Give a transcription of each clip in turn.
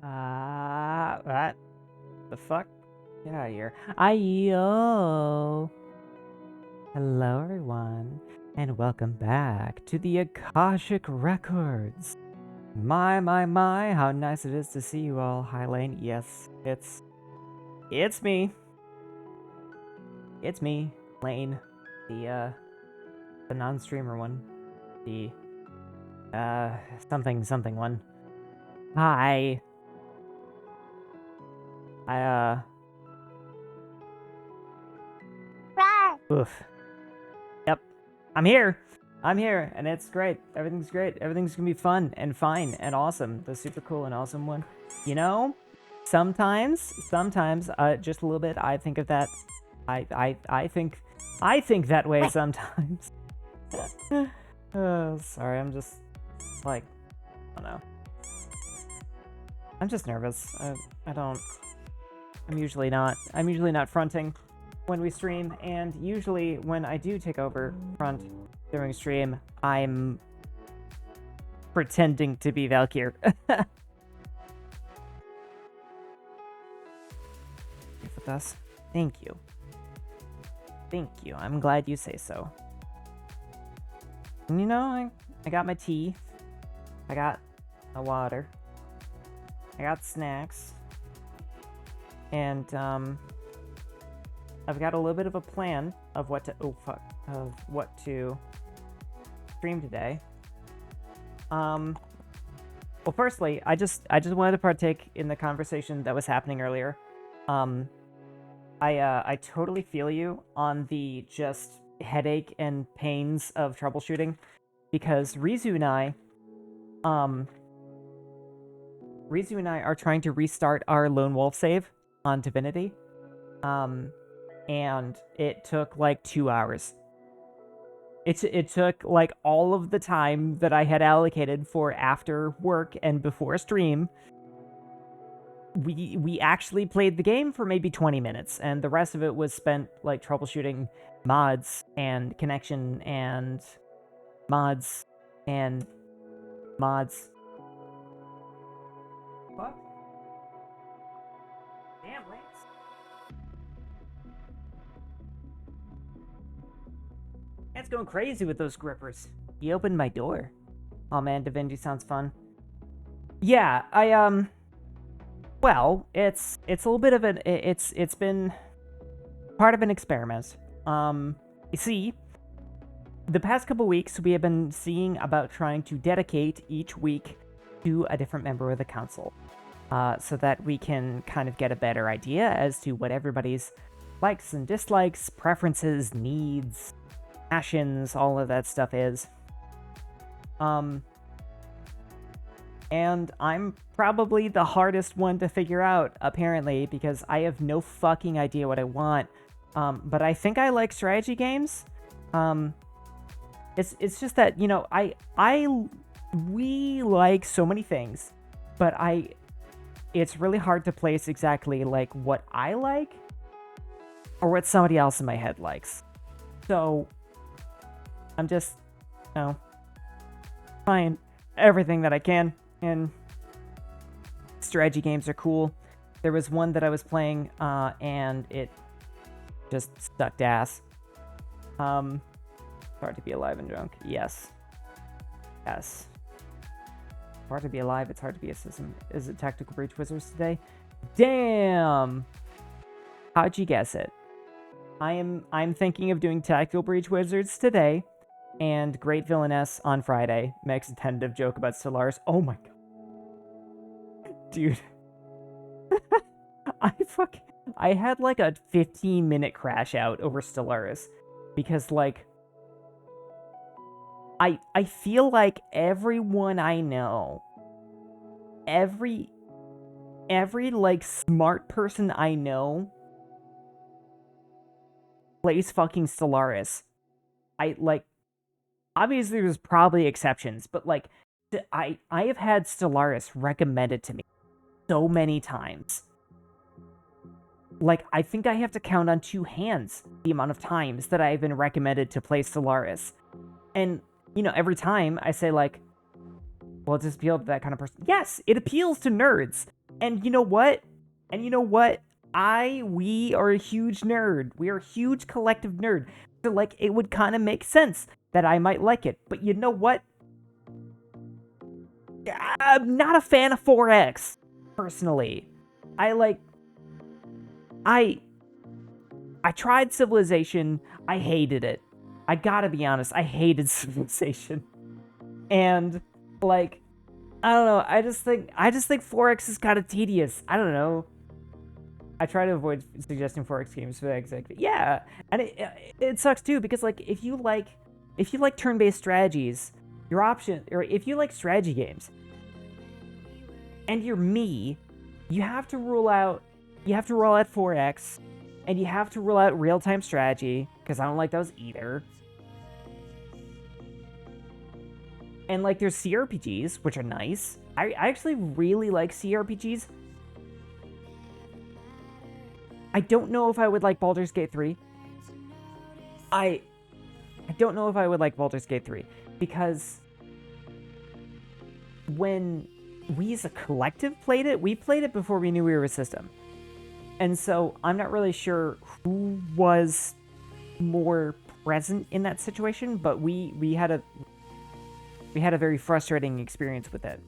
What the fuck? Get out of here. Ayo! Hello, everyone, and welcome back to the Akashic Records. My, how nice it is to see you all. Hi, Lane. Yes, it's me. It's me, Lane. The non-streamer one. The, something one. Hi. Oof. Yep. I'm here, and it's great. Everything's great. Everything's gonna be fun and fine and awesome. The super cool and awesome one. You know, sometimes, just a little bit, I think of that. I think that way sometimes. Oh, sorry, I'm just, like, I don't know. I'm just nervous. I'm usually not fronting when we stream, and usually when I do take over front during stream, I'm pretending to be Valkyr. With us. Thank you. Thank you. I'm glad you say so. And you know, I got my tea. I got my water. I got snacks. And, I've got a little bit of a plan of what to stream today. Well, firstly, I just wanted to partake in the conversation that was happening earlier. I totally feel you on the just headache and pains of troubleshooting, because Rizu and I are trying to restart our Lone Wolf save on Divinity. And it took like 2 hours. It took like all of the time that I had allocated for after work and before stream. We actually played the game for maybe 20 minutes, and the rest of it was spent like troubleshooting mods and connection and mods and mods. What? Damn, Lance. It's going crazy with those grippers. He opened my door. Oh man, Divinity sounds fun. Yeah, well, it's a little bit of an, it's been part of an experiment. You see, the past couple weeks we have been seeing about trying to dedicate each week to a different member of the council, so that we can kind of get a better idea as to what everybody's likes and dislikes, preferences, needs, passions, all of that stuff is. And I'm probably the hardest one to figure out, apparently, because I have no fucking idea what I want. But I think I like strategy games. It's just that, you know, we like so many things, but it's really hard to place exactly like what I like or what somebody else in my head likes. So I'm just, you know, trying everything that I can, and strategy games are cool. There was one that I was playing, and it just sucked ass. Hard to be alive and drunk. Yes. Yes. Hard to be alive, it's hard to be a system. Is it Tactical Breach Wizards today? Damn! How'd you guess it? I'm thinking of doing Tactical Breach Wizards today, and Great Villainess on Friday. Makes a tentative joke about Stellaris. Oh my god. Dude. I had like a 15-minute crash out over Stellaris, because like I feel like everyone I know, every like smart person I know plays fucking Stellaris. Obviously there's probably exceptions, but like I have had Stellaris recommended to me so many times. Like, I think I have to count on 2 hands the amount of times that I've been recommended to play Stellaris. And, you know, every time I say, like, well, it just appeals to that kind of person. Yes, it appeals to nerds. And you know what? We are a huge nerd. We are a huge collective nerd. So, like, it would kind of make sense that I might like it. But you know what? I'm not a fan of 4X, personally. I tried Civilization. I hated it. I gotta be honest. I hated Civilization. And, like, I don't know. I just think 4X is kind of tedious. I don't know. I try to avoid suggesting 4X games for that exact. Yeah, and it sucks too because like if you like turn-based strategies, your option, or if you like strategy games, and you're me, you have to rule out 4X, and you have to rule out real-time strategy because I don't like those either. And like there's CRPGs, which are nice. I actually really like CRPGs. I don't know if I would like Baldur's Gate 3. I don't know if I would like Baldur's Gate 3 because when we as a collective played it, we played it before we knew we were a system. And so I'm not really sure who was more present in that situation, but we had a very frustrating experience with it.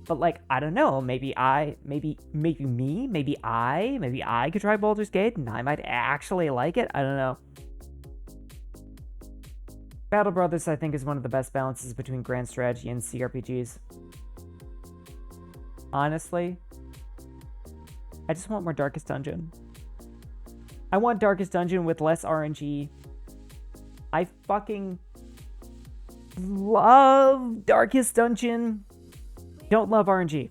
But like, I don't know, maybe I could try Baldur's Gate and I might actually like it. I don't know. Battle Brothers, I think, is one of the best balances between grand strategy and CRPGs. Honestly, I just want more Darkest Dungeon. I want Darkest Dungeon with less RNG. I fucking love Darkest Dungeon. Don't love RNG.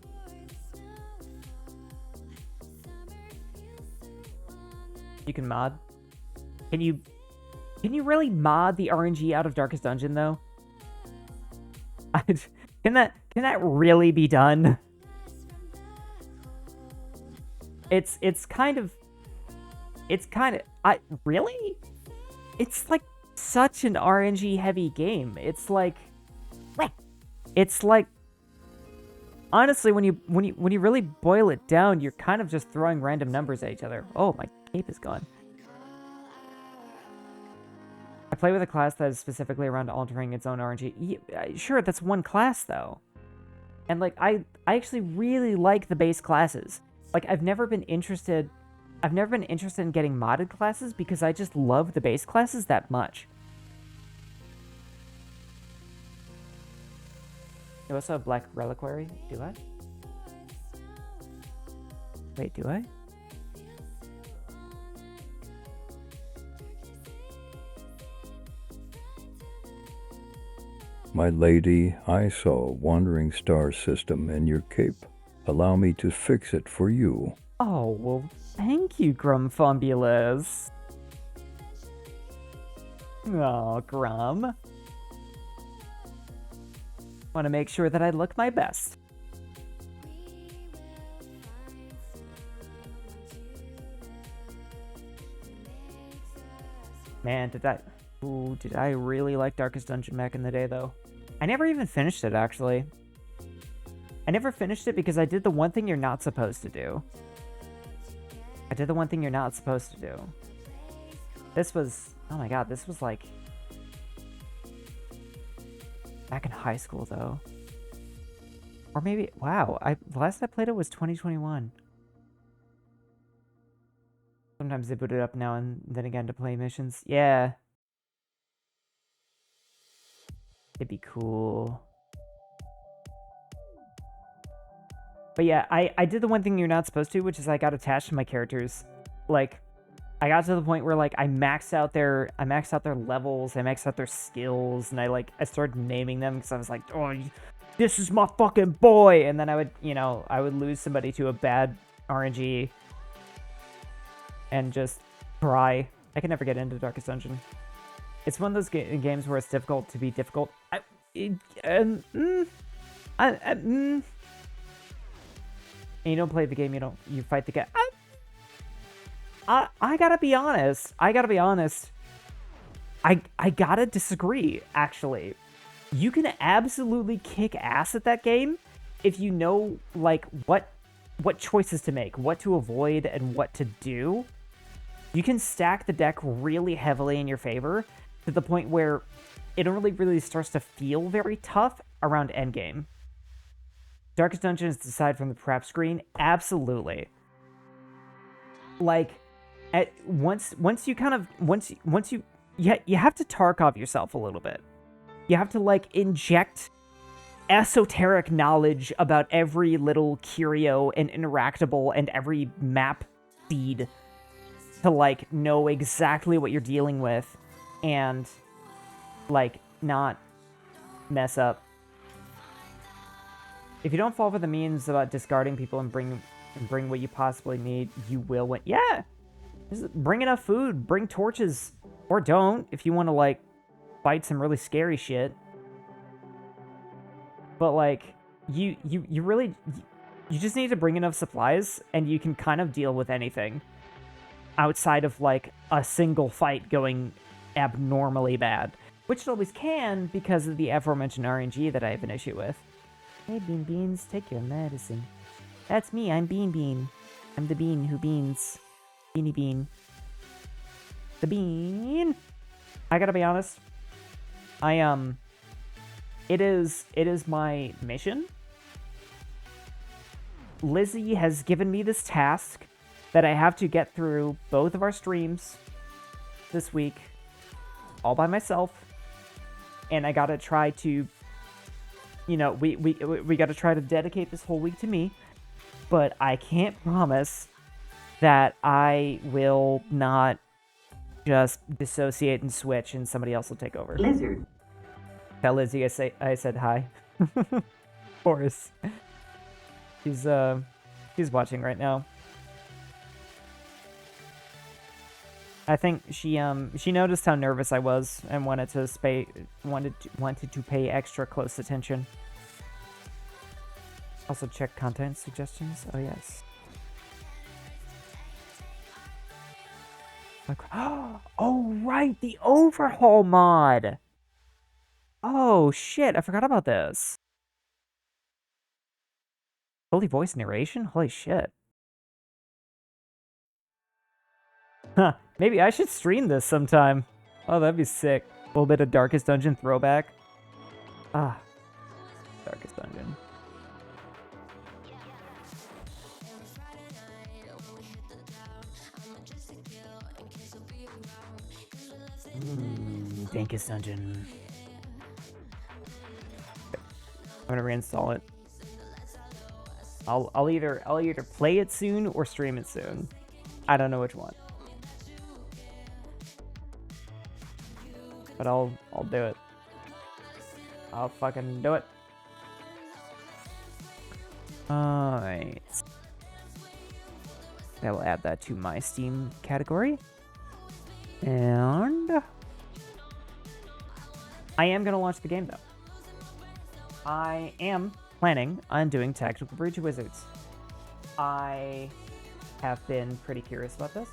You can mod. Can you really mod the RNG out of Darkest Dungeon though? Can that really be done? It's kind of really? It's like such an RNG heavy game. It's like honestly, when you really boil it down, you're kind of just throwing random numbers at each other. Oh, my cape is gone. I play with a class that is specifically around altering its own RNG. Yeah, sure, that's one class though. And like I actually really like the base classes. Like I've never been interested in getting modded classes because I just love the base classes that much. You also have Black Reliquary? Do I? Wait, do I? My lady, I saw a wandering star system in your cape. Allow me to fix it for you. Oh, well, thank you, Grumfumbulus. Oh, Grum. Want to make sure that I look my best. Man, did I really like Darkest Dungeon back in the day, though. I never even finished it, actually. I never finished it because I did the one thing you're not supposed to do. This was, oh my god, this was like back in high school, though. Or maybe, wow, the last I played it was 2021. Sometimes they boot it up now and then again to play missions. Yeah. It'd be cool. But yeah, I did the one thing you're not supposed to, which is I got attached to my characters. Like, I got to the point where like I maxed out their levels, I maxed out their skills, and I started naming them because I was like, oh, this is my fucking boy, and then I would lose somebody to a bad RNG and just cry. I can never get into Darkest Dungeon. It's one of those games where it's difficult to be difficult. And you don't play the game, you fight the guy. I gotta be honest. I gotta disagree, actually. You can absolutely kick ass at that game if you know, like, what what choices to make, what to avoid, and what to do, you can stack the deck really heavily in your favor to the point where it only really starts to feel very tough around endgame. Darkest Dungeons decide from the prep screen? Absolutely. Like, once you have to Tarkov yourself a little bit. You have to, like, inject esoteric knowledge about every little curio and interactable and every map seed to, like, know exactly what you're dealing with and, like, not mess up. If you don't fall for the memes about discarding people and bring what you possibly need, you will win. Yeah! Just bring enough food, bring torches, or don't if you want to, like, fight some really scary shit. But, like, you really, you just need to bring enough supplies, and you can kind of deal with anything outside of, like, a single fight going abnormally bad, which it always can because of the aforementioned RNG that I have an issue with. Hey, Bean Beans, take your medicine. That's me, I'm Bean Bean. I'm the bean who beans. Beanie Bean. The bean! I gotta be honest. It is my mission. Lizzie has given me this task that I have to get through both of our streams this week all by myself. And I gotta try to, you know, we gotta try to dedicate this whole week to me. But I can't promise that I will not just dissociate and switch and somebody else will take over. Lizard. Tell Lizzie I said hi. Of course. She's watching right now. I think she noticed how nervous I was and wanted to pay extra close attention. Also check content suggestions. Oh yes. Oh right, the overhaul mod. Oh shit, I forgot about this. Fully voice narration? Holy shit. Huh, maybe I should stream this sometime. Oh, that'd be sick. A little bit of Darkest Dungeon throwback. Ah, Darkest Dungeon. Darkest Dungeon. I'm gonna reinstall it. I'll either play it soon or stream it soon. I don't know which one. But I'll do it. I'll fucking do it. Alright. I will add that to my Steam category. And I am gonna launch the game though. I am planning on doing Tactical Breach of Wizards. I have been pretty curious about this.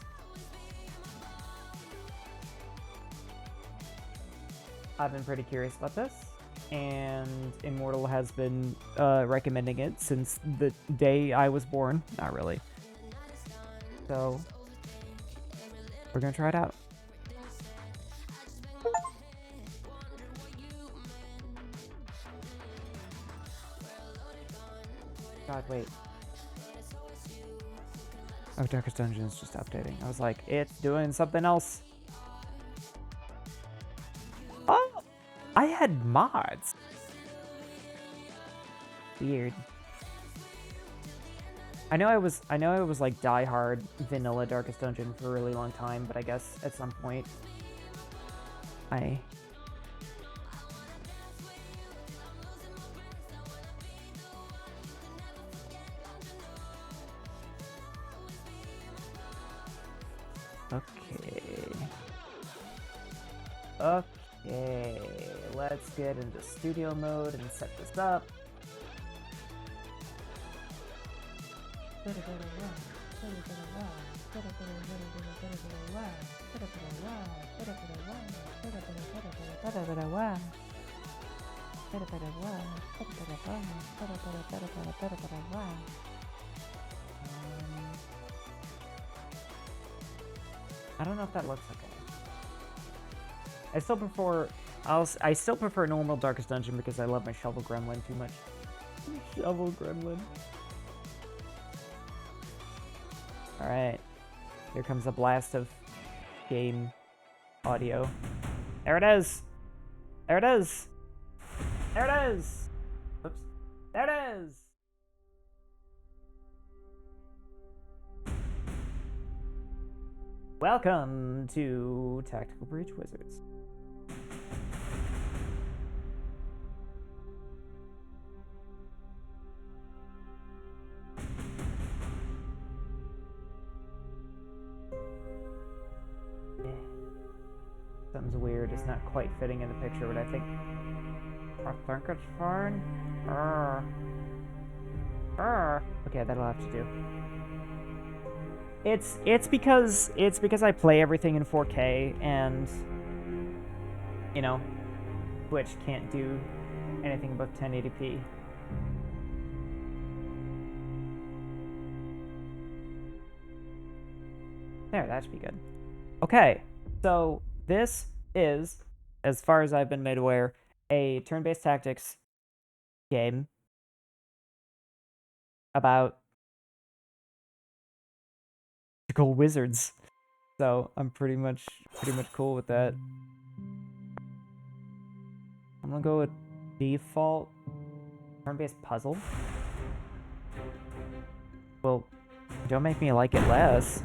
And Immortal has been recommending it since the day I was born. Not really. So, we're gonna try it out. God, wait. Oh, Darkest Dungeon is just updating. I was like, it's doing something else. Oh! I had mods. Weird. I know I was like die-hard vanilla Darkest Dungeon for a really long time, but I guess at some point Okay, let's get into studio mode and set this up. I don't know if that looks okay. I still prefer... I still prefer normal Darkest Dungeon because I love my Shovel Gremlin too much. Shovel Gremlin. Alright. Here comes a blast of game audio. There it is! There it is! There it is! Oops. There it is! Welcome to Tactical Breach Wizards. Something's weird. It's not quite fitting in the picture, but I think it's fine. Okay, that'll have to do. It's because I play everything in 4K and you know, Twitch can't do anything above 1080p. There, that should be good. Okay, so this is, as far as I've been made aware, a turn-based tactics game about tactical wizards. So I'm pretty much cool with that. I'm gonna go with default turn-based puzzle. Well, don't make me like it less.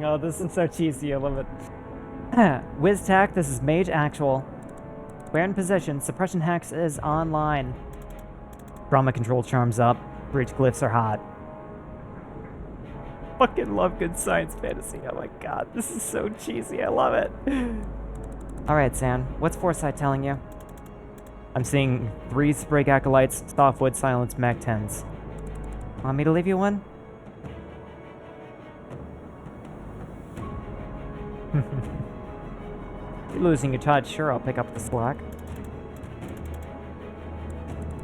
Oh, this is so cheesy. I love it. WizTac, this is Mage Actual. We're in position. Suppression Hex is online. Trauma Control Charms up. Breach Glyphs are hot. Fucking love good science fantasy. Oh my god, this is so cheesy. I love it. Alright, San. What's Foresight telling you? I'm seeing 3 Sprig Acolytes, Softwood, Silence, Mech 10s. Want me to leave you one? You're losing your touch. Sure, I'll pick up the slack.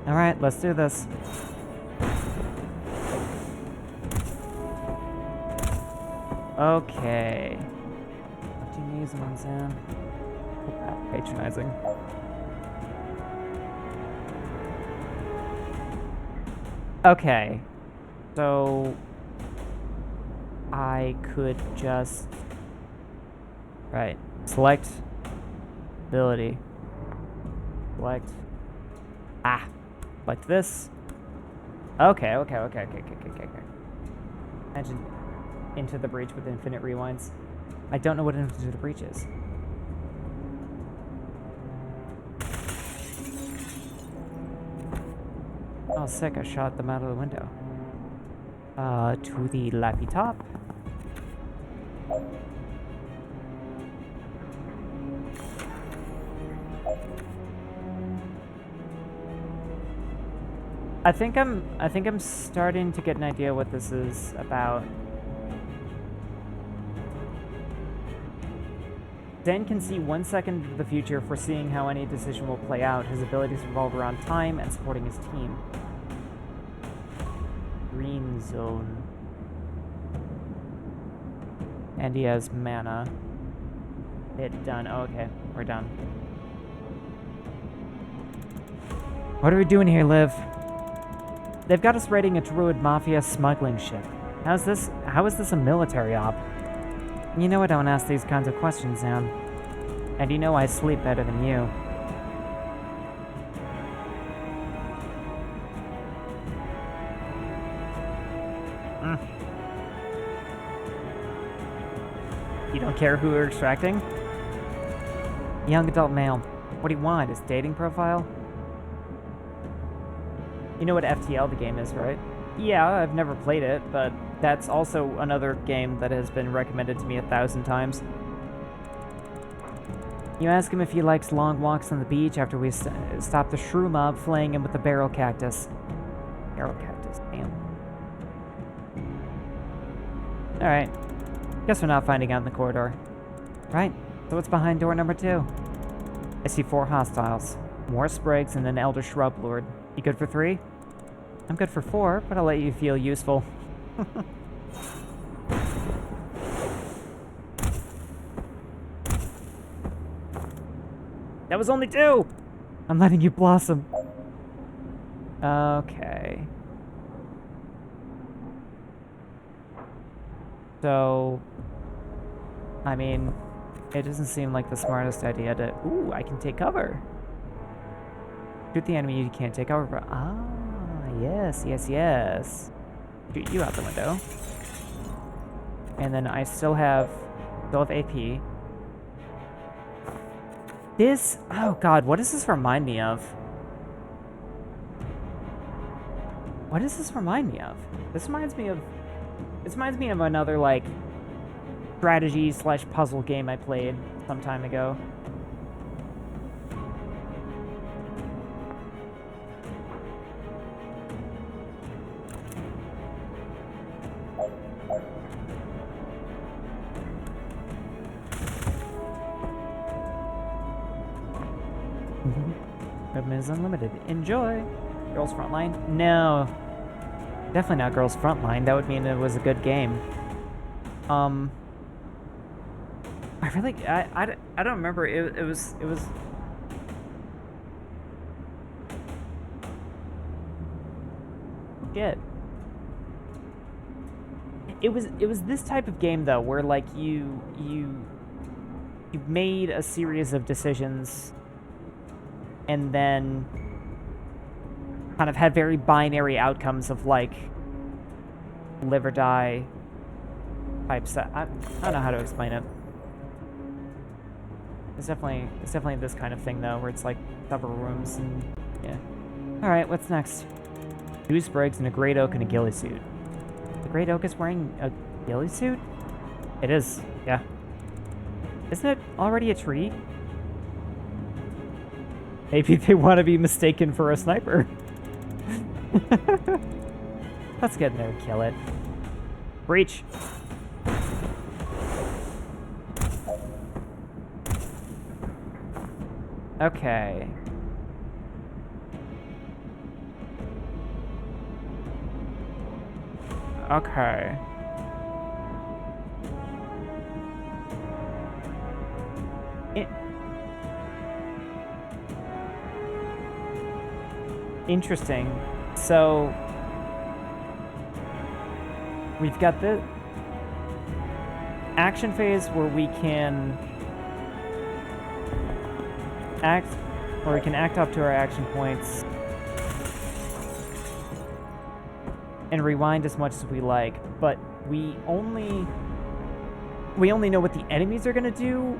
Alright, let's do this. Okay. What do you need, Sam? Patronizing. Okay. So... I could just... Right. Select ability. Select. Select this. Okay. Imagine Into the Breach with infinite rewinds. I don't know what Into the Breach is. Oh, sick. I shot them out of the window. To the lappy top. I think I'm starting to get an idea what this is about. Dan can see 1 second into the future, foreseeing how any decision will play out. His abilities revolve around time and supporting his team. Green zone. And he has mana. Hit done. Oh, okay, we're done. What are we doing here, Liv? They've got us raiding a Druid Mafia smuggling ship. How is this a military op? You know I don't ask these kinds of questions, Sam. And you know I sleep better than you. You don't care who we're extracting? Young adult male. What do you want? His dating profile? You know what FTL the game is, right? Yeah, I've never played it, but that's also another game that has been recommended to me 1,000 times. You ask him if he likes long walks on the beach after we stop the shrew mob flaying him with the barrel cactus. Barrel cactus, damn. Alright. Guess we're not finding out in the corridor. Right, so what's behind door number 2? I see 4 hostiles. More sprigs and an elder shrub lord. You good for 3? I'm good for 4, but I'll let you feel useful. That was only 2! I'm letting you blossom. Okay. So, I mean, it doesn't seem like the smartest idea to... Ooh, I can take cover. Shoot the enemy you can't take cover from. Ah, yes, yes, yes. Shoot you out the window. And then I still have AP. This... Oh, God, what does this remind me of? What does this remind me of? This reminds me of another, like, strategy/puzzle game I played some time ago. Movement is unlimited. Enjoy! Girls Frontline? No. Definitely not Girls Frontline. That would mean it was a good game. I don't remember. It was shit. It was this type of game though, where like you made a series of decisions and then kind of had very binary outcomes of like live or die type stuff. I don't know how to explain it. It's definitely this kind of thing though, where it's like several rooms and yeah. All right, what's next? 2 sprigs and a great oak and a ghillie suit. The great oak is wearing a ghillie suit? It is, yeah. Isn't it already a tree? Maybe they want to be mistaken for a sniper. Let's get in there and kill it. Breach. Okay. Okay. Interesting. So we've got the action phase where we can act up to our action points and rewind as much as we like, but we only know what the enemies are going to do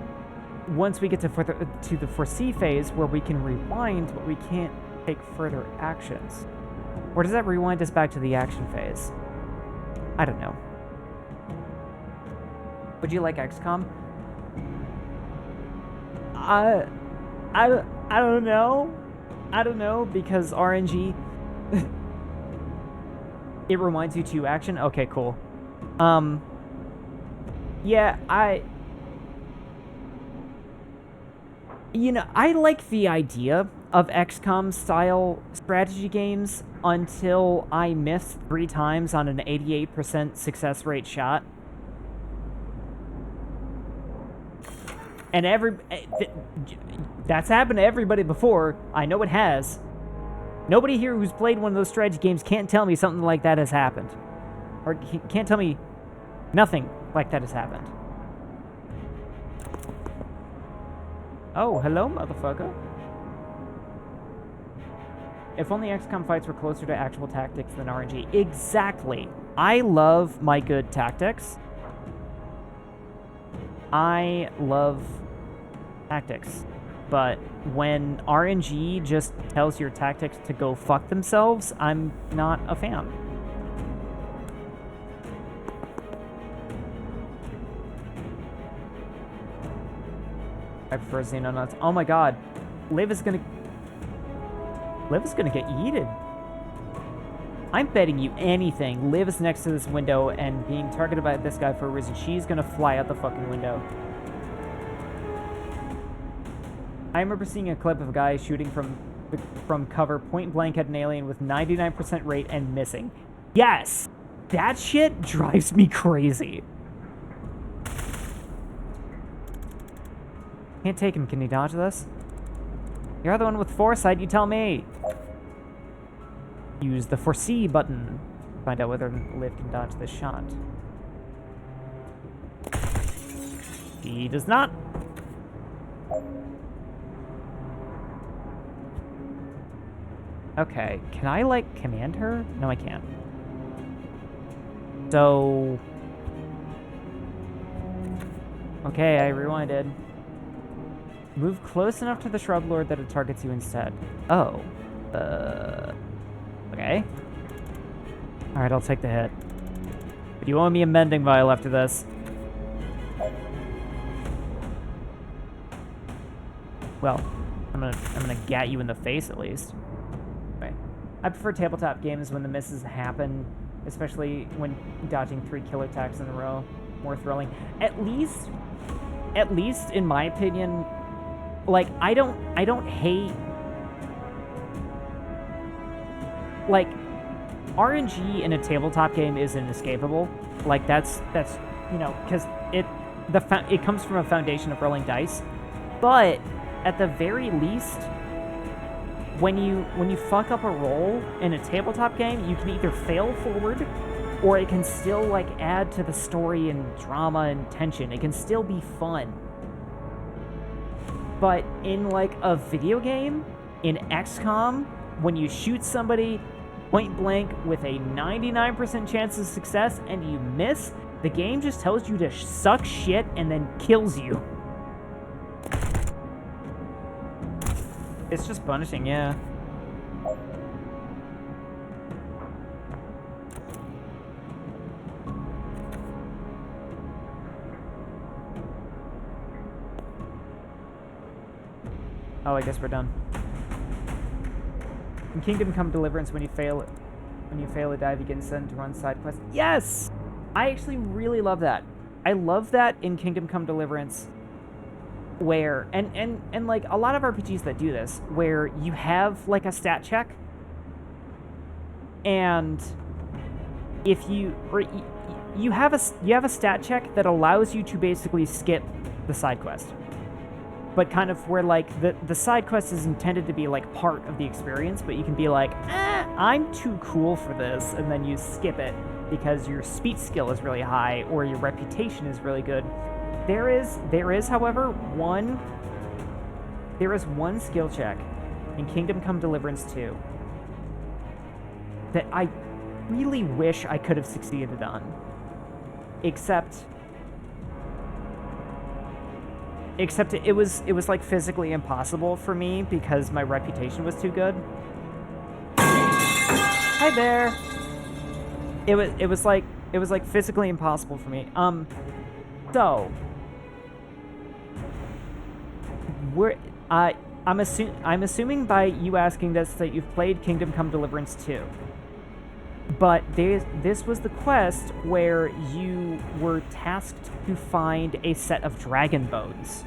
once we get to the foresee phase, where we can rewind, but we can't take further actions. Or does that rewind us back to the action phase? I don't know. Would you like XCOM? I don't know. I don't know, because RNG it reminds you to action. Okay, cool. Yeah, I like the idea of XCOM style strategy games until I missed 3 times on an 88% success rate shot. And that's happened to everybody before. I know it has. Nobody here who's played one of those strategy games can't tell me something like that has happened. Or can't tell me nothing like that has happened. Oh, hello, motherfucker. If only XCOM fights were closer to actual tactics than RNG. Exactly. I love my good tactics. I love tactics. But when RNG just tells your tactics to go fuck themselves, I'm not a fan. I prefer Xenonauts. Oh my god. Liv is gonna get yeeted. I'm betting you anything. Liv is next to this window and being targeted by this guy for a reason. She's gonna fly out the fucking window. I remember seeing a clip of a guy shooting from cover point blank at an alien with 99% rate and missing. Yes! That shit drives me crazy. Can't take him. Can he dodge this? You're the one with foresight, you tell me. Use the foresee button. Find out whether Liv can dodge this shot. He does not. Okay, can I, like, command her? No, I can't. So... Okay, I rewinded. Move close enough to the shrub lord that it targets you instead. Oh. Okay. Alright, I'll take the hit. But you owe me a mending vial after this. Well, I'm gonna gat you in the face at least. Right. I prefer tabletop games when the misses happen, especially when dodging 3 kill attacks in a row. More thrilling. At least in my opinion, like I don't hate, like, RNG in a tabletop game is inescapable. Like that's you know, because it comes from a foundation of rolling dice. But at the very least, when you fuck up a roll in a tabletop game, you can either fail forward, or it can still, like, add to the story and drama and tension. It can still be fun. But in, like, a video game, in XCOM, when you shoot somebody point blank with a 99% chance of success and you miss, the game just tells you to suck shit and then kills you. It's just punishing, yeah. Oh, I guess we're done. In Kingdom Come Deliverance, when you fail a dive, you get sent to run side quests. Yes! I actually really love that. I love that in Kingdom Come Deliverance, where and like a lot of RPGs that do this, where you have like a stat check, and if you have a stat check that allows you to basically skip the side quest, but kind of where like the side quest is intended to be like part of the experience, but you can be like, I'm too cool for this, and then you skip it because your speech skill is really high or your reputation is really good. There is, however, one skill check in Kingdom Come Deliverance 2 that I really wish I could have succeeded on. Except it was like physically impossible for me because my reputation was too good. Hi there. It was like physically impossible for me. So I'm assuming by you asking this that you've played Kingdom Come Deliverance 2. But this was the quest where you were tasked to find a set of dragon bones.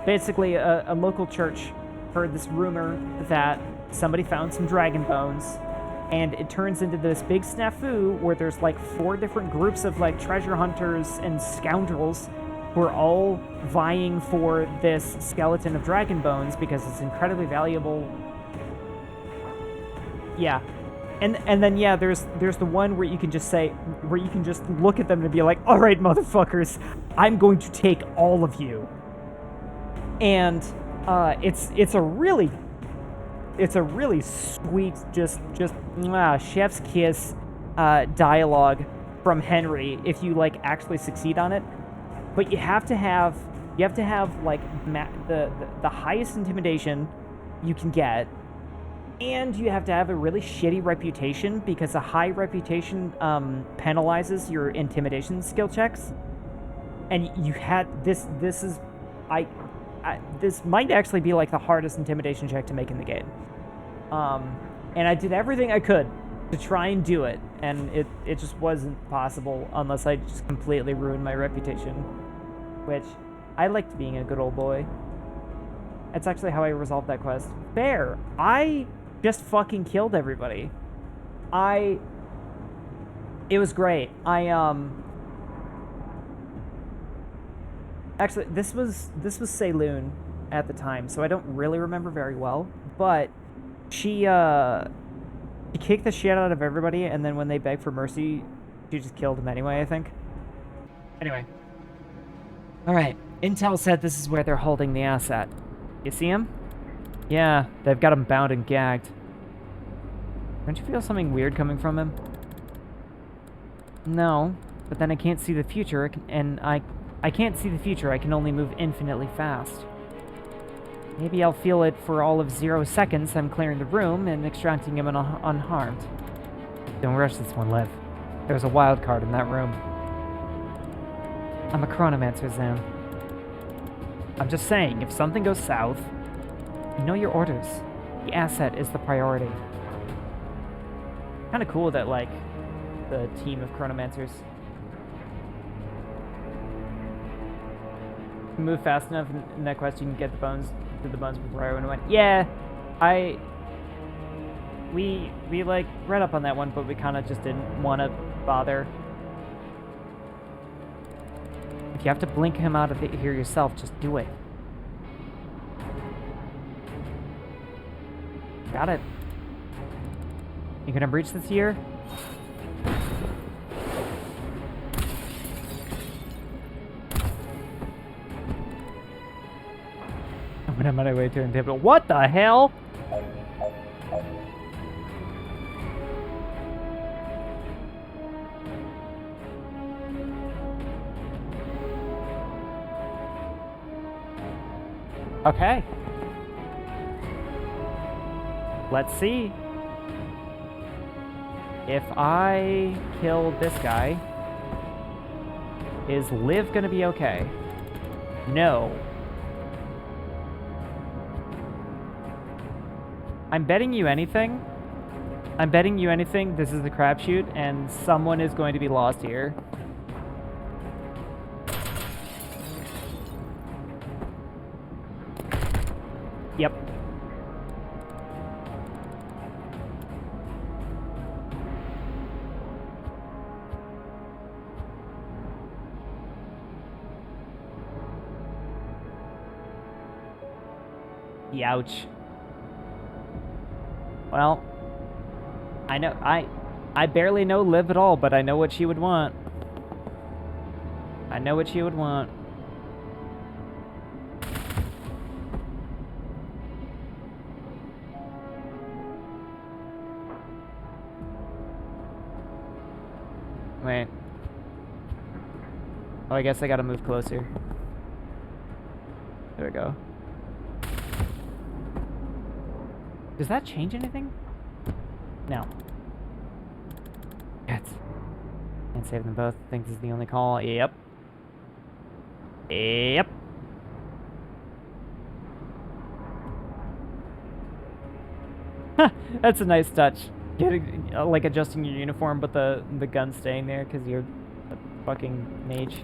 Basically, a local church heard this rumor that somebody found some dragon bones, and it turns into this big snafu where there's like 4 different groups of like treasure hunters and scoundrels who are all vying for this skeleton of dragon bones because it's incredibly valuable. Yeah. And then yeah, there's the one where you can just look at them and be like, all right, motherfuckers, I'm going to take all of you. And it's a really sweet, just chef's kiss dialogue from Henry if you like actually succeed on it. But you have to have like the highest intimidation you can get. And you have to have a really shitty reputation, because a high reputation penalizes your intimidation skill checks. And you had this is this might actually be like the hardest intimidation check to make in the game. And I did everything I could to try and do it, and it just wasn't possible unless I just completely ruined my reputation, which I liked being a good old boy. That's actually how I resolved that quest. Fair. I just fucking killed everybody. It was great. Actually, this was Saloon at the time, so I don't really remember very well. But she kicked the shit out of everybody, and then when they begged for mercy, she just killed him anyway, I think. Anyway. Alright. Intel said this is where they're holding the asset. You see him? Yeah, they've got him bound and gagged. Don't you feel something weird coming from him? No, but then I can't see the future, and I can't see the future, I can only move infinitely fast. Maybe I'll feel it for all of 0 seconds. I'm clearing the room and extracting him unharmed. Don't rush this one, Liv. There's a wild card in that room. I'm a chronomancer, Zan. I'm just saying, if something goes south, you know your orders. The asset is the priority. Kind of cool that, like, the team of chronomancers move fast enough in that quest, you can get the bones to the bones before everyone went. Yeah, we like read up on that one, but we kind of just didn't want to bother. If you have to blink him out of here yourself, just do it. Got it. You gonna breach this year? I'm on my way to inhibit. What the hell? Okay. Let's see. If I kill this guy, is Liv gonna be okay? No. I'm betting you anything. I'm betting you anything. This is the crapshoot, and someone is going to be lost here. Yep. Ouch. Well, I barely know Liv at all, but I know what she would want. I know what she would want. Wait. Oh, I guess I gotta move closer. There we go. Does that change anything? No. Yes. Can't save them both. I think this is the only call. Yep. Yep. That's a nice touch. Getting, like, adjusting your uniform, but the gun staying there because you're a fucking mage.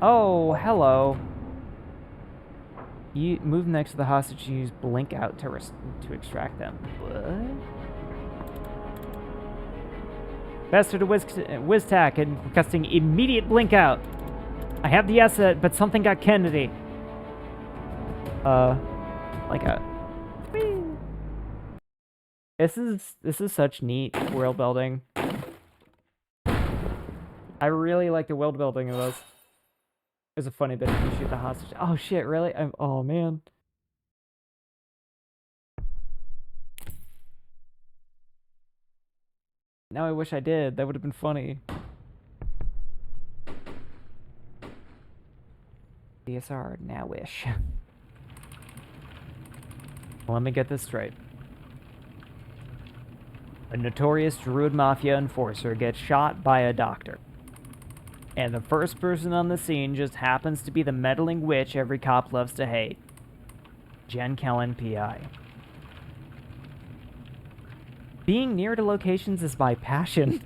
Oh, hello. You move next to the hostage and use blink out to extract them. What? Faster to whiz-tack and requesting immediate blink out. I have the asset, but something got Kennedy. Like a... This is such neat world building. I really like the world building of this. There's a funny bit if you shoot the hostage. Oh shit, really? Oh man. Now I wish I did. That would have been funny. DSR, now wish. Let me get this straight. A notorious Druid Mafia enforcer gets shot by a doctor. And the first person on the scene just happens to be the meddling witch every cop loves to hate. Jen Kellen, P.I. Being near to locations is my passion.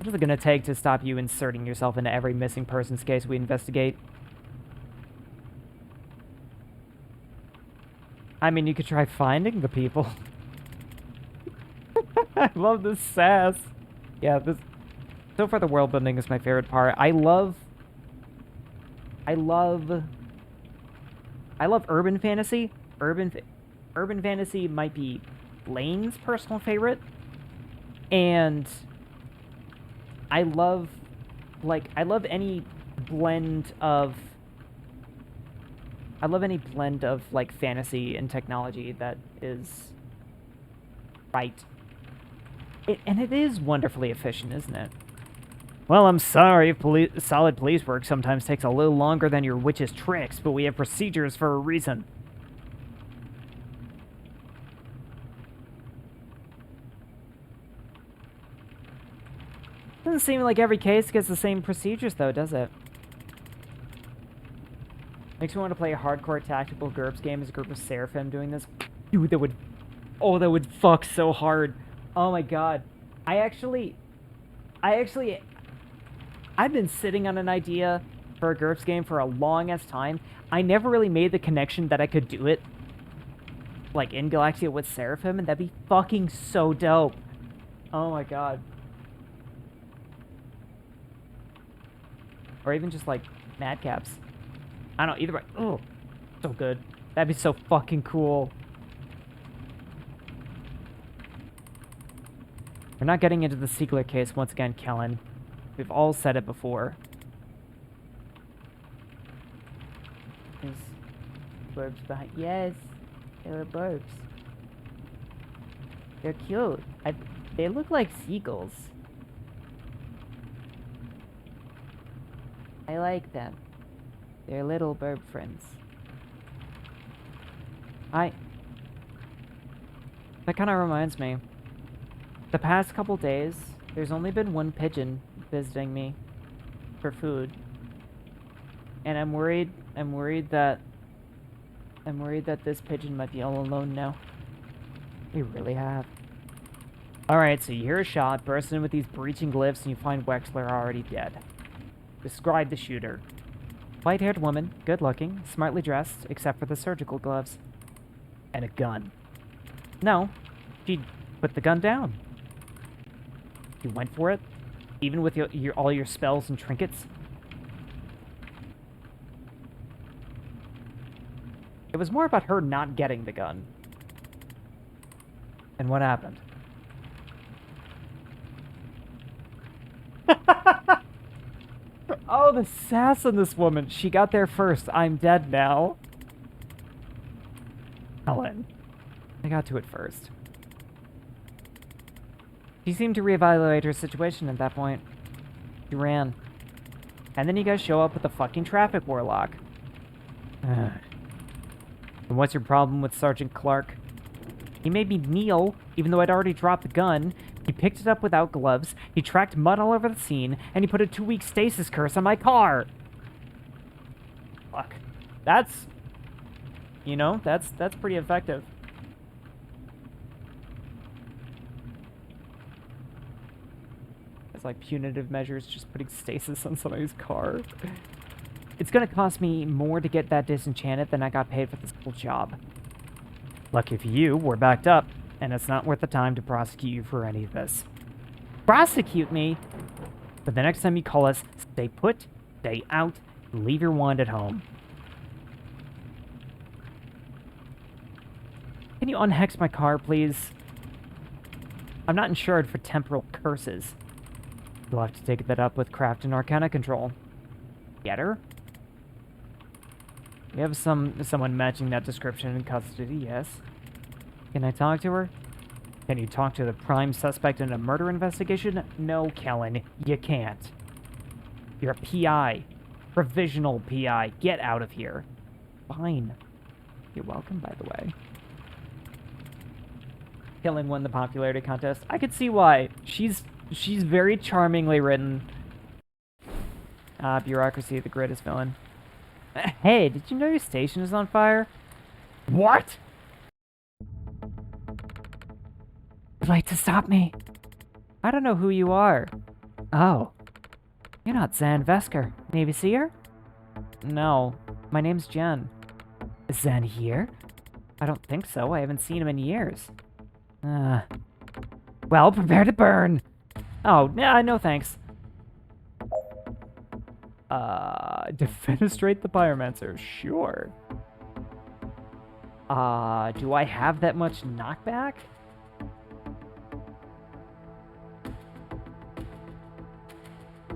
What is it gonna take to stop you inserting yourself into every missing person's case we investigate? I mean, you could try finding the people. I love this sass. Yeah, this... So far, the world building is my favorite part. I love urban fantasy. Urban fantasy might be Lane's personal favorite. And I love any blend of like fantasy and technology that is right. And it is wonderfully efficient, isn't it? Well, I'm sorry if solid police work sometimes takes a little longer than your witch's tricks, but we have procedures for a reason. Doesn't seem like every case gets the same procedures, though, does it? Makes me want to play a hardcore tactical GURPS game as a group of Seraphim doing this. Dude, that would... Oh, that would fuck so hard. Oh my god. I've been sitting on an idea for a GURPS game for a long-ass time. I never really made the connection that I could do it, like, in Galactia with Seraphim, and that'd be fucking so dope. Oh my god. Or even just, like, Madcaps. I don't know, either way. Oh, so good. That'd be so fucking cool. We're not getting into the Siegler case once again, Kellen. We've all said it before. There's burbs behind. Yes, there are burbs. They're cute. They look like seagulls. I like them. They're little burb friends. That kind of reminds me. The past couple days, there's only been one pigeon visiting me for food. And I'm worried that this pigeon might be all alone now. We really have. Alright, so you hear a shot, burst in with these breaching glyphs, and you find Wexler already dead. Describe the shooter. White-haired woman, good-looking, smartly dressed, except for the surgical gloves. And a gun. No, she put the gun down. You went for it, even with all your spells and trinkets. It was more about her not getting the gun. And what happened? Oh, the sass in this woman. She got there first. I'm dead now. Helen. I got to it first. She seemed to reevaluate her situation at that point. She ran. And then you guys show up with the fucking traffic warlock. And what's your problem with Sergeant Clark? He made me kneel, even though I'd already dropped the gun. He picked it up without gloves. He tracked mud all over the scene, and he put a 2-week stasis curse on my car. Fuck. That's... You know, that's pretty effective. It's like punitive measures, just putting stasis on somebody's car. It's gonna cost me more to get that disenchanted than I got paid for this whole job. Lucky for you, we're backed up, and it's not worth the time to prosecute you for any of this. Prosecute me? But the next time you call us, stay put, stay out, and leave your wand at home. Can you unhex my car, please? I'm not insured for temporal curses. You'll have to take that up with Craft and Arcana Control. Get her? We have someone matching that description in custody, yes. Can I talk to her? Can you talk to the prime suspect in a murder investigation? No, Kellen, you can't. You're a PI. Provisional PI. Get out of here. Fine. You're welcome, by the way. Kellen won the popularity contest. I could see why. She's very charmingly written. Bureaucracy, the greatest villain. Hey, did you know your station is on fire? What? You'd like to stop me? I don't know who you are. Oh, you're not Zan Vesker, Navy Seer? No, my name's Jen. Is Zan here? I don't think so. I haven't seen him in years. Well, prepare to burn. Oh, no thanks. Defenestrate the Pyromancer, sure. Do I have that much knockback?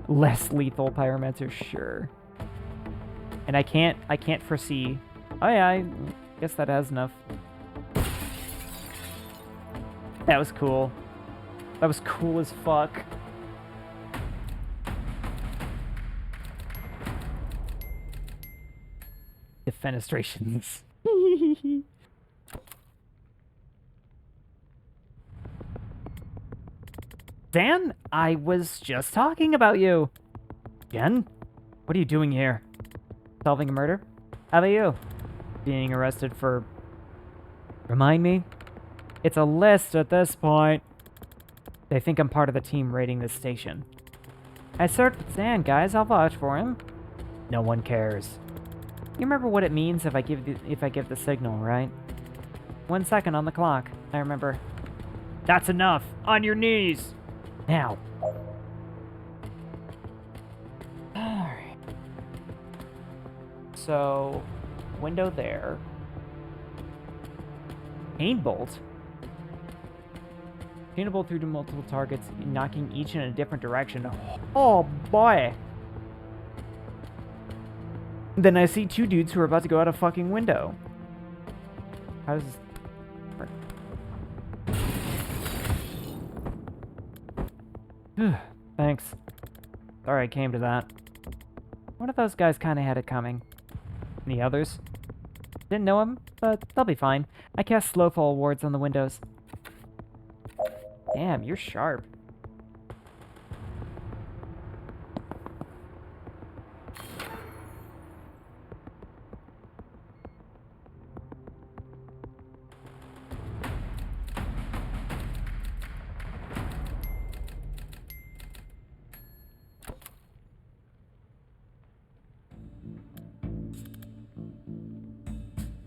Less lethal Pyromancer, sure. And I can't foresee. Oh yeah, I guess that has enough. That was cool. That was cool as fuck. Defenestrations. Dan, I was just talking about you. Jen? What are you doing here? Solving a murder? How about you? Being arrested for... Remind me? It's a list at this point. They think I'm part of the team raiding this station. I served with Zan, guys. I'll vouch for him. No one cares. You remember what it means if I give the signal, right? 1 second on the clock. I remember. That's enough. On your knees. Now. Alright. So, window there. Pain bolt. Pain bolt through to multiple targets, knocking each in a different direction. Oh boy. Then I see 2 dudes who are about to go out a fucking window. How does this work? Thanks. Sorry I came to that. One of those guys kind of had it coming. Any others? Didn't know him, but they'll be fine. I cast Snowfall wards on the windows. Damn, you're sharp.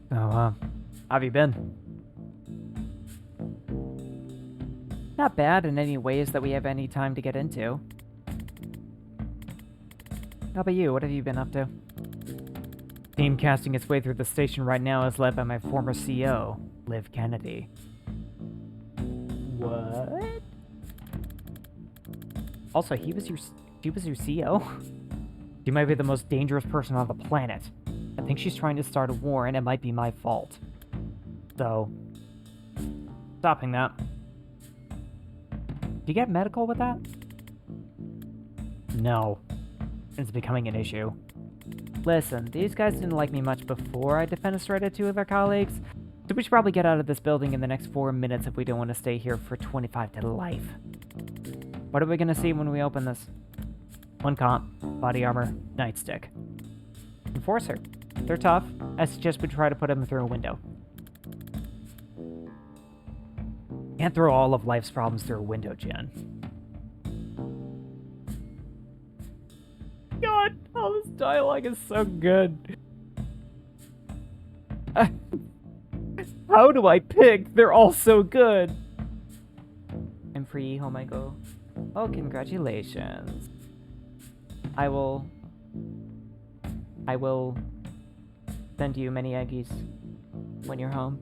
So, how have you been? Not bad in any ways that we have any time to get into. How about you? What have you been up to? Team casting its way through the station right now is led by my former CEO, Liv Kennedy. What? Also, she was your CEO? She might be the most dangerous person on the planet. I think she's trying to start a war, and it might be my fault. So, stopping that. Do you get medical with that? No. It's becoming an issue. Listen, these guys didn't like me much before I defenestrated 2 of their colleagues, so we should probably get out of this building in the next 4 minutes if we don't want to stay here for 25 to life. What are we gonna see when we open this? 1 comp, body armor, nightstick. Enforcer. They're tough. I suggest we try to put them through a window. Can't throw all of life's problems through a window, Jen. God, all this dialogue is so good. How do I pick? They're all so good. I'm free, home I go. Oh, congratulations. I will send you many eggies when you're home.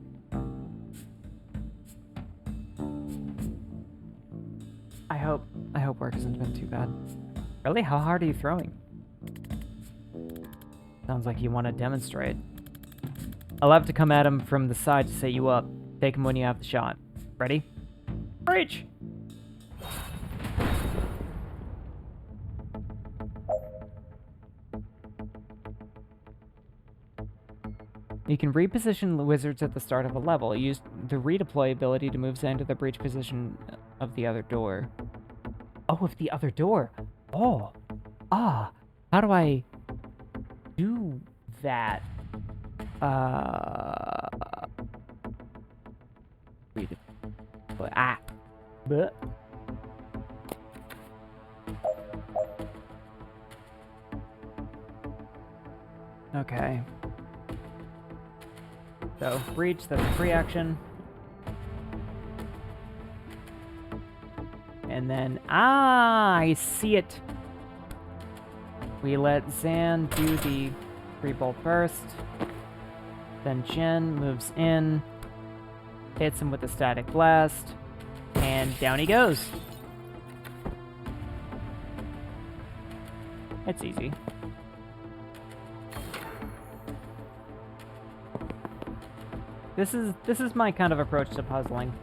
I hope work hasn't been too bad. Really? How hard are you throwing? Sounds like you want to demonstrate. I'll have to come at him from the side to set you up. Take him when you have the shot. Ready? Reach! You can reposition the wizards at the start of a level. Use the redeploy ability to move Zan to the breach position of the other door. Oh, of the other door. Oh. Ah. How do I do that? Redeploy. Ah. Bleh. Okay. So, breach, that's a free action. And then, I see it. We let Zan do the 3-bolt burst. Then Jin moves in, hits him with a static blast, and down he goes. It's easy. This is my kind of approach to puzzling.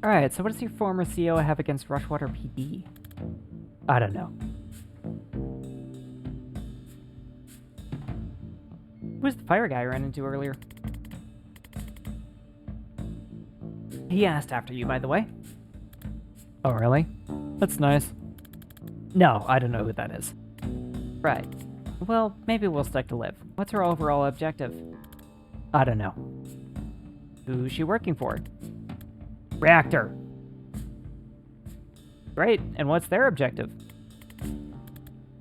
Alright, so what does your former CO have against Rushwater PD? I don't know. Who's the fire guy I ran into earlier? He asked after you, by the way. Oh, really? That's nice. No, I don't know who that is. Right. Well, maybe we'll stick to Liv. What's her overall objective? I don't know. Who's she working for? Reactor. Great, and what's their objective?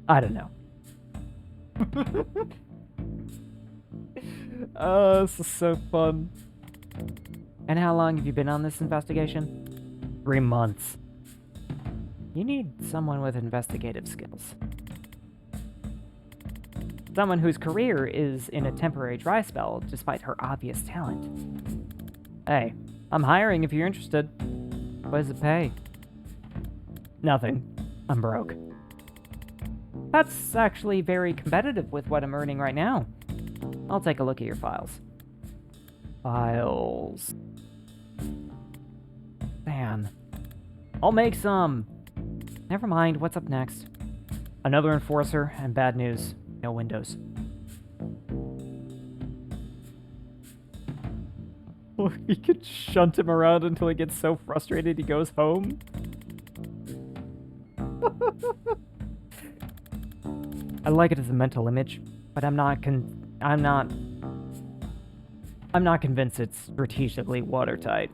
I don't know. Oh, this is so fun. And how long have you been on this investigation? 3 months. You need someone with investigative skills. Someone whose career is in a temporary dry spell, despite her obvious talent. Hey, I'm hiring if you're interested. What does it pay? Nothing. I'm broke. That's actually very competitive with what I'm earning right now. I'll take a look at your files. Files. Man. I'll make some. Never mind, what's up next? Another enforcer, and bad news. No windows. You could shunt him around until he gets so frustrated he goes home. I like it as a mental image, but I'm not convinced it's strategically watertight.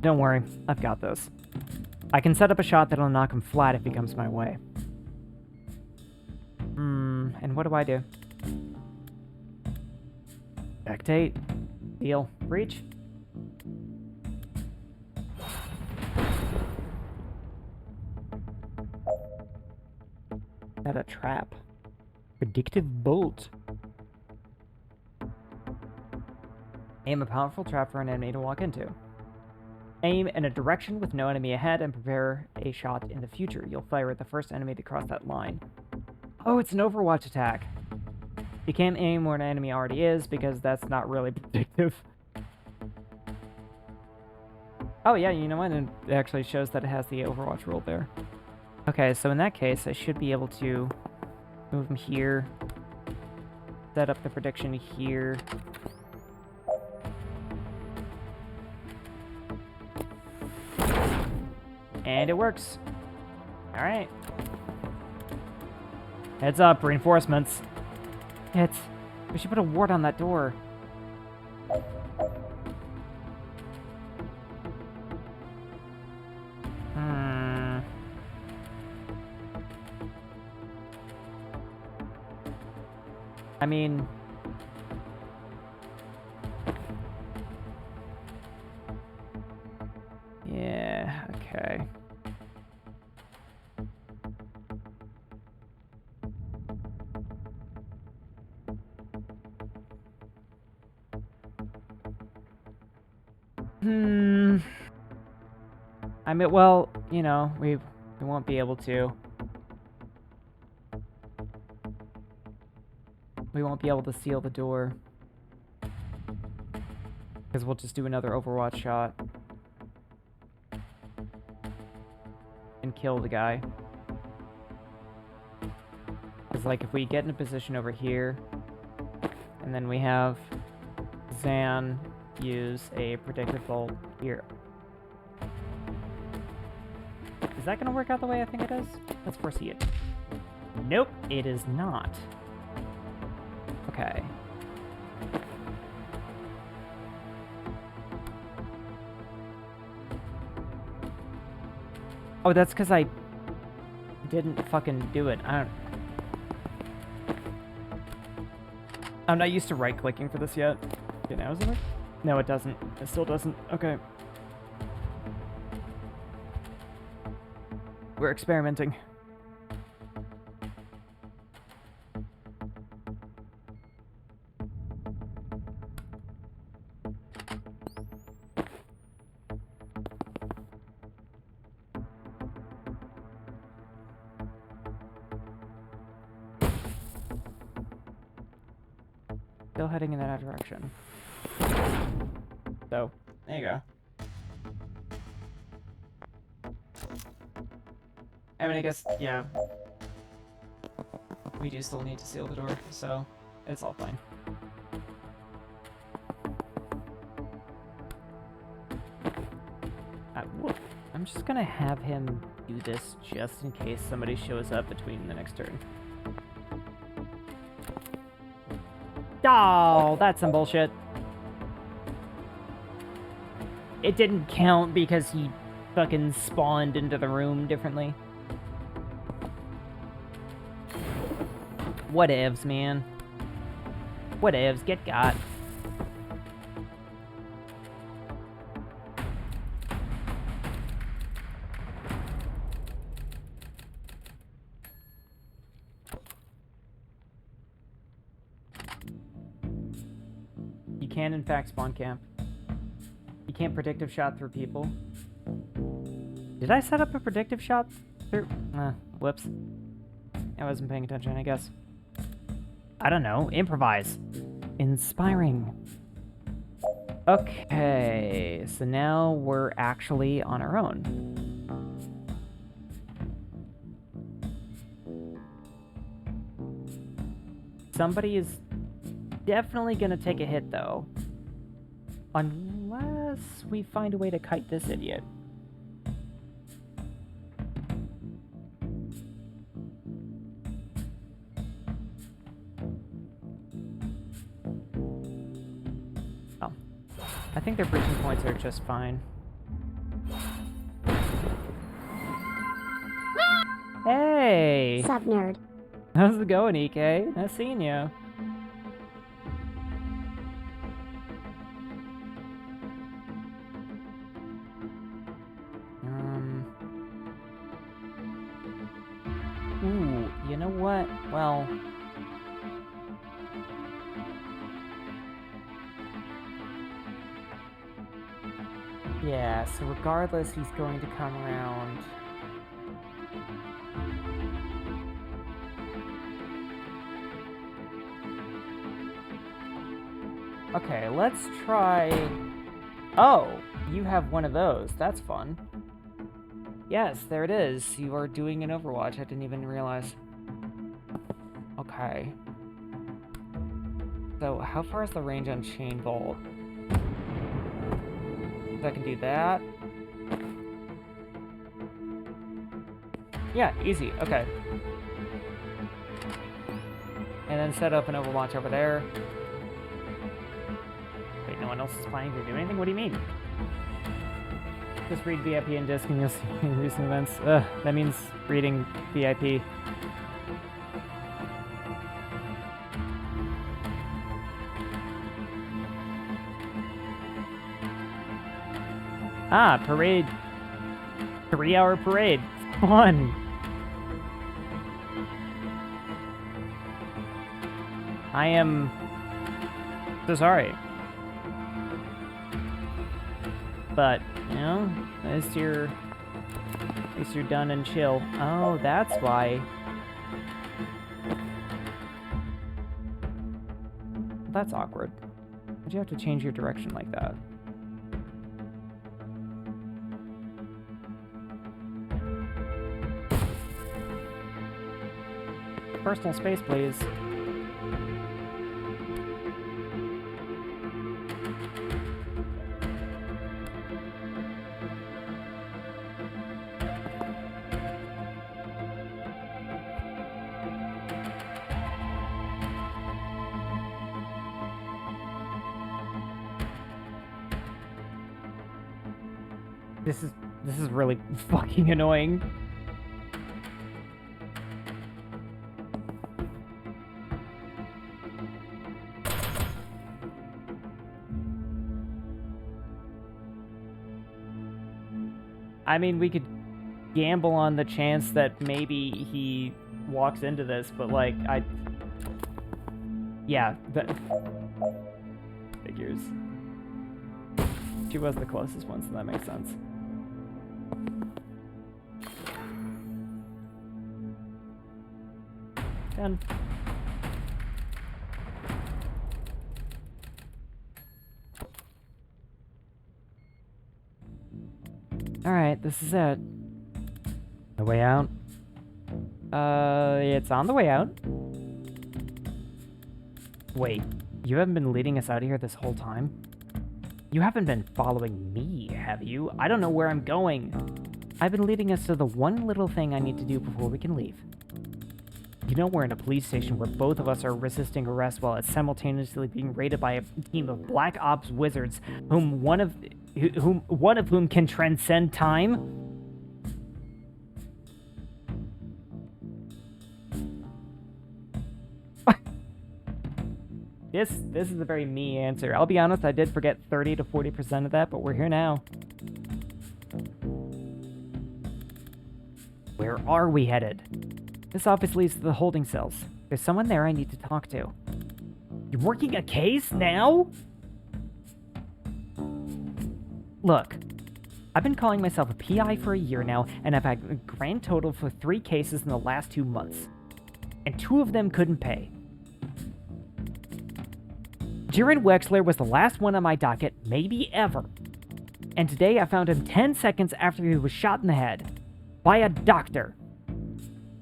Don't worry, I've got this. I can set up a shot that'll knock him flat if he comes my way. And what do I do? Spectate. Deal. Breach. That a trap? Predictive bolt. Aim a powerful trap for an enemy to walk into. Aim in a direction with no enemy ahead and prepare a shot in the future. You'll fire at the first enemy to cross that line. Oh, it's an Overwatch attack. You can't aim where an enemy already is because that's not really predictive. Oh yeah, you know what? It actually shows that it has the Overwatch rule there. Okay, so in that case, I should be able to move him here. Set up the prediction here. And it works. Alright. Heads up, reinforcements. We should put a ward on that door. I mean... yeah, okay. I mean, well, you know, we won't be able to. We won't be able to seal the door. Because we'll just do another Overwatch shot. And kill the guy. Because, like, if we get in a position over here, and then we have Zan use a predictive bolt here. Is that going to work out the way I think it is? Let's foresee it. Nope, it is not. Okay. Oh, that's because I didn't fucking do it. I'm not used to right-clicking for this yet. Okay, now is it? No, it doesn't. It still doesn't. Okay. We're experimenting. Still heading in that direction. So, there you go. I mean, I guess, yeah. We do still need to seal the door, so it's all fine. Whoop. I'm just gonna have him do this just in case somebody shows up between the next turn. Oh, that's some bullshit. It didn't count because he fucking spawned into the room differently. Whatevs, man. Whatevs, get got. You can, in fact, spawn camp. You can't predictive shot through people. Did I set up a predictive shot through? Whoops. I wasn't paying attention, I guess. I don't know. Improvise. Inspiring. Okay, so now we're actually on our own. Somebody is definitely gonna take a hit, though. Unless we find a way to kite this idiot. Oh. I think their breaching points are just fine. Hey! Sup, nerd? How's it going, EK? Nice seeing you. Ooh, you know what? Well... yeah, so regardless, he's going to come around. Okay, let's try... oh, you have one of those. That's fun. Yes, there it is. You are doing an Overwatch. I didn't even realize. Okay. So, how far is the range on Chain Bolt? I can do that. Yeah, easy. Okay. And then set up an Overwatch over there. Wait, no one else is planning to do anything? What do you mean? Just read VIP and disc and you'll see recent events. That means reading VIP. Ah, parade. 3-hour parade. Fun. I am so sorry. But, you know, at least you're done and chill. Oh, that's why. That's awkward. Why'd you have to change your direction like that? Personal space, please. This is really fucking annoying. I mean, we could gamble on the chance that maybe he walks into this, but, like, yeah, that figures. She was the closest one, so that makes sense. Done. Alright, this is it. The way out? It's on the way out. Wait, you haven't been leading us out of here this whole time? You haven't been following me, have you? I don't know where I'm going. I've been leading us to the one little thing I need to do before we can leave. You know, we're in a police station where both of us are resisting arrest while it's simultaneously being raided by a team of black ops wizards, one of whom can transcend time. This is a very me answer. I'll be honest, I did forget 30 to 40% of that, but we're here now. Where are we headed? This office leads to the holding cells. There's someone there I need to talk to. You're working a case now? Look, I've been calling myself a PI for a year now, and I've had a grand total for 3 cases in the last 2 months. And 2 of them couldn't pay. Jiren Wexler was the last one on my docket, maybe ever. And today I found him 10 seconds after he was shot in the head. By a doctor.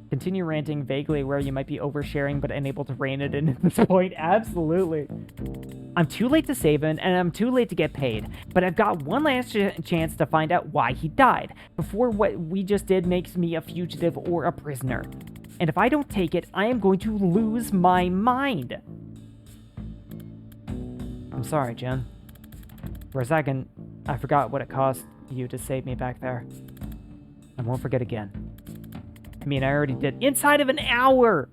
Continue ranting, vaguely aware you might be oversharing, but unable to rein it in at this point. Absolutely. I'm too late to save him, and I'm too late to get paid. But I've got one last chance to find out why he died, before what we just did makes me a fugitive or a prisoner. And if I don't take it, I am going to lose my mind. I'm sorry, Jen. For a second, I forgot what it cost you to save me back there. I won't forget again. I mean, I already did inside of an hour!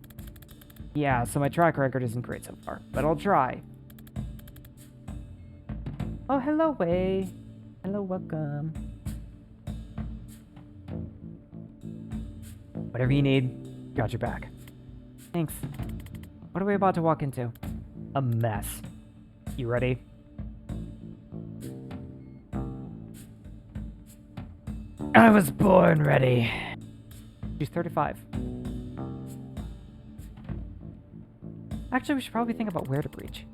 Yeah, so my track record isn't great so far, but I'll try. Oh, hello, Wei. Hello, welcome. Whatever you need, got your back. Thanks. What are we about to walk into? A mess. You ready? I was born ready. She's 35. Actually, we should probably think about where to breach.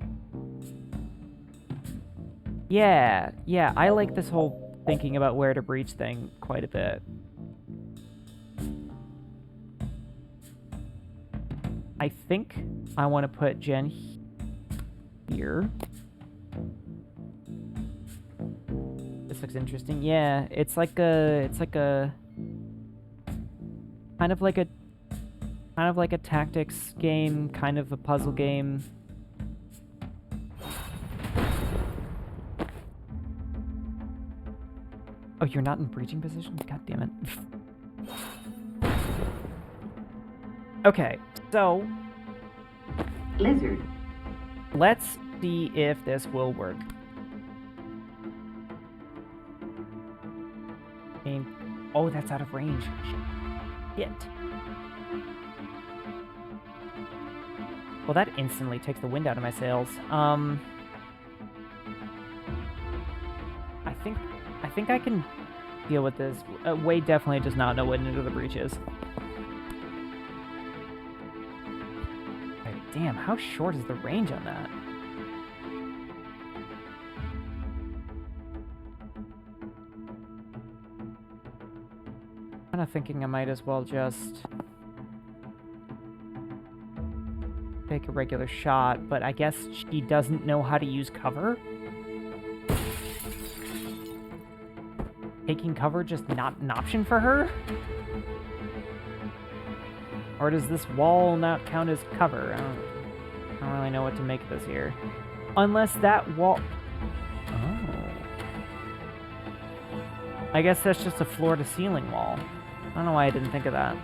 Yeah, I like this whole thinking about where to breach thing quite a bit. I think I want to put Jen here. This looks interesting. Yeah, it's like a kind of like a tactics game, kind of a puzzle game. Oh, you're not in breaching position? God damn it. Okay, so Lizard. Let's see if this will work. Oh, that's out of range. Shit. Well, that instantly takes the wind out of my sails. I think I can deal with this. Wade definitely does not know what Into the Breach is. Okay, damn, how short is the range on that? I'm kind of thinking I might as well just take a regular shot, but I guess she doesn't know how to use cover? Taking cover just not an option for her? Or does this wall not count as cover? I don't really know what to make of this here. Unless that wall... I guess that's just a floor-to-ceiling wall. I don't know why I didn't think of that.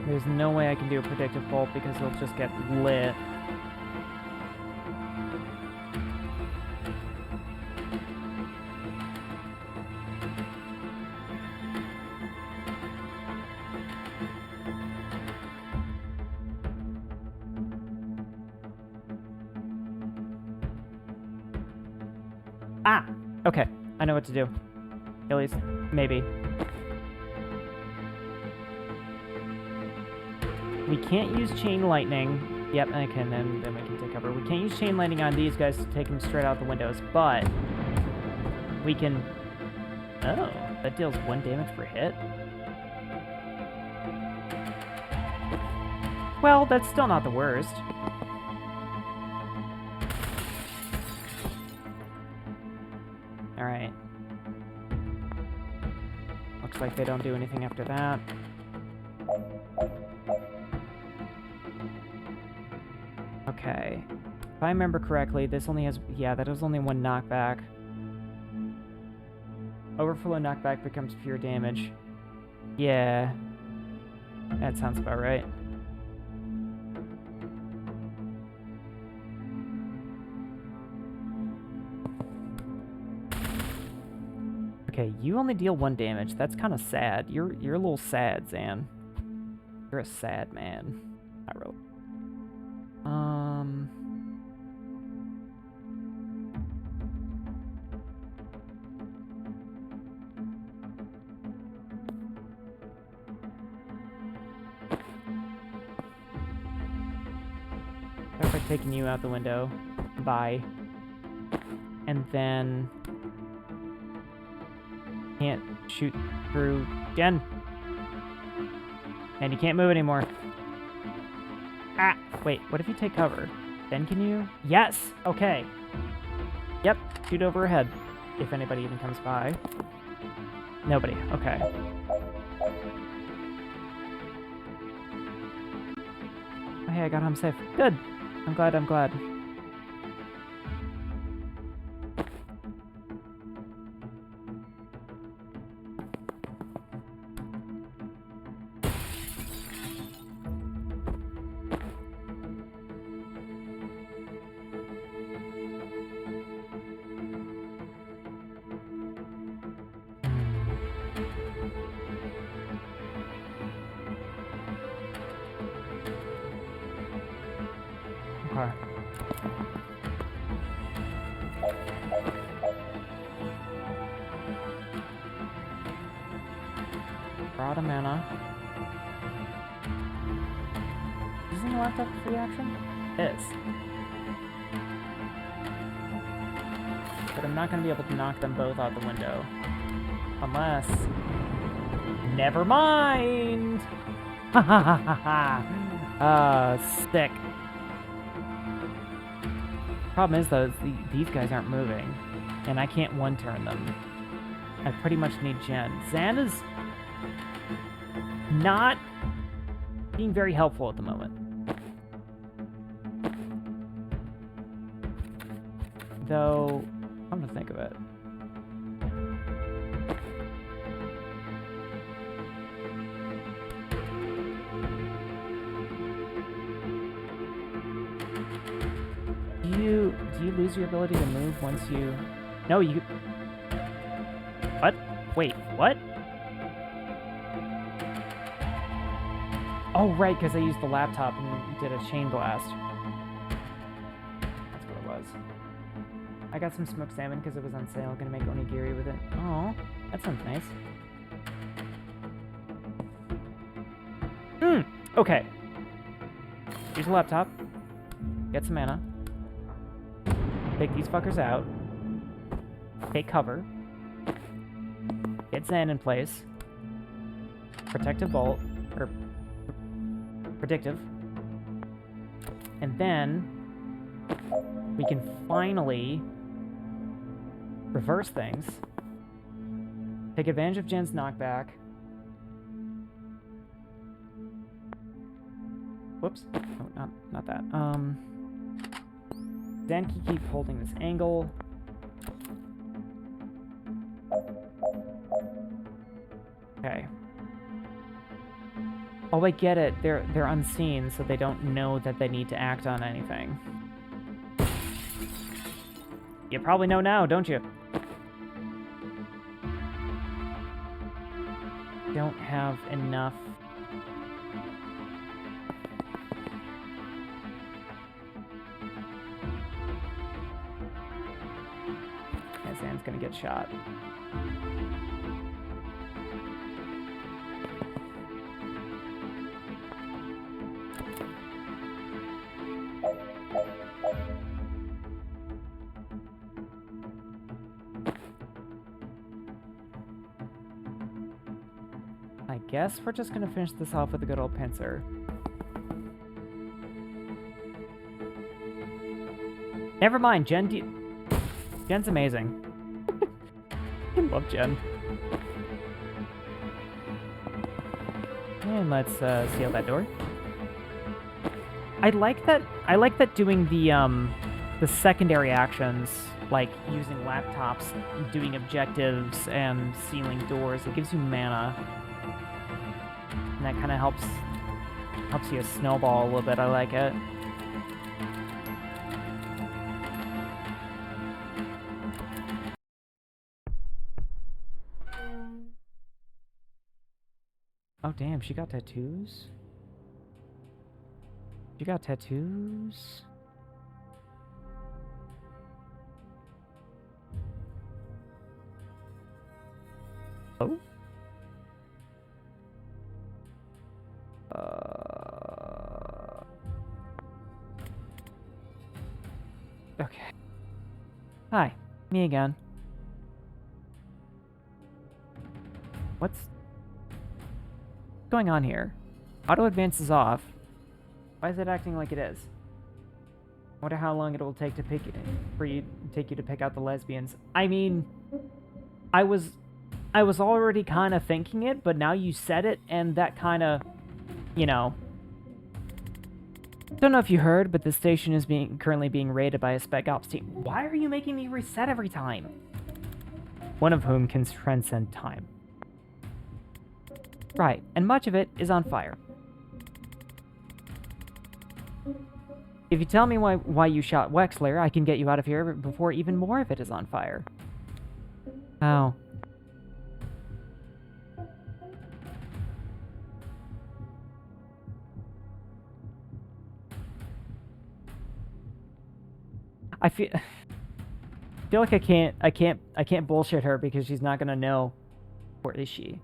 There's no way I can do a predictive bolt because it'll just get lit. Ah! Okay, I know what to do. At least, maybe. We can't use chain lightning. Yep, I can, then we can take cover. We can't use chain lightning on these guys to take them straight out the windows, but we can... Oh, that deals 1 damage per hit? Well, that's still not the worst. Alright. Looks like they don't do anything after that. Okay. If I remember correctly, this only has... Yeah, that is only 1 knockback. Overflow knockback becomes pure damage. Yeah. That sounds about right. Okay, you only deal 1 damage. That's kind of sad. You're a little sad, Zan. You're a sad man. Not really. Start by taking you out the window. Bye. And then... Can't shoot through Jen. And you can't move anymore. Ah! Wait, what if you take cover? Then can you? Yes! Okay. Yep, shoot over her head. If anybody even comes by. Nobody. Okay. Oh, hey, I got home safe. Good. I'm glad, I'm glad. Okay. Brought a mana. Using the laptop for free action? Is. But I'm not going to be able to knock them both out the window. Unless... Never mind! Ha ha ha ha ha! Stick. Problem is, though, is these guys aren't moving. And I can't one-turn them. I pretty much need Jen. Zan is... not being very helpful at the moment. Though, come to think of it. Do you lose your ability to move once you... No, you... What? Wait, what? Oh, right, because I used the laptop and did a chain blast. That's what it was. I got some smoked salmon because it was on sale. Gonna make onigiri with it. Oh, that sounds nice. Okay. Use the laptop. Get some mana. Take these fuckers out. Take cover. Get Zen in place. Protective bolt. Or... predictive. And then... we can finally... reverse things. Take advantage of Jen's knockback. Whoops. Oh, not that. Then keep holding this angle. Okay. Oh, I get it. They're unseen, so they don't know that they need to act on anything. You probably know now, don't you? Don't have enough. Okay, Zan's gonna get shot. I guess we're just gonna finish this off with a good old pincer. Never mind, Jen's amazing. I love Jen. And let's seal that door. I like that doing the secondary actions, like using laptops, doing objectives, and sealing doors. It gives you mana. And that kind of helps you snowball a little bit. I like it. Oh damn, she got tattoos? She got tattoos? Oh? Okay. Hi, me again. What's going on here? Auto advance is off. Why is it acting like it is? I wonder how long it will take to take you to pick out the lesbians. I mean, I was already kind of thinking it, but now you said it, and that kind of, you know. Don't know if you heard, but the station is currently being raided by a spec ops team. Why are you making me reset every time? One of whom can transcend time. Right, and much of it is on fire. If you tell me why you shot Wexler, I can get you out of here before even more of it is on fire. Oh. I feel like I can't bullshit her because she's not gonna know. Where is she?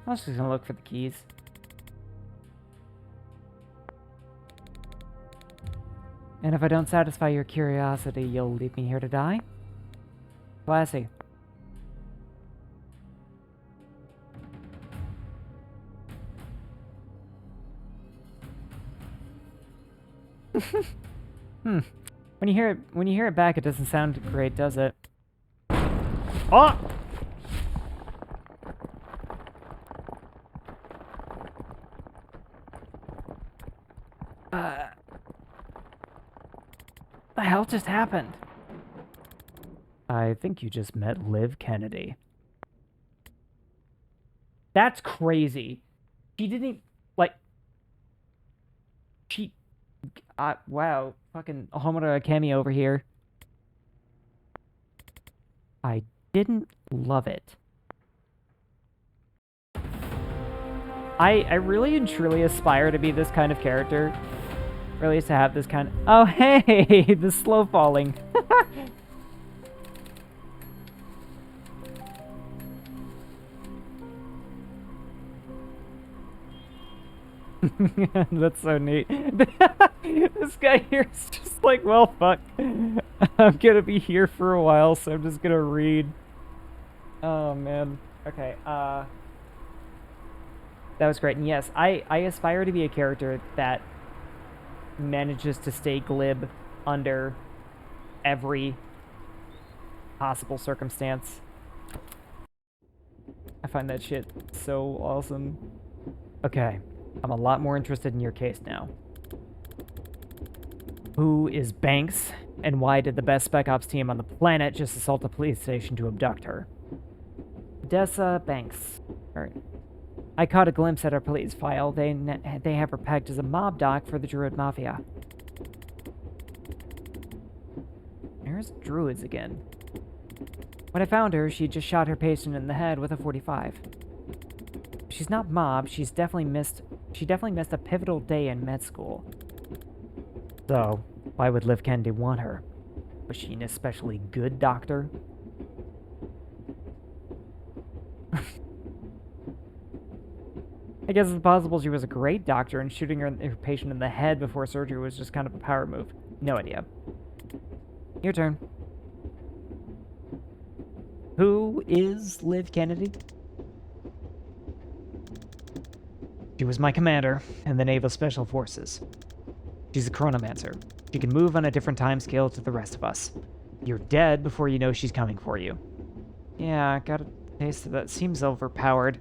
I was just gonna look for the keys. And if I don't satisfy your curiosity, you'll leave me here to die? Classy. When you hear it back, it doesn't sound great, does it? Oh! The hell just happened? I think you just met Liv Kennedy. That's crazy. She didn't, like... She... wow. Fucking Homura Kemi over here. I didn't love it. I really and truly aspire to be this kind of character. Really is to have this kind of... Oh, hey! The slow falling. That's so neat. This guy here is just like, well, fuck. I'm gonna be here for a while, so I'm just gonna read. Oh, man. Okay, that was great. And yes, I aspire to be a character that manages to stay glib under every possible circumstance. I find that shit so awesome. Okay, I'm a lot more interested in your case now. Who is Banks, and why did the best spec ops team on the planet just assault a police station to abduct her? Dessa Banks. Alright. I caught a glimpse at her police file. They have her pegged as a mob doc for the Druid Mafia. There's Druids again. When I found her, she just shot her patient in the head with a 45. She's not mob. She definitely missed a pivotal day in med school. So, why would Liv Kennedy want her? Was she an especially good doctor? I guess it's possible she was a great doctor and shooting her patient in the head before surgery was just kind of a power move. No idea. Your turn. Who is Liv Kennedy? She was my commander in the Naval Special Forces. She's a chronomancer. She can move on a different time scale to the rest of us. You're dead before you know she's coming for you. Yeah, got a taste of that. Seems overpowered.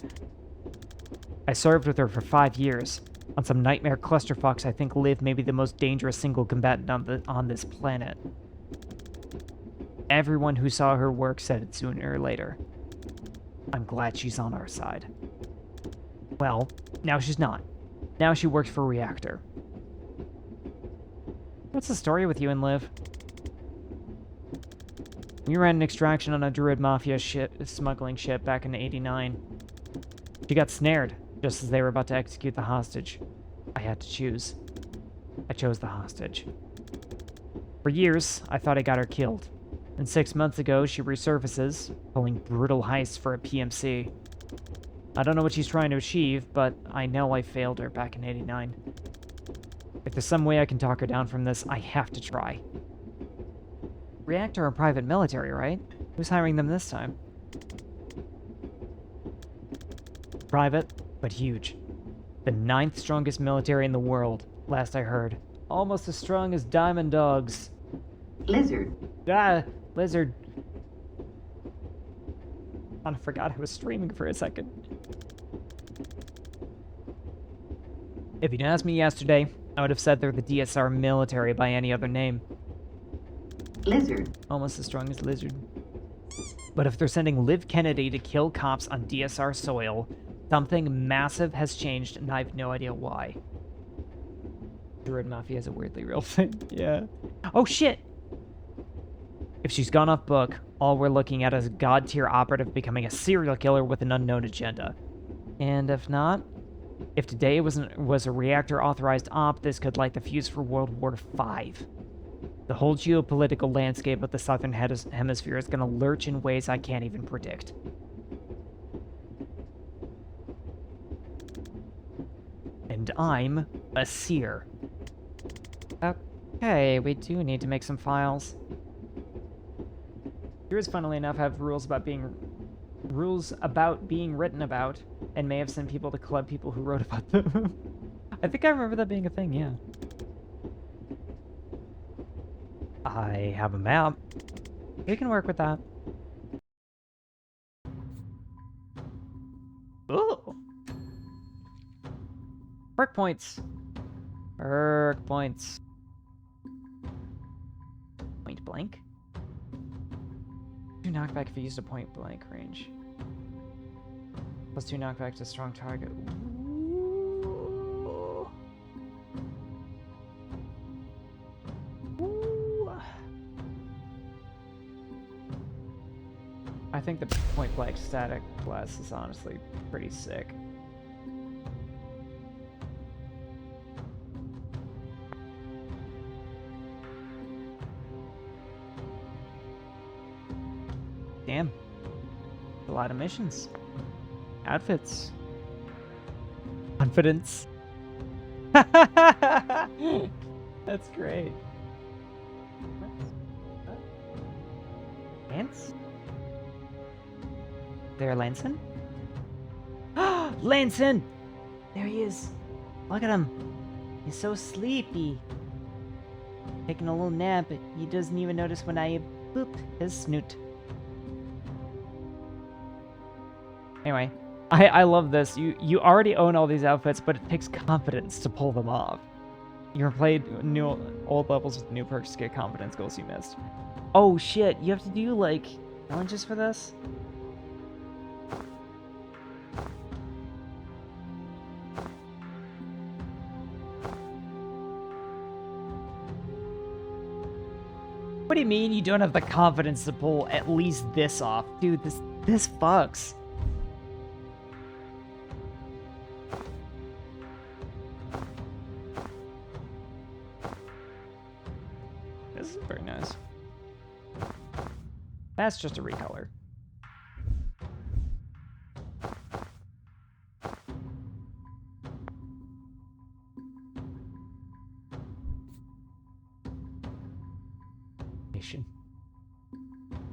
I served with her for 5 years. On some nightmare clusterfucks, I think Liv may be the most dangerous single combatant on this planet. Everyone who saw her work said it sooner or later. I'm glad she's on our side. Well, now she's not. Now she works for Reactor. What's the story with you and Liv? We ran an extraction on a Druid Mafia smuggling ship back in '89. She got snared just as they were about to execute the hostage. I had to choose. I chose the hostage. For years, I thought I got her killed. And 6 months ago, she resurfaces, pulling brutal heists for a PMC. I don't know what she's trying to achieve, but I know I failed her back in '89. If there's some way I can talk her down from this, I have to try. Reactor are private military, right? Who's hiring them this time? Private, but huge. The 9th strongest military in the world, last I heard. Almost as strong as Diamond Dogs. Lizard. Ah, Lizard. I forgot I was streaming for a second. If you'd asked me yesterday, I would have said they're the DSR military by any other name. Lizard. Almost as strong as Lizard. But if they're sending Liv Kennedy to kill cops on DSR soil, something massive has changed, and I have no idea why. Druid Mafia is a weirdly real thing. Yeah. Oh, shit! If she's gone off book, all we're looking at is a god-tier operative becoming a serial killer with an unknown agenda. And if not, if today was a reactor-authorized op, this could light the fuse for World War V. The whole geopolitical landscape of the Southern Hemisphere is going to lurch in ways I can't even predict. And I'm a seer. Okay, we do need to make some files. Seers, funnily enough, have rules about being written about, and may have sent people to club people who wrote about them. I think I remember that being a thing, yeah. I have a map. We can work with that. Ooh! Perk points. Perk points. Point blank? 2 knockback if you used a point blank range. Plus 2 knockback to strong target. Ooh. Ooh. I think the point blank static blast is honestly pretty sick. Damn. A lot of missions. Outfits. Confidence. That's great. Lance? There, Lanson? Lanson! There he is. Look at him. He's so sleepy. Taking a little nap. He doesn't even notice when I boop his snoot. Anyway, I love this. You already own all these outfits, but it takes confidence to pull them off. You replayed old levels with new perks to get confidence goals you missed. Oh shit, you have to do like challenges for this? What do you mean you don't have the confidence to pull at least this off? Dude, this fucks. This is very nice. That's just a recolor.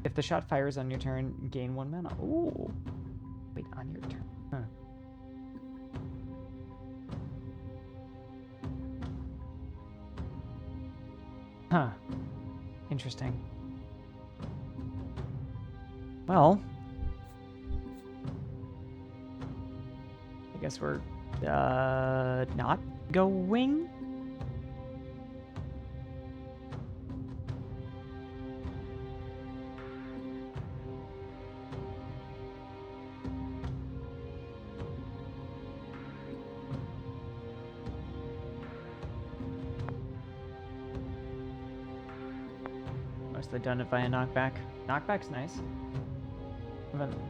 If the shot fires on your turn, gain 1 mana. Ooh. Wait, on your turn. Huh. Huh. Interesting. Well, I guess we're not going. Mostly done it via knockback. Knockback's nice.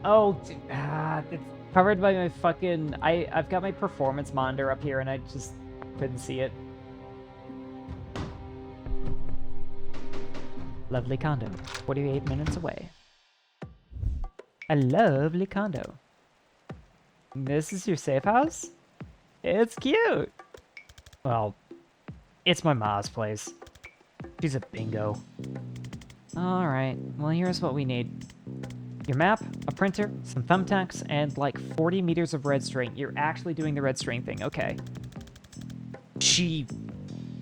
Oh, it's covered by my fucking... I've got my performance monitor up here and I just couldn't see it. Lovely condo. 48 minutes away. A lovely condo. This is your safe house? It's cute. Well, it's my ma's place. She's a bingo. Alright, well here's what we need. Your map, a printer, some thumbtacks, and like 40 meters of red string. You're actually doing the red string thing, okay. She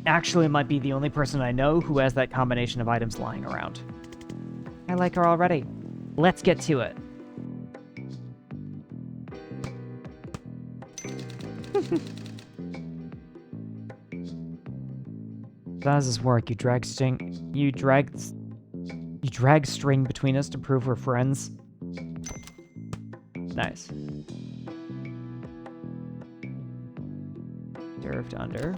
actually might be the only person I know who has that combination of items lying around. I like her already. Let's get to it. How does this work? You drag string between us to prove we're friends. Nice. Served under.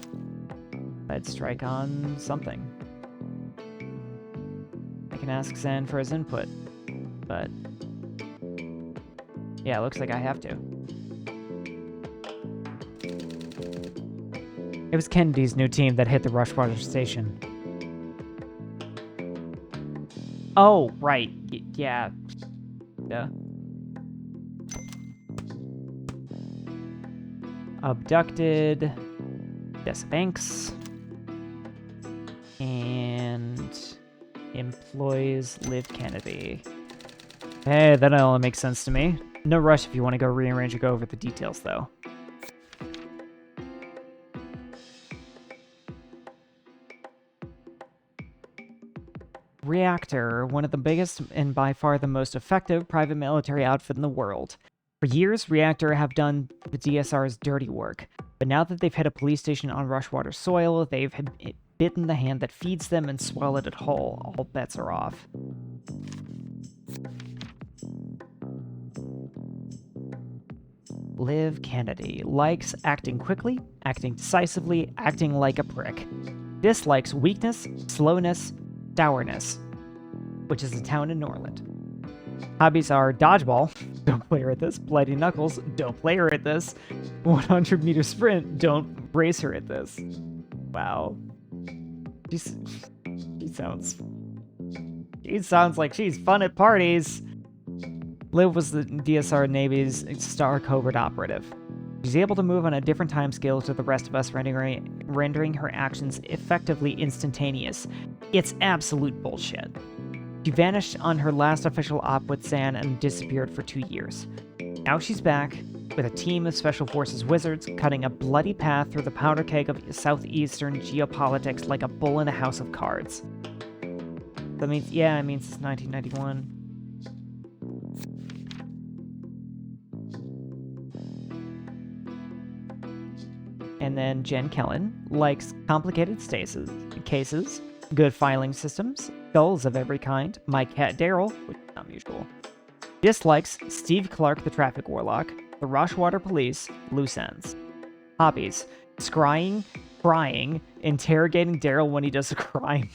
I'd strike on something. I can ask Zan for his input, but yeah, it looks like I have to. It was Kennedy's new team that hit the Rushwater station. Oh, right. Yeah. Yeah. Abducted. Des Banks. And employs Liv Kennedy. Hey, that all makes sense to me. No rush if you want to go rearrange or go over the details, though. Reactor, one of the biggest and by far the most effective private military outfit in the world. For years, Reactor have done the DSR's dirty work, but now that they've hit a police station on Rushwater soil, they've bitten the hand that feeds them and swallowed it whole. All bets are off. Liv Kennedy likes acting quickly, acting decisively, acting like a prick. Dislikes weakness, slowness, dourness, which is a town in Norland. Hobbies are dodgeball, don't play her at this, bloody knuckles, don't play her at this, 100-meter sprint, don't race her at this. Wow. She sounds like she's fun at parties. Liv was the DSR Navy's star covert operative. She's able to move on a different time scale to the rest of us, rendering her actions effectively instantaneous. It's absolute bullshit. She vanished on her last official op with Zan and disappeared for 2 years. Now she's back, with a team of Special Forces wizards cutting a bloody path through the powder keg of southeastern geopolitics like a bull in a house of cards. That means, yeah, it means it's 1991. And then Jen Kellen likes complicated cases, good filing systems, skulls of every kind. My cat Daryl, which is not usual. Dislikes Steve Clark, the traffic warlock, the Rushwater police, loose ends. Hobbies: scrying, crying, interrogating Daryl when he does a crime.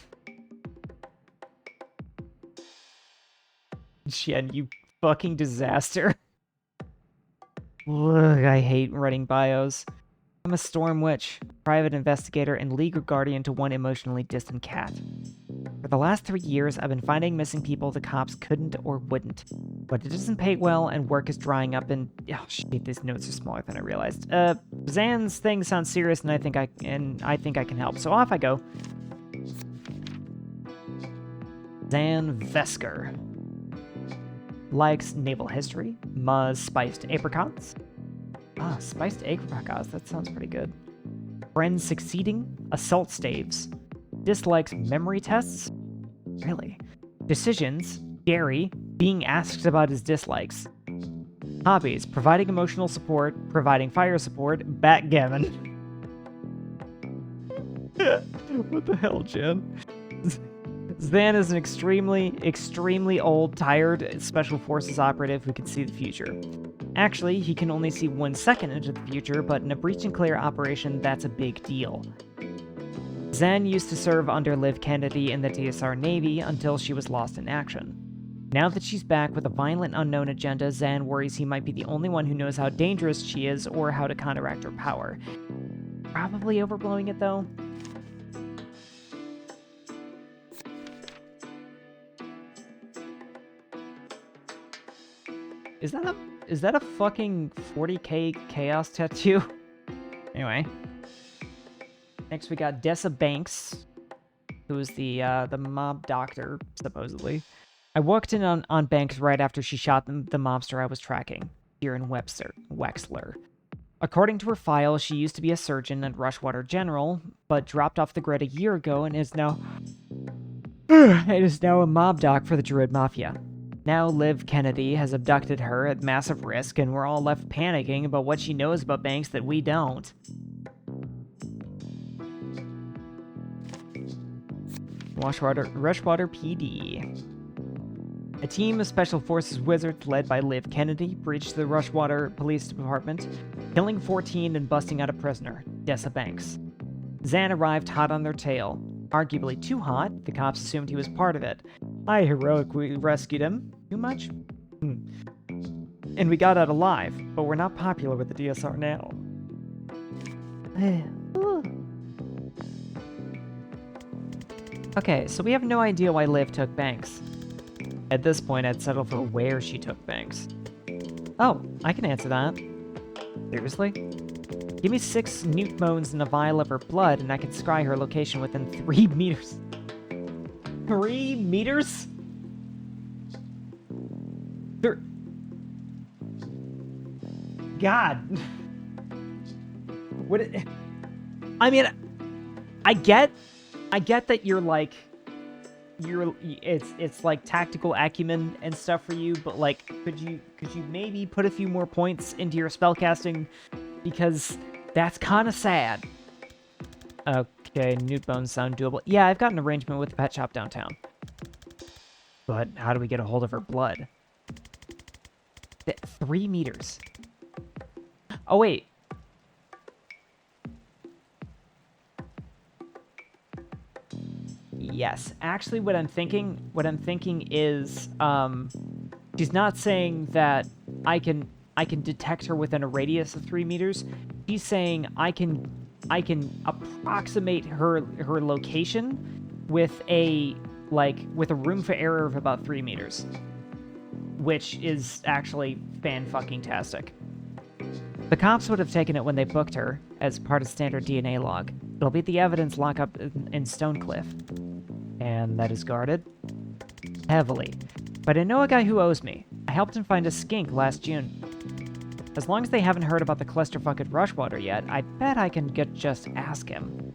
Jen, you fucking disaster. Ugh, I hate writing bios. I'm a storm witch, private investigator, and legal guardian to one emotionally distant cat. For the last 3 years, I've been finding missing people the cops couldn't or wouldn't. But it doesn't pay well, and work is drying up, and... oh, shit, these notes are smaller than I realized. Zan's thing sounds serious, and I think I can help, so off I go. Zan Vesker. Likes naval history, Muzz spiced apricots. Ah, spiced apricots, that sounds pretty good. Friends succeeding, assault staves. Dislikes memory tests? Really? Decisions, Gary, being asked about his dislikes. Hobbies, providing emotional support, providing fire support, backgammon. What the hell, Jen? Zan is an extremely old, tired Special Forces operative who can see the future. Actually, he can only see 1 second into the future, but in a breach and clear operation, that's a big deal. Zan used to serve under Liv Kennedy in the DSR Navy until she was lost in action. Now that she's back with a violent unknown agenda, Zan worries he might be the only one who knows how dangerous she is or how to counteract her power. Probably overblowing it, though. Is that a fucking 40k chaos tattoo? Anyway. Next we got Dessa Banks, who's the mob doctor, supposedly. I walked in on Banks right after she shot the mobster I was tracking, Kieran Wexler. According to her file, she used to be a surgeon at Rushwater General, but dropped off the grid a year ago and is now a mob doc for the Druid Mafia. Now Liv Kennedy has abducted her at massive risk, and we're all left panicking about what she knows about Banks that we don't. Rushwater PD. A team of Special Forces wizards led by Liv Kennedy breached the Rushwater Police Department, killing 14 and busting out a prisoner, Dessa Banks. Zan arrived hot on their tail. Arguably too hot, the cops assumed he was part of it. I heroically rescued him. Too much? And we got out alive, but we're not popular with the DSR now. Okay, so we have no idea why Liv took Banks. At this point, I'd settle for where she took Banks. Oh, I can answer that. Seriously? Give me 6 newt bones and a vial of her blood, and I can scry her location within 3 meters. 3 meters? God. What? I mean, I get that you're like, it's like tactical acumen and stuff for you, but like, could you maybe put a few more points into your spellcasting, because that's kind of sad. Okay, newt bones sound doable. Yeah, I've got an arrangement with the pet shop downtown. But how do we get a hold of her blood? 3 meters. Oh, wait. Yes. Actually, what I'm thinking is, she's not saying that I can detect her within a radius of 3 meters. She's saying I can approximate her location with a room for error of about 3 meters, which is actually fan-fucking-tastic. The cops would have taken it when they booked her, as part of standard DNA log. It'll be the evidence lockup in Stonecliff. And that is guarded heavily. But I know a guy who owes me. I helped him find a skink last June. As long as they haven't heard about the clusterfuck at Rushwater yet, I bet I can just ask him.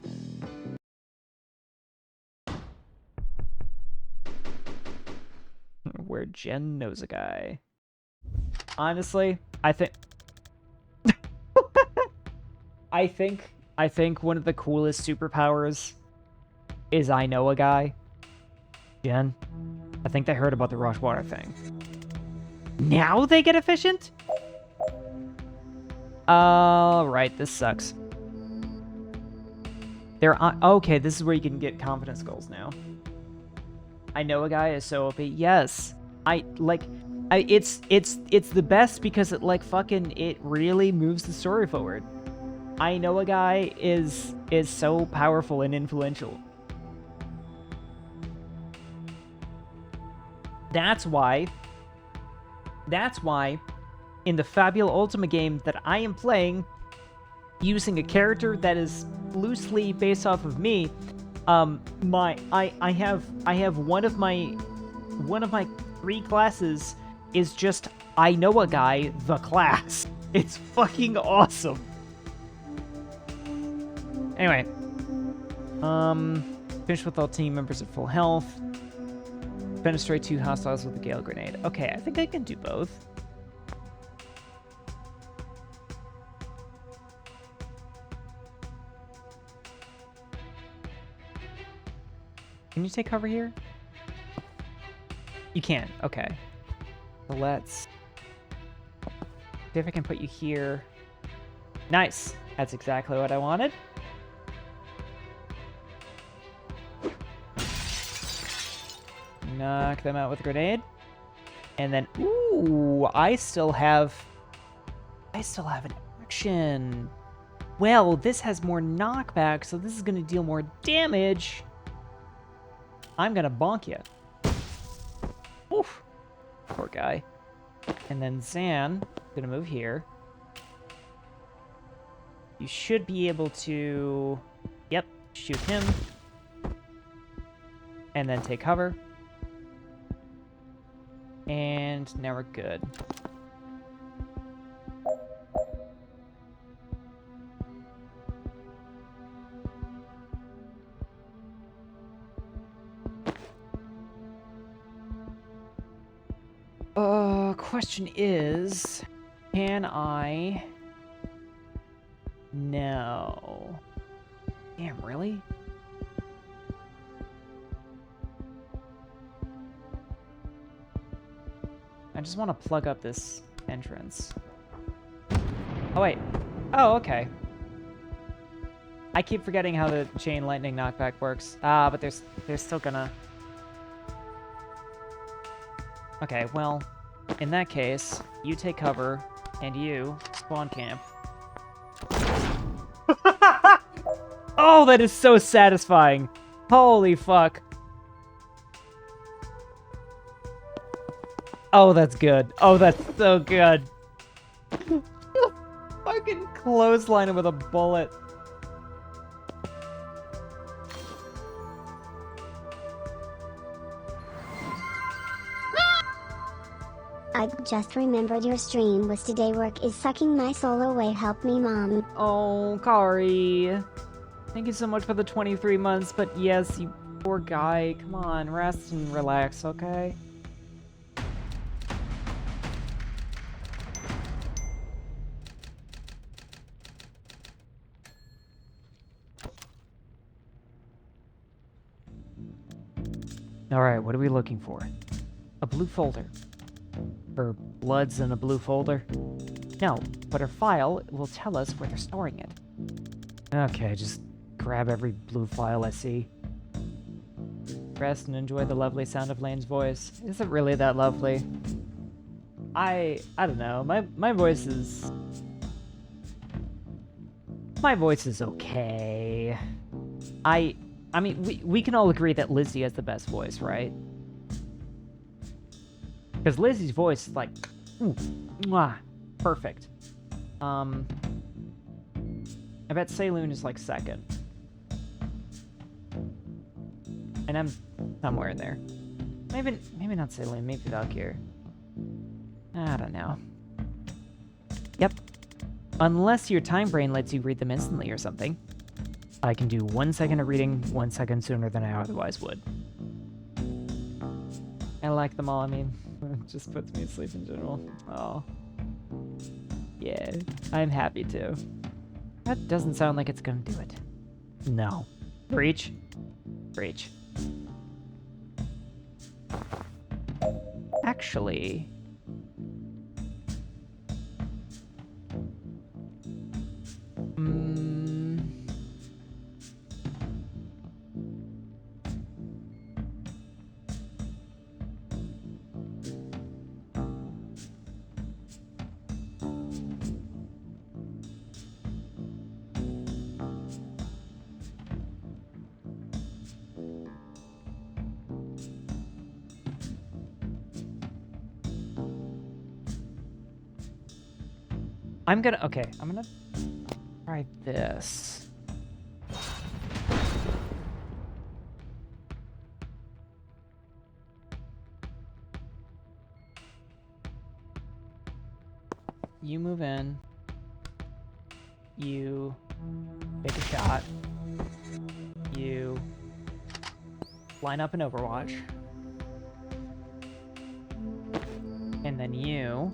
Where Jen knows a guy. Honestly, I think... I think one of the coolest superpowers is I know a guy. Jen, I think they heard about the Rushwater thing. Now they get efficient? Right, this sucks. They're on... Okay, this is where you can get confidence goals now. I know a guy is so OP. Yes. It's the best because it, like, fucking, it really moves the story forward. I know a guy is so powerful and influential. That's why in the Fabula Ultima game that I am playing, using a character that is loosely based off of me, I have one of my 3 classes is just I know a guy, the class. It's fucking awesome. Anyway, finish with all team members at full health. Penetrate 2 hostiles with a Gale Grenade. Okay, I think I can do both. Can you take cover here? You can, okay. So let's see if I can put you here. Nice, that's exactly what I wanted. Knock them out with a grenade. And then, ooh, I still have an action. Well, this has more knockback, so this is gonna deal more damage. I'm gonna bonk you. Oof. Poor guy. And then Zan, gonna move here. You should be able to, yep, shoot him. And then take cover. And now we're good. Question is, can I... No. Damn, really? I just want to plug up this entrance. Oh, wait. Oh, okay. I keep forgetting how the chain lightning knockback works. Ah, but they're still gonna... Okay, well, in that case, you take cover, and you spawn camp. Oh, that is so satisfying. Holy fuck. Oh, that's good. Oh, that's so good. Fucking clothesline him with a bullet. I just remembered your stream was today. Work is sucking my soul away. Help me, Mom. Oh, Kari. Thank you so much for the 23 months, but yes, you poor guy. Come on, rest and relax, okay? Alright, what are we looking for? A blue folder. Or blood's in a blue folder? No, but our file will tell us where they're storing it. Okay, just grab every blue file I see. Rest and enjoy the lovely sound of Lane's voice. Is it really that lovely? I don't know. My voice is... My voice is okay. I mean, we can all agree that Lizzie has the best voice, right? Because Lizzie's voice is like, ooh, mwah, perfect. I bet Saloon is like second. And I'm somewhere in there. Maybe not Saloon, maybe Valkyr. I don't know. Yep. Unless your time brain lets you read them instantly or something. I can do 1 second of reading 1 second sooner than I otherwise would. I like them all, I mean, it just puts me to sleep in general. Oh. Yeah, I'm happy to. That doesn't sound like it's gonna do it. No. Breach? Breach. Actually... I'm gonna try this. You move in. You take a shot. You line up an Overwatch. And then you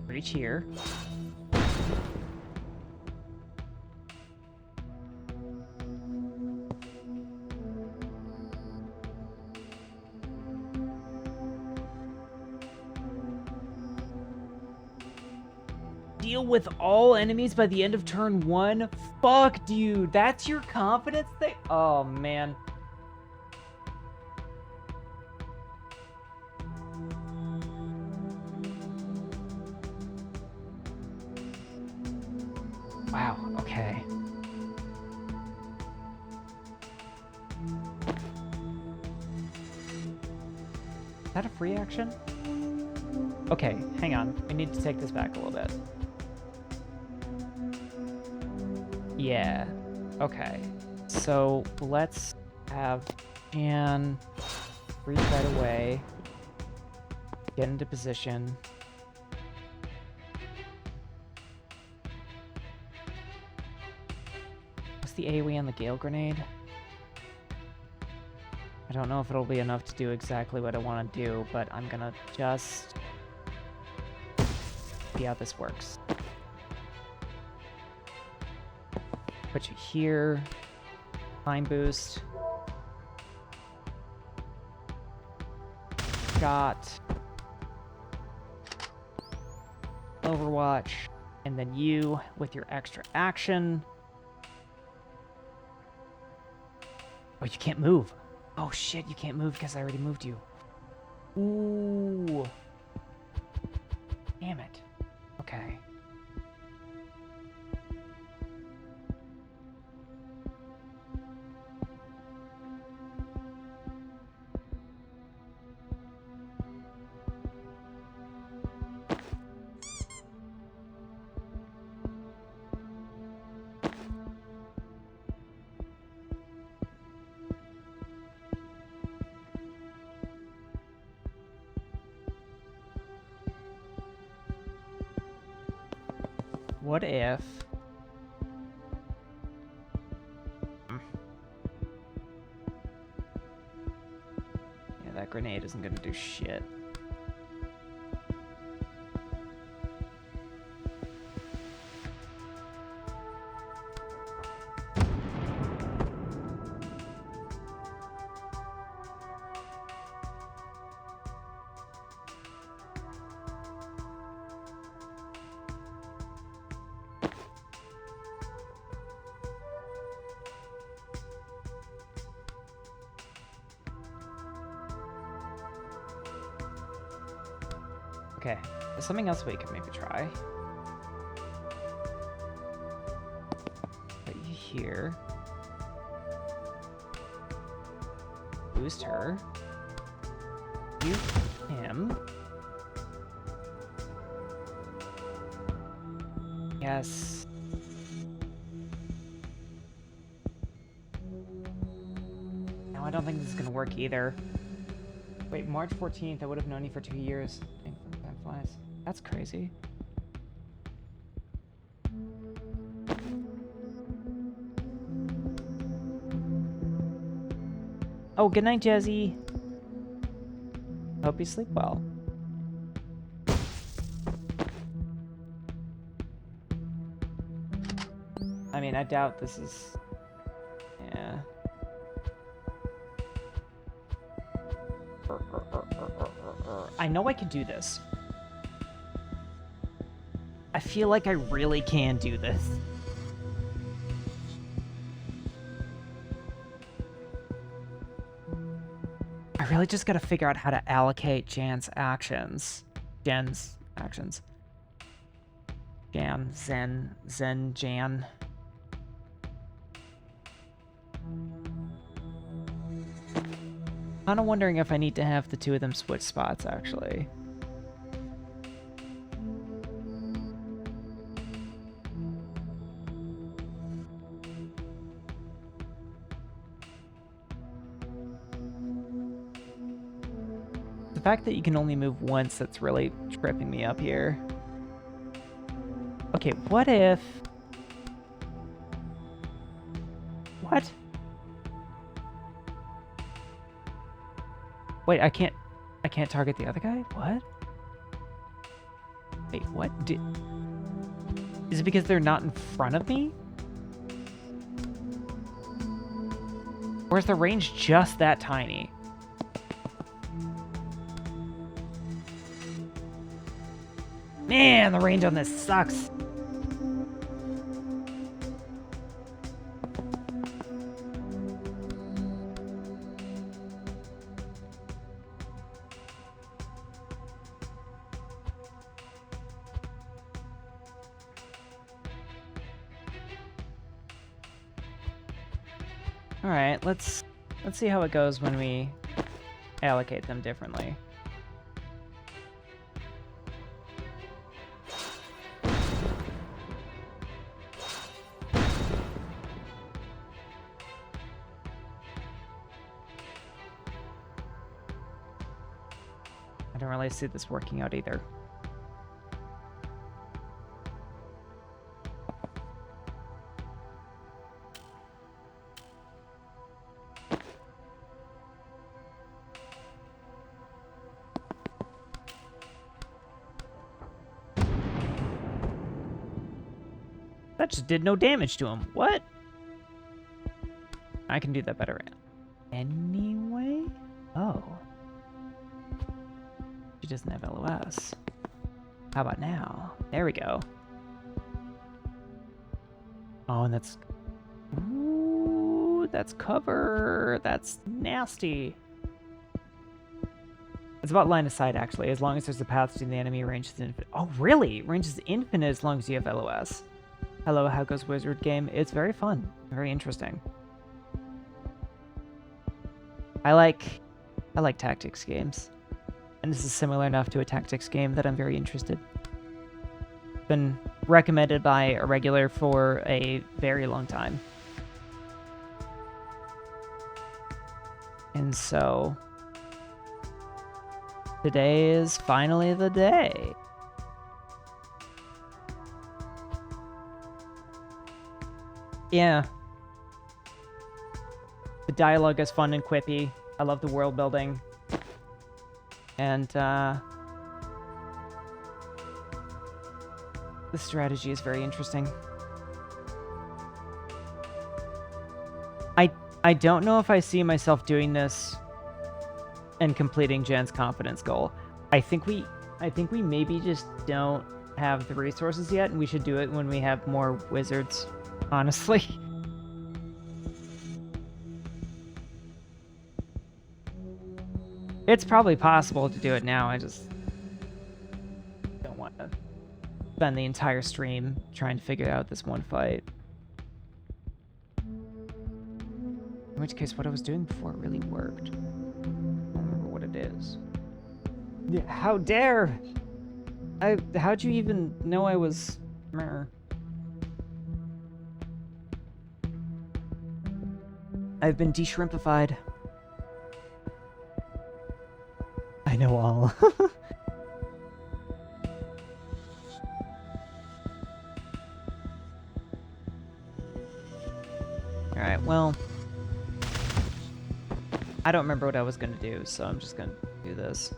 reach here. Deal with all enemies by the end of turn 1? Fuck, dude. That's your confidence thing? Oh, man. Wow, okay. Is that a free action? Okay, hang on. We need to take this back a little bit. Yeah. Okay. So let's have Jan freeze right away. Get into position. What's the AoE on the Gale Grenade? I don't know if it'll be enough to do exactly what I want to do, but I'm gonna just see how this works. Put you here. Time boost. Shot. Overwatch. And then you, with your extra action. Oh, you can't move. Oh shit, you can't move because I already moved you. Ooh. Damn it. Okay. What if... Yeah, that grenade isn't gonna do shit. Okay, there's something else we could maybe try. Put you here. Boost her. You him. Yes. No, I don't think this is gonna work either. Wait, March 14th, I would have known you for 2 years. Time flies. That's crazy. Oh, good night, Jazzy. Hope you sleep well. I mean, I doubt this is... Yeah. I know I can do this. I feel like I really can do this. I really just gotta figure out how to allocate Jen's actions. Jan. Kinda wondering if I need to have the two of them switch spots, actually. The fact that you can only move once, that's really tripping me up here. Okay, what if... What? Wait, I can't target the other guy? What? Wait, what? Is it because they're not in front of me? Or is the range just that tiny? Man, the range on this sucks. All right, let's see how it goes when we allocate them differently. I don't really see this working out either. That just did no damage to him. What? I can do that better anyway? Oh. She doesn't have LOS. How about now? There we go. Oh, and that's... Ooh, that's cover. That's nasty. It's about line of sight, actually. As long as there's a path to the enemy, range is infinite. Oh, really? Range is infinite as long as you have LOS. Hello, how goes Wizard game? It's very fun. Very interesting. I like tactics games. And this is similar enough to a tactics game that I'm very interested. Been recommended by a regular for a very long time. And so... today is finally the day. Yeah. The dialogue is fun and quippy. I love the world building. And, the strategy is very interesting. I don't know if I see myself doing this and completing Jen's confidence goal. I think we maybe just don't have the resources yet, and we should do it when we have more wizards, honestly. It's probably possible to do it now, I just don't want to spend the entire stream trying to figure out this one fight. In which case, what I was doing before really worked. I don't remember what it is. Yeah, how dare! How'd you even know I was... I've been de-shrimpified. I know all. Alright, well... I don't remember what I was gonna do, so I'm just gonna do this.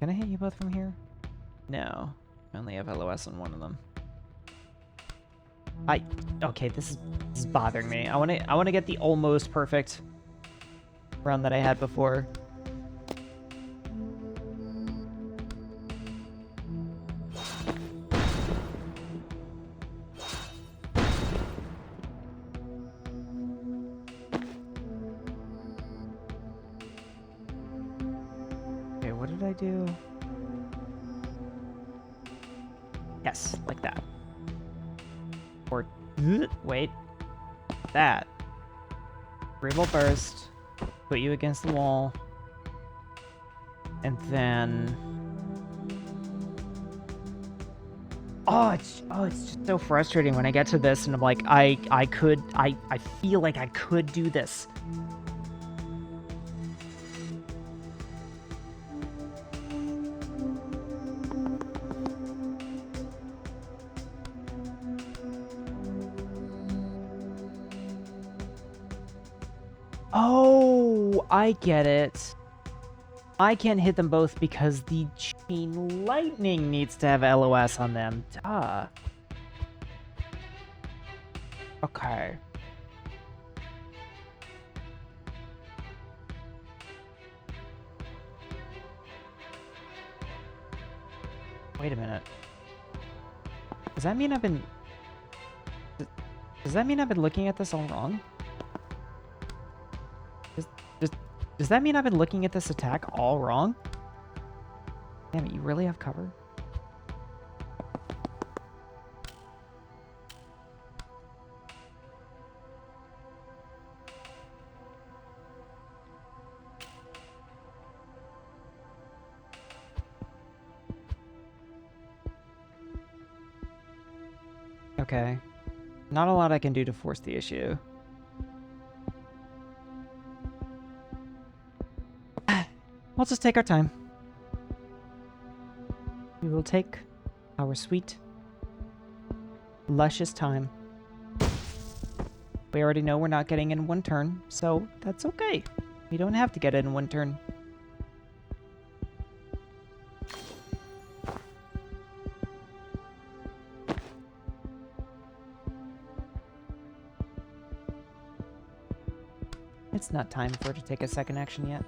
Can I hit you both from here? No. I only have LOS on one of them. Okay, this is bothering me. I wanna get the almost perfect run that I had before. Okay, what did I do? Yes, like that. Or wait. That. 3-volt burst. Put you against the wall. And then it's just so frustrating when I get to this and I'm like, I feel like I could do this. Oh, I get it. I can't hit them both because the chain lightning needs to have LOS on them. Duh. Okay. Wait a minute. Does that mean I've been... Does that mean I've been looking at this all wrong? Does that mean I've been looking at this attack all wrong? Damn it, you really have cover? Okay. Not a lot I can do to force the issue. We'll just take our time. We will take our sweet, luscious time. We already know we're not getting in one turn, so that's okay. We don't have to get it in one turn. It's not time for her to take a second action yet.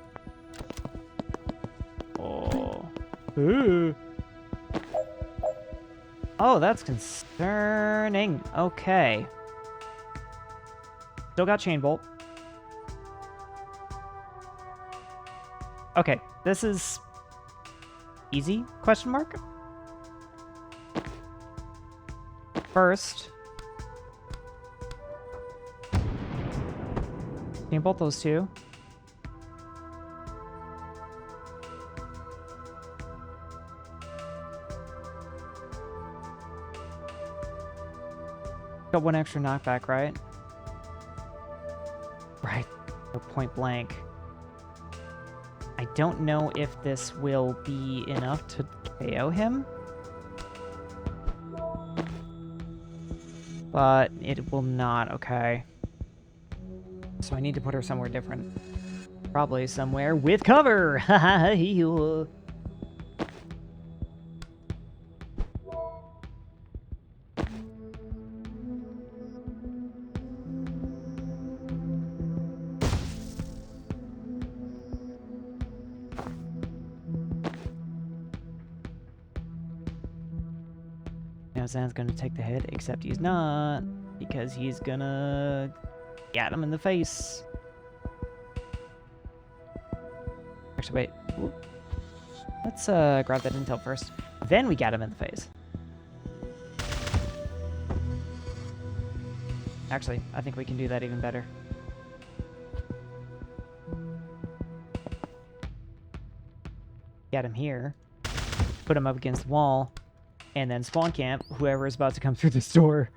Oh. Ooh. Oh, that's concerning. Okay. Still got Chain Bolt. Okay, this is easy, question mark? First, Chain Bolt those two. Got one extra knockback, right? Right. No point blank. I don't know if this will be enough to KO him. But it will not, okay. So I need to put her somewhere different. Probably somewhere with cover! Haha. Now Zan's gonna take the hit, except he's not, because he's gonna get him in the face. Actually, wait. Ooh. Let's grab that intel first. Then we get him in the face. Actually, I think we can do that even better. Get him here. Put him up against the wall. And then spawn camp whoever is about to come through this door.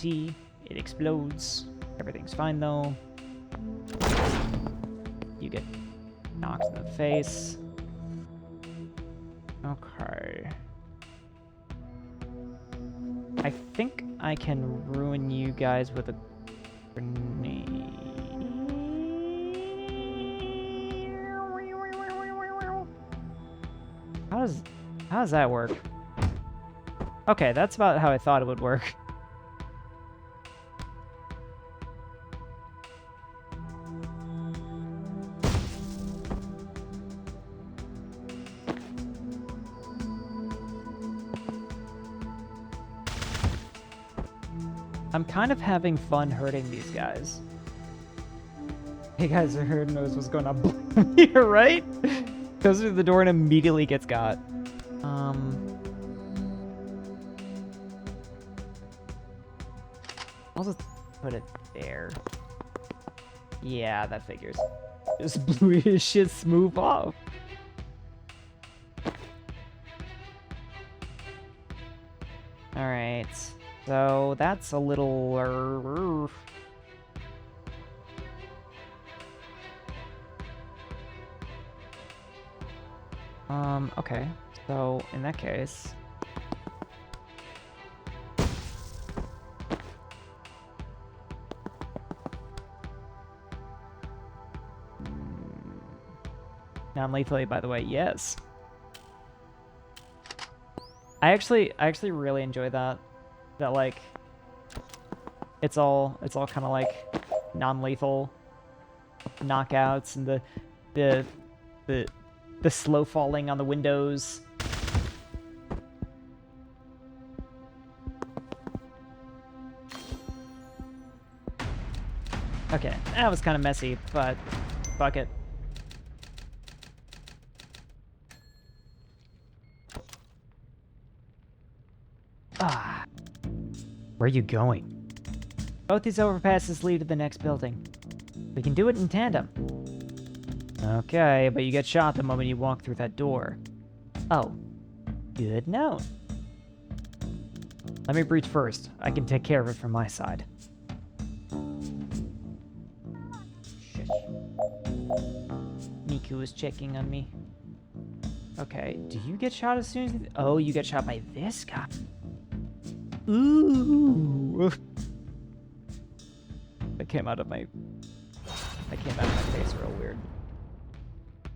It explodes. Everything's fine though. You get Knocks in the face. Okay. I think I can ruin you guys with a grenade. How does that work? Okay, that's about how I thought it would work. I'm kind of having fun hurting these guys. Hey guys, who knows what's going on here, right? Goes through the door and immediately gets got. I'll just put it there. Yeah, that figures. Just blew his shit smooth off. Alright. So that's a little... okay. So, in that case... Non-lethally, by the way, yes. I actually really enjoy that. That, like, it's all kind of like non-lethal knockouts and the slow falling on the windows. Okay, that was kind of messy, but fuck it. Ah, where are you going? Both these overpasses lead to the next building. We can do it in tandem. Okay, but you get shot the moment you walk through that door. Oh, good note. Let me breach first. I can take care of it from my side. Shit. Miku is checking on me. Okay, do you get shot as soon as... Oh, you get shot by this guy. Ooh. That came out of my face real weird.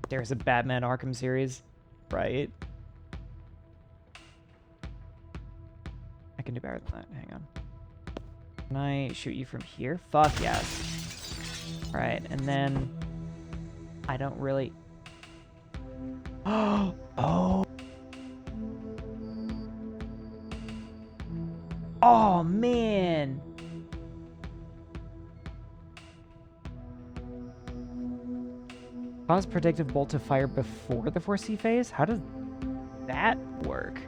There's a Batman Arkham series, right? I can do better than that. Hang on. Can I shoot you from here? Fuck yes. Alright, and then I don't really... Oh! Oh, man! Cause predictive bolt to fire before the 4C phase? How does that work?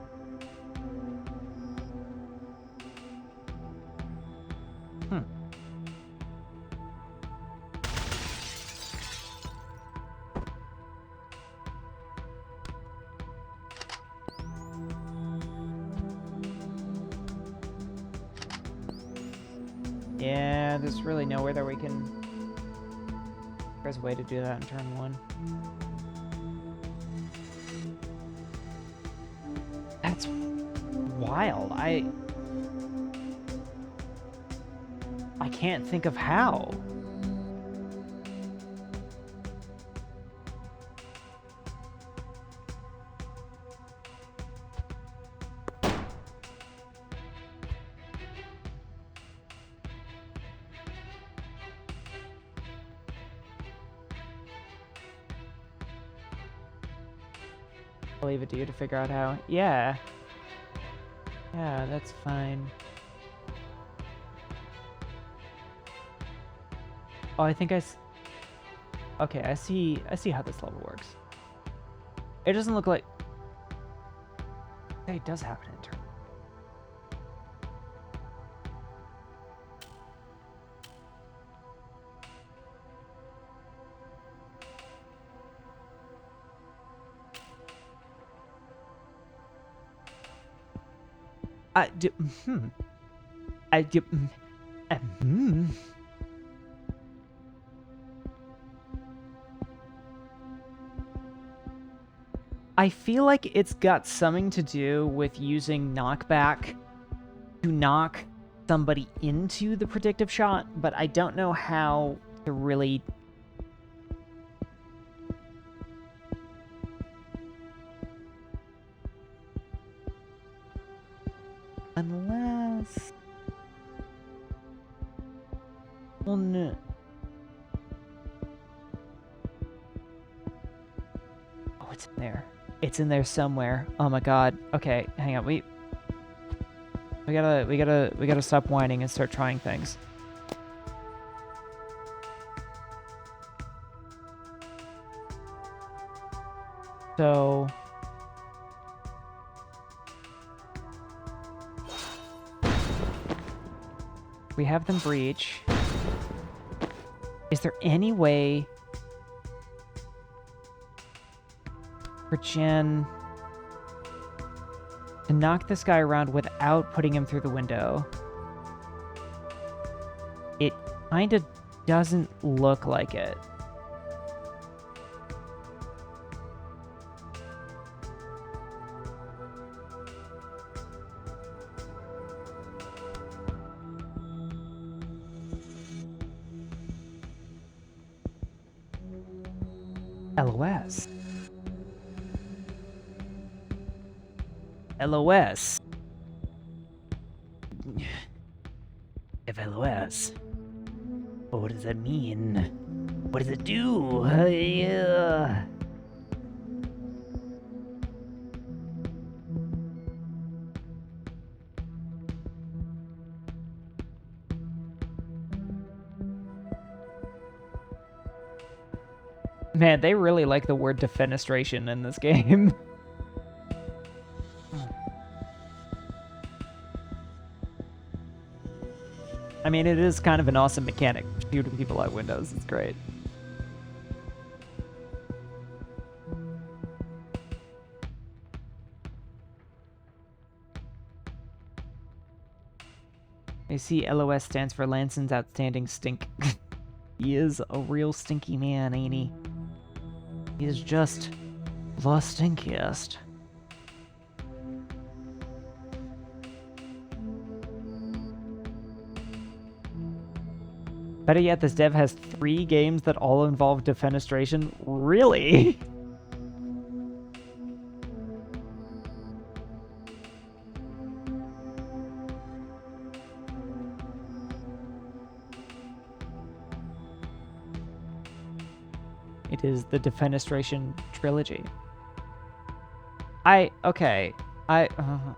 Yeah, there's really nowhere that we can... There's a way to do that in turn 1. That's wild. I can't think of how. I'll leave it to you to figure out how. Yeah. Yeah, that's fine. Oh, I think okay, I see how this level works. It doesn't look like... It does happen in turn. I feel like it's got something to do with using knockback to knock somebody into the predictive shot, but I don't know how to really... Unless... Well, no. Oh, it's in there. It's in there somewhere. Oh my god. Okay, hang on. We gotta stop whining and start trying things. So... we have them breach. Is there any way for Jen to knock this guy around without putting him through the window? It kind of doesn't look like it. LOS. LOS. If LOS. Well, what does that mean? What does it do? Yeah. Man, they really like the word defenestration in this game. I mean, it is kind of an awesome mechanic, shooting people out windows. It's great. I see LOS stands for Lanson's Outstanding Stink. He is a real stinky man, ain't he? He is just the stinkiest. Better yet, this dev has 3 games that all involve defenestration. Really? It is the defenestration trilogy. Okay. I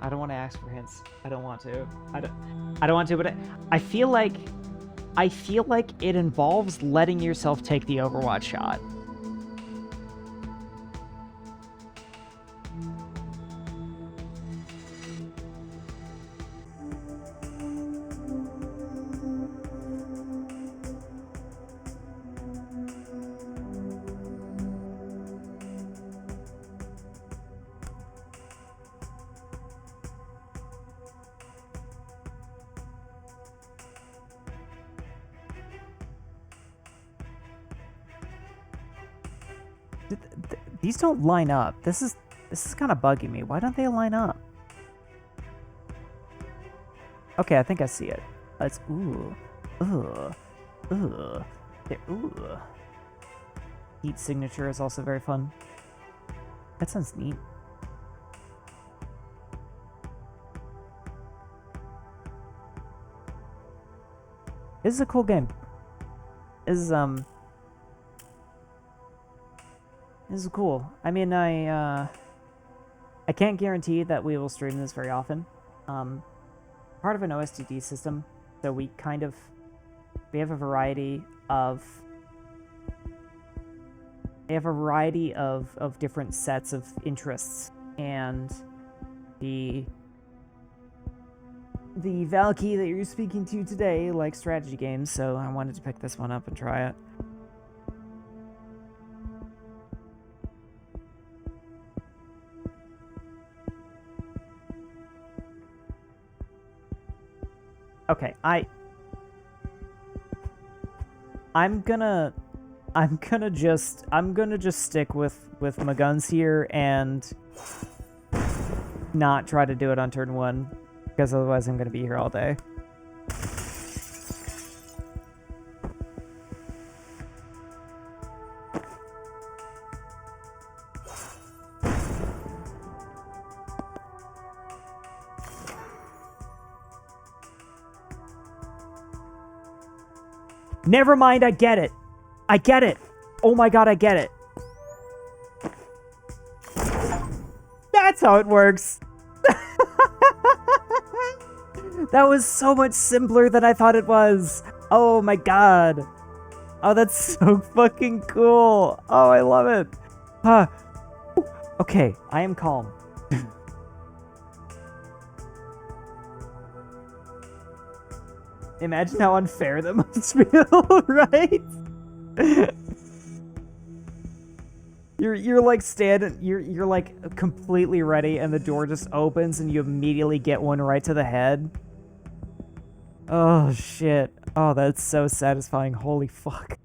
don't want to ask for hints. I don't want to. I don't want to, but I feel like it involves letting yourself take the Overwatch shot. These don't line up. This is kind of bugging me. Why don't they line up? Okay, I think I see it. It's ooh. Heat signature is also very fun. That sounds neat. This is a cool game. This is cool. I mean, I can't guarantee that we will stream this very often. Part of an OSTD system, so we have a variety of different sets of interests, and the Valky that you're speaking to today likes strategy games, so I wanted to pick this one up and try it. Okay, I'm gonna I'm gonna just stick with my guns here and not try to do it on turn 1, because otherwise I'm gonna be here all day. Never mind, I get it. I get it. Oh my god, I get it. That's how it works. That was so much simpler than I thought it was. Oh my god. Oh, that's so fucking cool. Oh, I love it. Huh. Okay, I am calm. Imagine how unfair that must feel, right? You're like standing, you're like completely ready, and the door just opens, and you immediately get one right to the head. Oh shit! Oh, that's so satisfying. Holy fuck.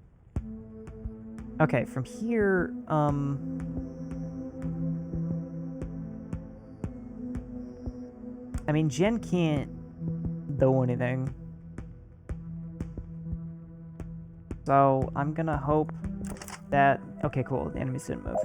Okay, from here, I mean, Jen can't do anything. So, I'm gonna hope that... Okay, cool. The enemies didn't move.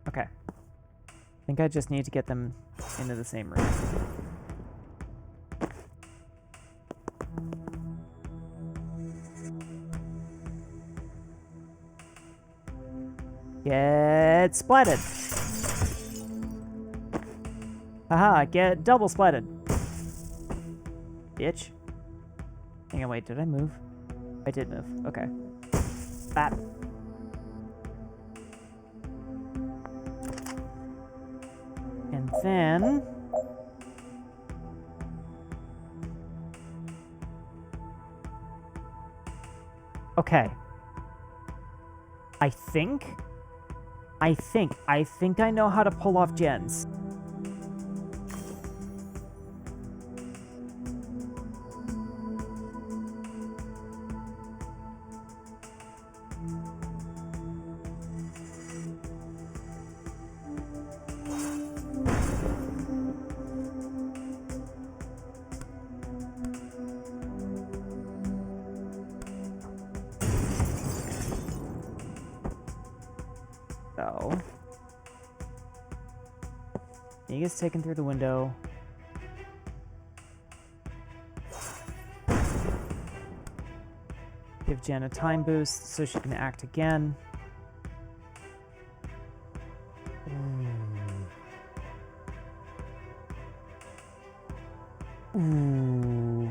Okay. I think I just need to get them into the same room. Get splatted. Haha, get double splatted. Bitch. Hang on, wait, did I move? I did move. Okay. Bap. And then... Okay. I think I know how to pull off gens. So, he gets taken through the window. Give Jen a time boost so she can act again. Ooh.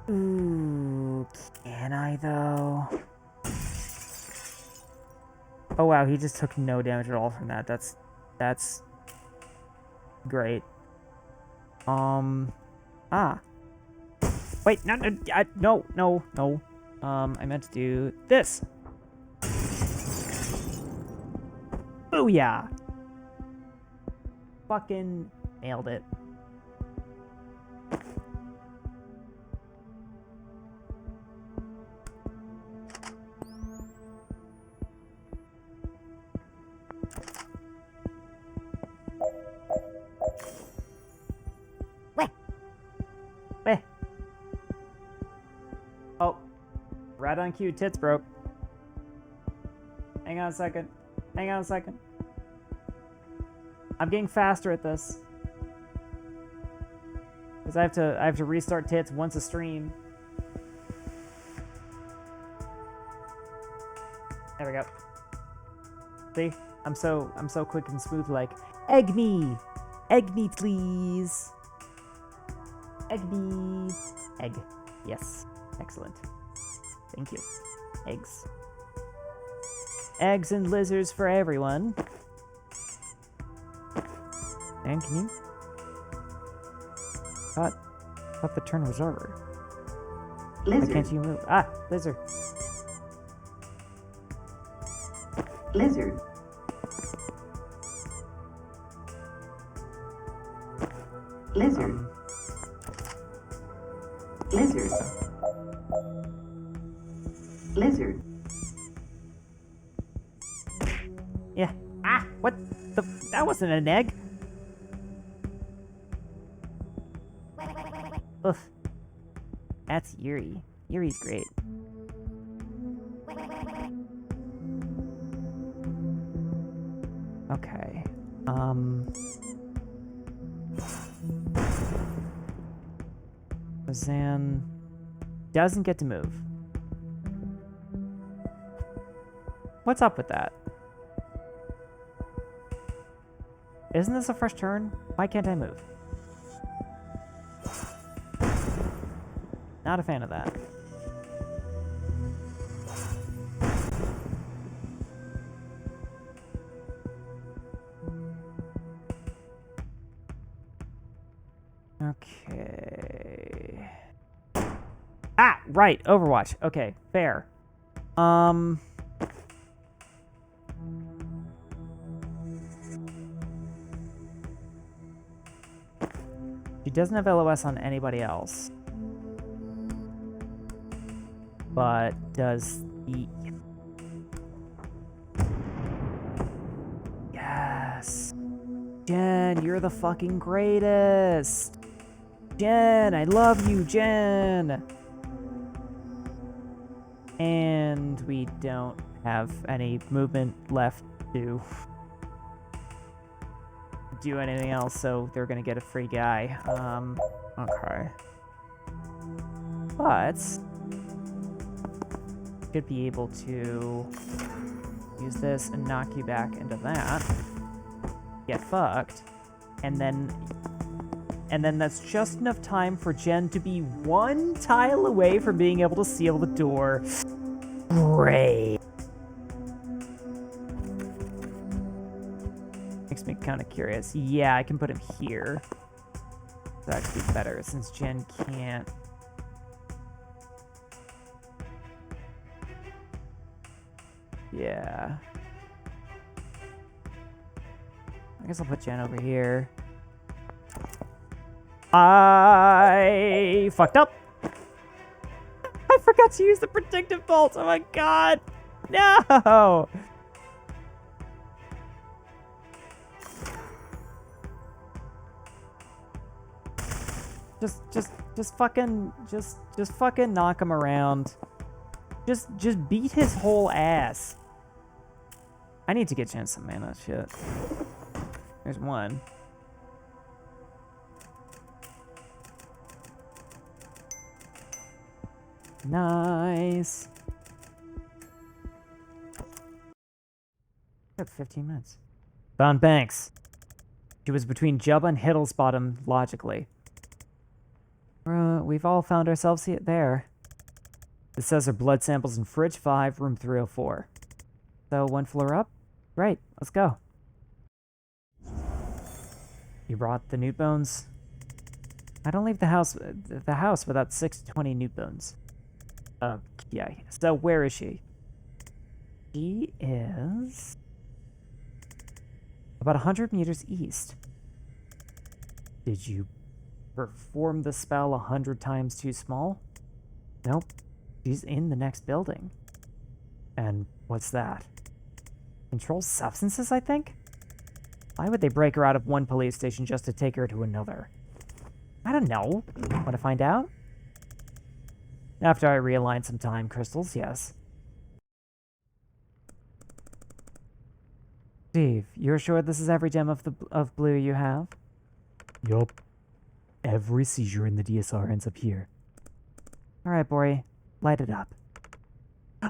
Ooh, can I though? Oh wow, he just took no damage at all from that. That's great. Wait, no. I meant to do this. Booyah! Fucking nailed it. Weh. Oh, right on cue, tits broke. Hang on a second. I'm getting faster at this. Because I have to restart tits once a stream. There we go. See? I'm so quick and smooth like, egg me, please. Egg bee. Egg. Yes. Excellent. Thank you. Eggs. Eggs and lizards for everyone. And can you? Thought the turn was over. Why Lizard. can't you move? Ah, lizard. Lizard. Lizard. Lizard. Lizard. Yeah. Ah, what the? That wasn't an egg. Ugh. That's Yuri. Yuri's great. Okay. Roseanne doesn't get to move. What's up with that? Isn't this a fresh turn? Why can't I move? Not a fan of that. Okay. Ah, right, Overwatch. Okay, fair. She doesn't have LOS on anybody else. But does the... Yes. Jen, you're the fucking greatest. Jen, I love you, Jen. And we don't have any movement left to do anything else, so they're gonna get a free guy. Okay. But should be able to use this and knock you back into that. Get fucked. And then that's just enough time for Jen to be one tile away from being able to seal the door. Great. Makes me kind of curious. Yeah, I can put him here. That'd be better since Jen can't. Yeah. I guess I'll put Jen over here. I fucked up. I forgot to use the protective bolt. Oh my god. No. Just fucking knock him around. Just beat his whole ass. I need to get Jen some mana. Shit. There's one. Nice. Got 15 minutes. Found Banks. She was between Jubba and Hiddlesbottom logically. We've all found ourselves there. It says her blood samples in Fridge 5, room 304. So one floor up? Right, let's go. You brought the newt bones? I don't leave the house without 6 to 20 newt bones. Yeah. So where is she? She is about 100 meters east. Did you perform the spell 100 times too small? Nope. She's in the next building. And what's that? Controlled substances, I think? Why would they break her out of one police station just to take her to another? I don't know. Want to find out? After I realign some time crystals, yes. Steve, you're sure this is every gem of blue you have? Yup. Every seizure in the DSR ends up here. Alright, boy. Light it up.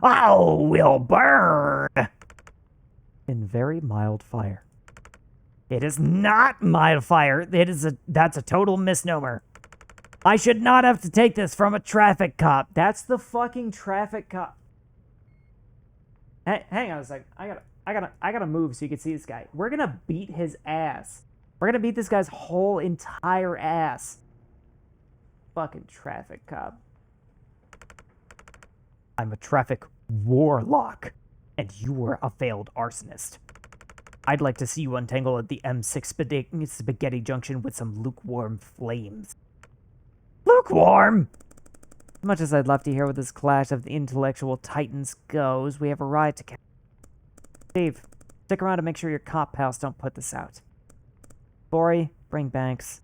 Oh, we'll burn! In very mild fire. It is not mild fire. That's a total misnomer. I should not have to take this from a traffic cop. That's the fucking traffic cop. Hey, hang on a second. I gotta move so you can see this guy. We're gonna beat his ass. We're gonna beat this guy's whole entire ass. Fucking traffic cop. I'm a traffic warlock, and you are a failed arsonist. I'd like to see you untangle at the M6 spaghetti junction with some lukewarm flames. Lukewarm? As much as I'd love to hear where this clash of the intellectual titans goes, we have a ride to catch. Steve, stick around to make sure your cop pals don't put this out. Bori, bring Banks.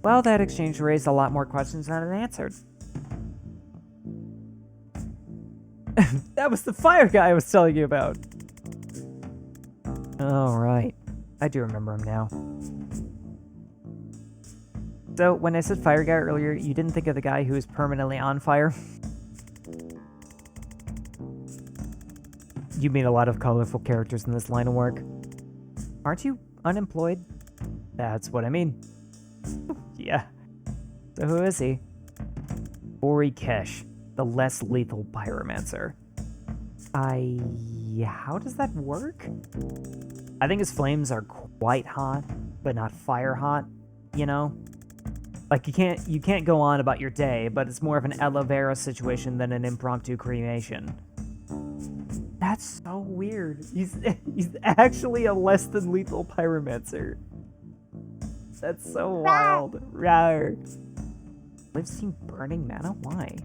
Well, that exchange raised a lot more questions than it answered. That was the fire guy I was telling you about. Oh, right. I do remember him now. So, when I said fire guy earlier, you didn't think of the guy who is permanently on fire? You mean a lot of colorful characters in this line of work. Aren't you unemployed? That's what I mean. Yeah. So who is he? Ori Kesh, the less lethal pyromancer. How does that work? I think his flames are quite hot, but not fire hot, you know? Like, you can't go on about your day, but it's more of an aloe vera situation than an impromptu cremation. That's so weird. He's actually a less than lethal pyromancer. That's so wild. Rawr. Lives seen burning mana? Why?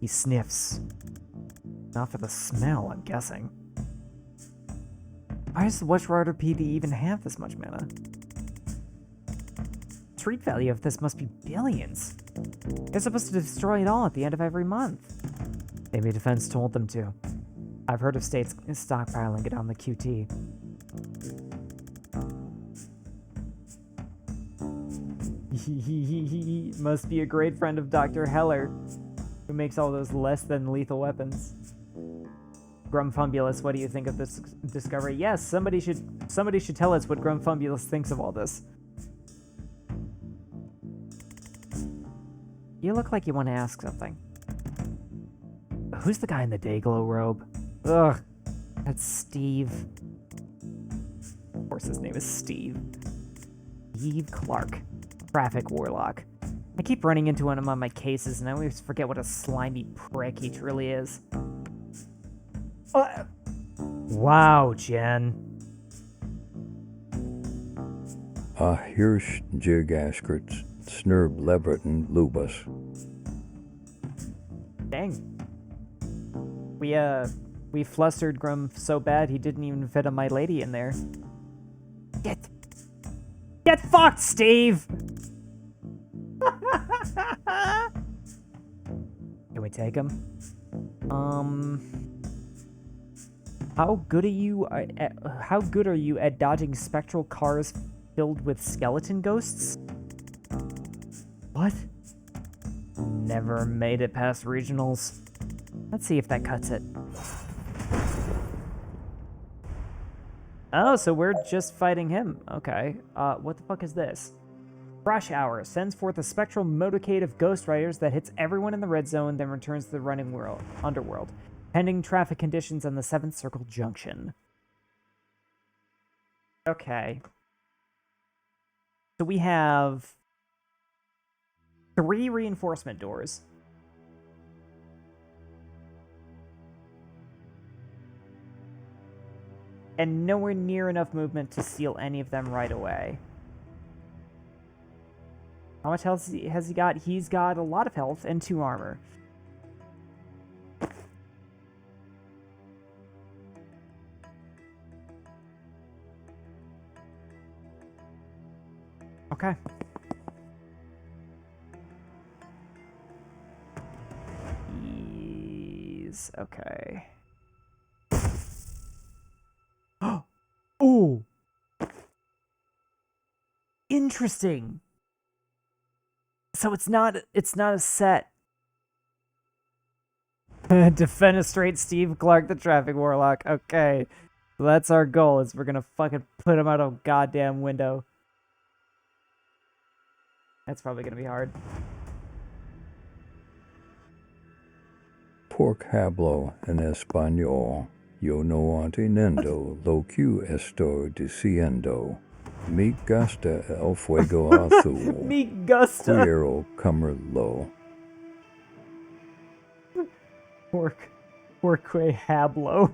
He sniffs. Not for the smell, I'm guessing. Why does the Witch Rider PD even have this much mana? Street value of this must be billions. They're supposed to destroy it all at the end of every month. Maybe Defense told them to. I've heard of states stockpiling it on the QT. He must be a great friend of Dr. Heller, who makes all those less than lethal weapons. Grumfumbulus, what do you think of this discovery? Yes, somebody should tell us what Grumfumbulus thinks of all this. You look like you want to ask something. Who's the guy in the Dayglow robe? Ugh, that's Steve. Of course his name is Steve. Steve Clark, traffic warlock. I keep running into him on my cases, and I always forget what a slimy prick he truly is. Wow, Jen. Hirsch jig askerts, snurb lebreton lubus. Dang. We flustered Grum so bad he didn't even fit a My Lady in there. Get fucked, Steve! Can we take him? How good are you at dodging spectral cars filled with skeleton ghosts? What? Never made it past regionals. Let's see if that cuts it. Oh, so we're just fighting him. Okay. What the fuck is this? Rush Hour sends forth a spectral motorcade of Ghost Riders that hits everyone in the red zone, then returns to the running underworld, pending traffic conditions on the 7th Circle Junction. Okay. So we have 3 reinforcement doors. And nowhere near enough movement to seal any of them right away. How much health has he got? He's got a lot of health and 2 armor. Okay. Okay. Ooh. Interesting. So it's not a set Defenestrate Steve Clark, the traffic warlock. Okay. So that's our goal, is we're gonna fucking put him out a goddamn window. That's probably gonna be hard. Pork hablo en español. Yo no entiendo lo que estoy diciendo. Me gusta el fuego azul. Me gusta. Quiero comerlo. Porque hablo.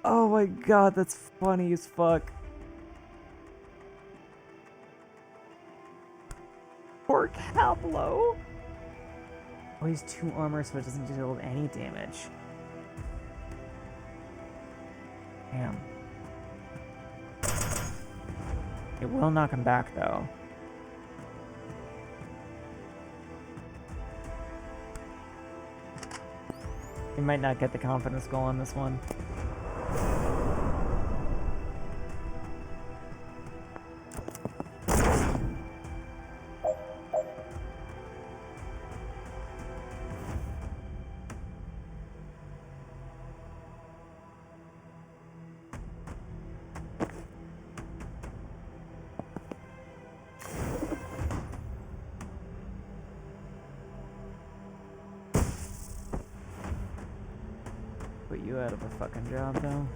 Oh my god, that's funny as fuck. Pork hablo. Oh, he's 2 armor, so it doesn't deal any damage. Damn. It will knock him back, though. He might not get the confidence goal on this one. Put you out of a fucking job, though.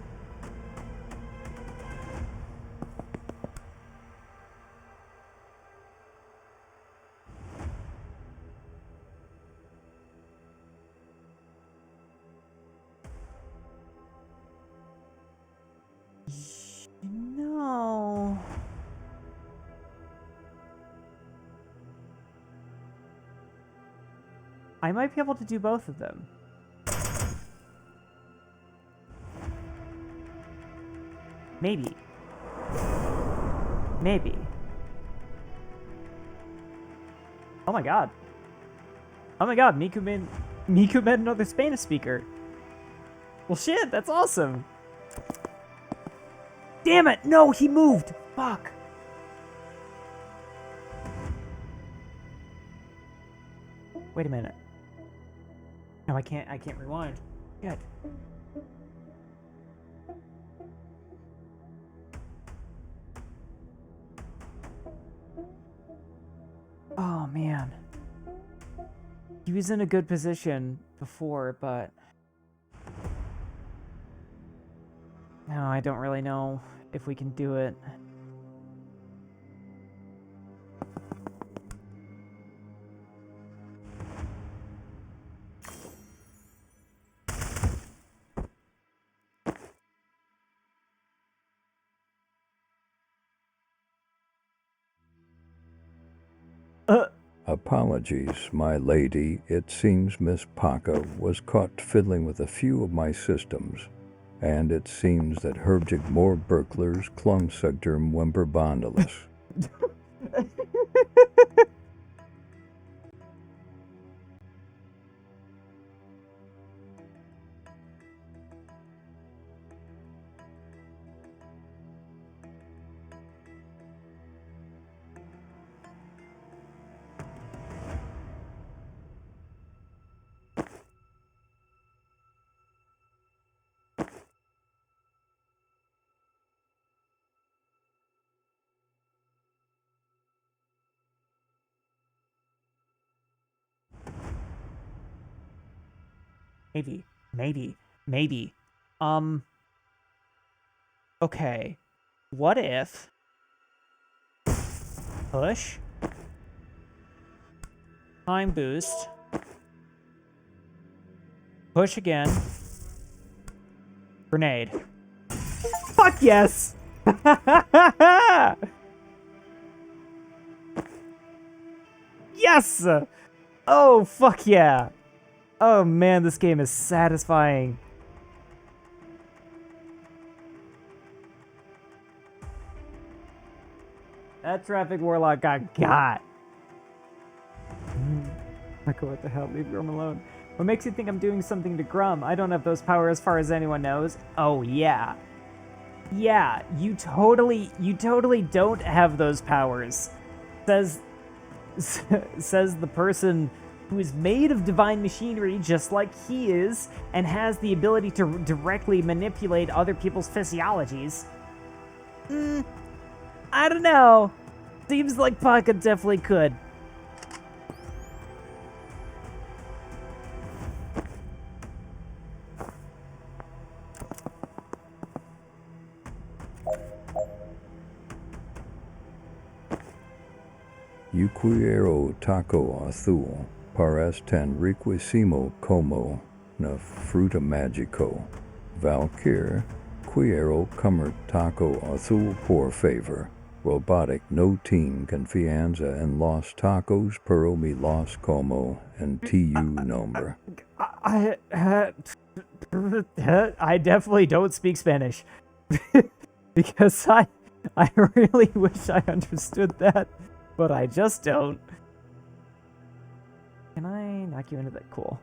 No. I might be able to do both of them. Maybe. Maybe. Oh my god. Oh my god, Miku made another Spanish speaker. Well shit, that's awesome. Damn it! No, he moved! Fuck. Wait a minute. No, I can't rewind. Good. Oh man. He was in a good position before, but no, I don't really know if we can do it. Apologies, my lady. It seems Miss Paka was caught fiddling with a few of my systems, and it seems that Herbjig more burglars clung sectum wemper bondalis. Maybe. Okay. What if... Push. Time boost. Push again. Grenade. Fuck yes! Yes! Oh, fuck yeah! Oh man, this game is satisfying. That traffic warlock got. Michael, what the hell? Leave Grum alone. What makes you think I'm doing something to Grum? I don't have those powers as far as anyone knows. Oh yeah. Yeah, you totally don't have those powers. Says the person who is made of divine machinery just like he is, and has the ability to directly manipulate other people's physiologies. I don't know. Seems like Paka definitely could. Eu quiero taco azul para ten riquísimo como na fruta mágico. Valkyr, quiero comer taco azul por favor. Robotic no tiene confianza en los tacos, pero me los como en tu nombre. I definitely don't speak Spanish. Because I really wish I understood that, but I just don't. Can I knock you into that? Cool.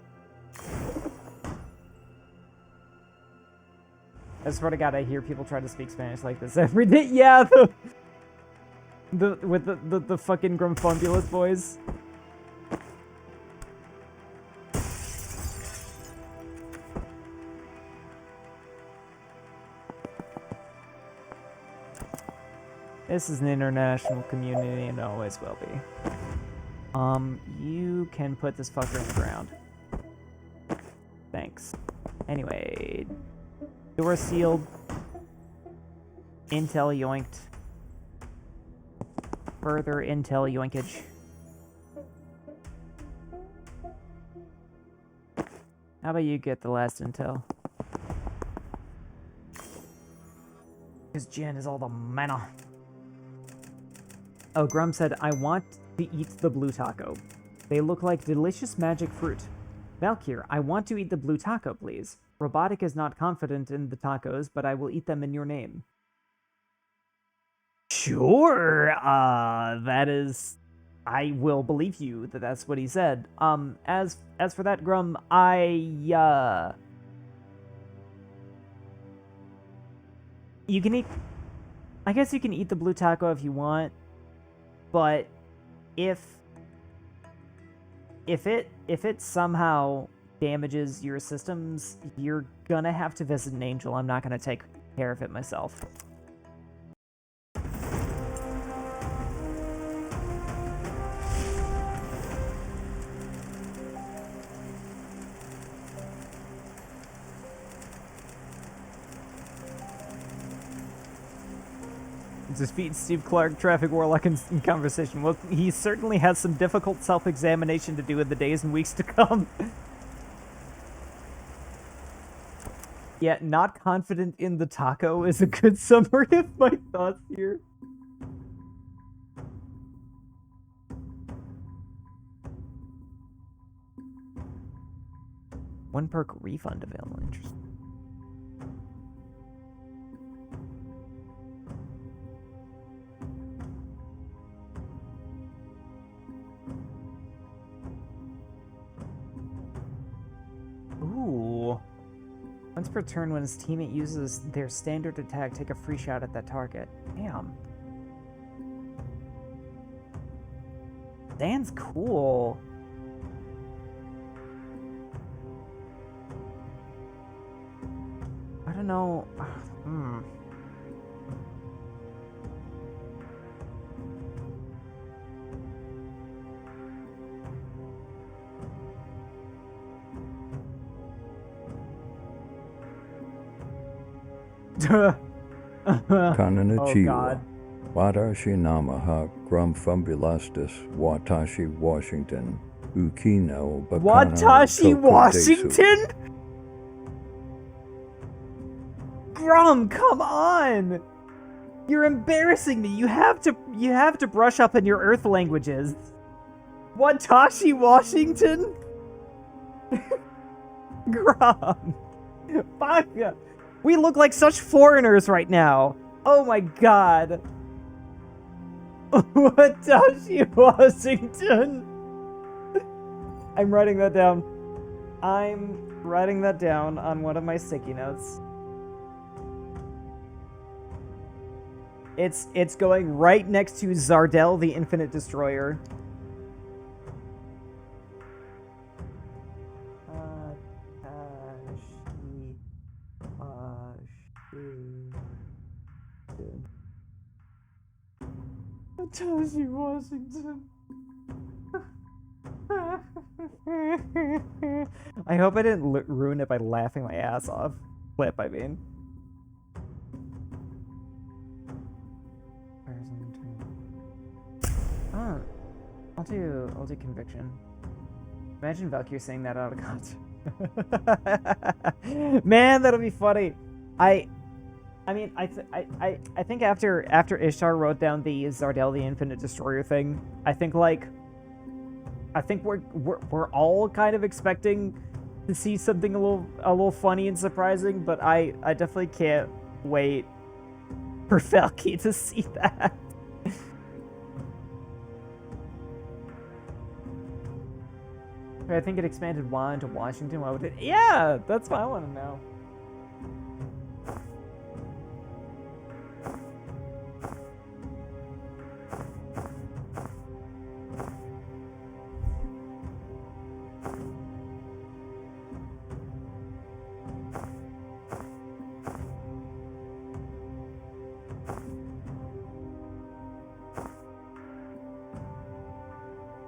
I swear to God, I hear people try to speak Spanish like this every day. Yeah, with the fucking Grumfumbulous boys. This is an international community and always will be. You can put this fucker in the ground. Thanks. Anyway, door sealed. Intel yoinked. Further intel yoinkage. How about you get the last intel? Because Jen is all the mana. Oh, Grum said, I want to eat the blue taco. They look like delicious magic fruit. Valkyr, I want to eat the blue taco, please. Robotic is not confident in the tacos, but I will eat them in your name. Sure, that is... I will believe you that that's what he said. As for that, Grum, you can eat... I guess you can eat the blue taco if you want, but if it somehow damages your systems, you're gonna have to visit an angel. I'm not gonna take care of it myself. Defeat Steve Clark, Traffic Warlock in conversation. Well, he certainly has some difficult self-examination to do in the days and weeks to come. Yeah, not confident in the taco is a good summary of my thoughts here. One perk refund available. Interesting. Ooh. Once per turn, when his teammate uses their standard attack, take a free shot at that target. Damn. Dan's cool. I don't know. Kananachiwa. God. Watashi namaha grumfumbulastus Watashi Washington. Ukino bakana Watashi tokutesu. Washington? Grum, come on! You're embarrassing me. You have to brush up in your Earth languages. Watashi Washington? Grum. Fuck. We look like such foreigners right now. Oh my god. Watashi Washington. I'm writing that down. I'm writing that down on one of my sticky notes. It's going right next to Zardel the Infinite Destroyer. Toshi Washington. I hope I didn't ruin it by laughing my ass off. Flip, I mean. Oh, I'll do conviction. Imagine Valkyrie saying that out of context. Man, that'll be funny. I mean, I think after Ishtar wrote down the Zardel the Infinite Destroyer thing, I think we're all kind of expecting to see something a little funny and surprising, but I definitely can't wait for Valky to see that. I think it expanded Wa into Washington. Why would it? Yeah, that's what I want to know.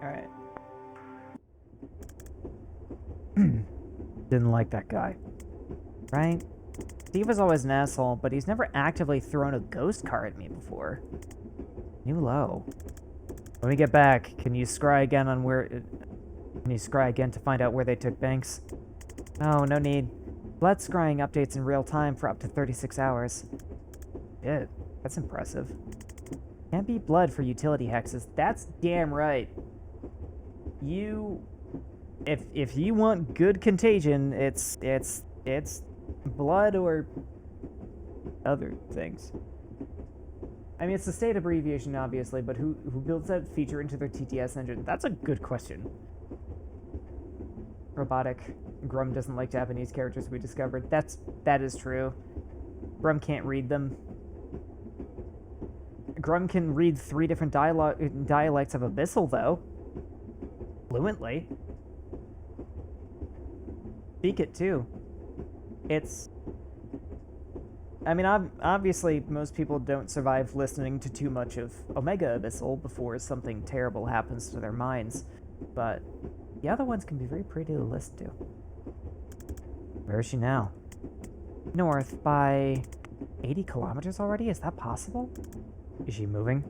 Alright. Didn't like that guy. Right? Steve was always an asshole, but he's never actively thrown a ghost car at me before. New low. When we get back, can you scry again on where... Can you scry again to find out where they took Banks? Oh, no need. Blood scrying updates in real time for up to 36 hours. Shit, that's impressive. Can't beat blood for utility hexes. That's damn right. If you want good contagion, it's blood or other things. I mean, it's the state abbreviation, obviously, but who builds that feature into their TTS engine? That's a good question. Robotic. Grum doesn't like Japanese characters, we discovered. That is true. Grum can't read them. Grum can read 3 different dialects of Abyssal, though. Fluently. Speak it, too. It's... I mean, obviously, most people don't survive listening to too much of Omega Abyssal before something terrible happens to their minds, but the other ones can be very pretty to listen to. Where is she now? North by 80 kilometers already? Is that possible? Is she moving?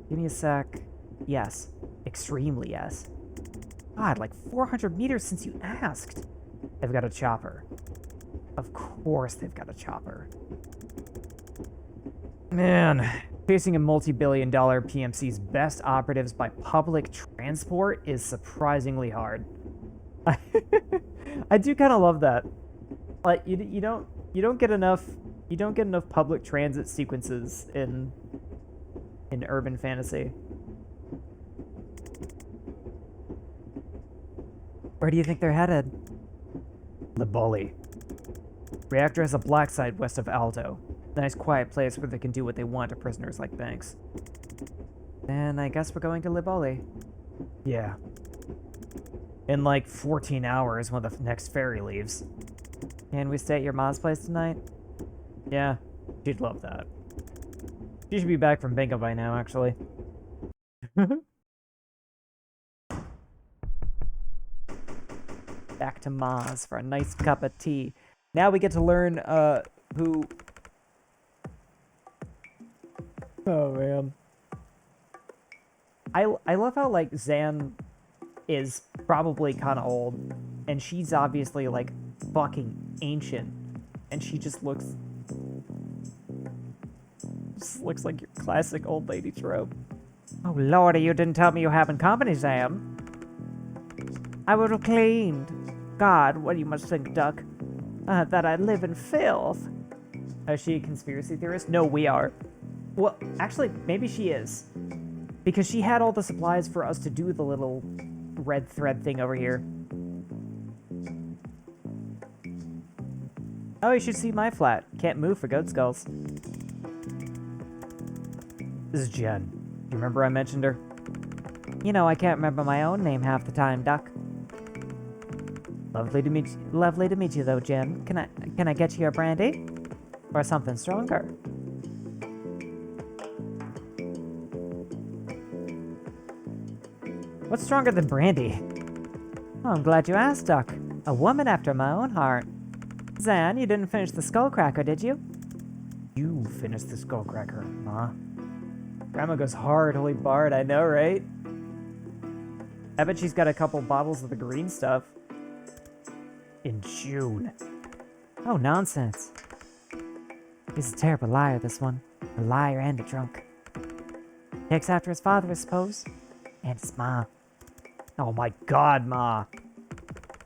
Give me a sec. Yes. Extremely yes. God, like 400 meters since you asked. They've got a chopper. Of course they've got a chopper. Man, facing a multi-billion-dollar PMC's best operatives by public transport is surprisingly hard. I do kind of love that. Like you don't get enough public transit sequences in urban fantasy. Where do you think they're headed? Liboli. Reactor has a black site west of Alto. Nice quiet place where they can do what they want to prisoners like Banks. Then I guess we're going to Liboli. Yeah. In like 14 hours when the next ferry leaves. Can we stay at your mom's place tonight? Yeah, she'd love that. She should be back from bingo by now, actually. Back to Ma's for a nice cup of tea. Now we get to learn, who... Oh, man. I love how, like, Zan is probably kind of old, and she's obviously, like, fucking ancient, and she just looks like your classic old lady trope. Oh, lordy, you didn't tell me you having company, Zan. I would have cleaned. God, what do you must think, Duck? That I live in filth. Is she a conspiracy theorist? No, we are. Well, actually, maybe she is. Because she had all the supplies for us to do the little red thread thing over here. Oh, you should see my flat. Can't move for goat skulls. This is Jen. Do you remember I mentioned her? You know, I can't remember my own name half the time, Duck. Lovely to meet you, though, Jen. Can I get you a brandy? Or something stronger? What's stronger than brandy? Oh, I'm glad you asked, Duck. A woman after my own heart. Zan, you didn't finish the skullcracker, did you? You finished the skullcracker, Ma. Grandma goes hard, holy bard, I know, right? I bet she's got a couple bottles of the green stuff. In June. Oh, nonsense. He's a terrible liar, this one. A liar and a drunk. Takes after his father, I suppose. And his ma. Oh my god, Ma.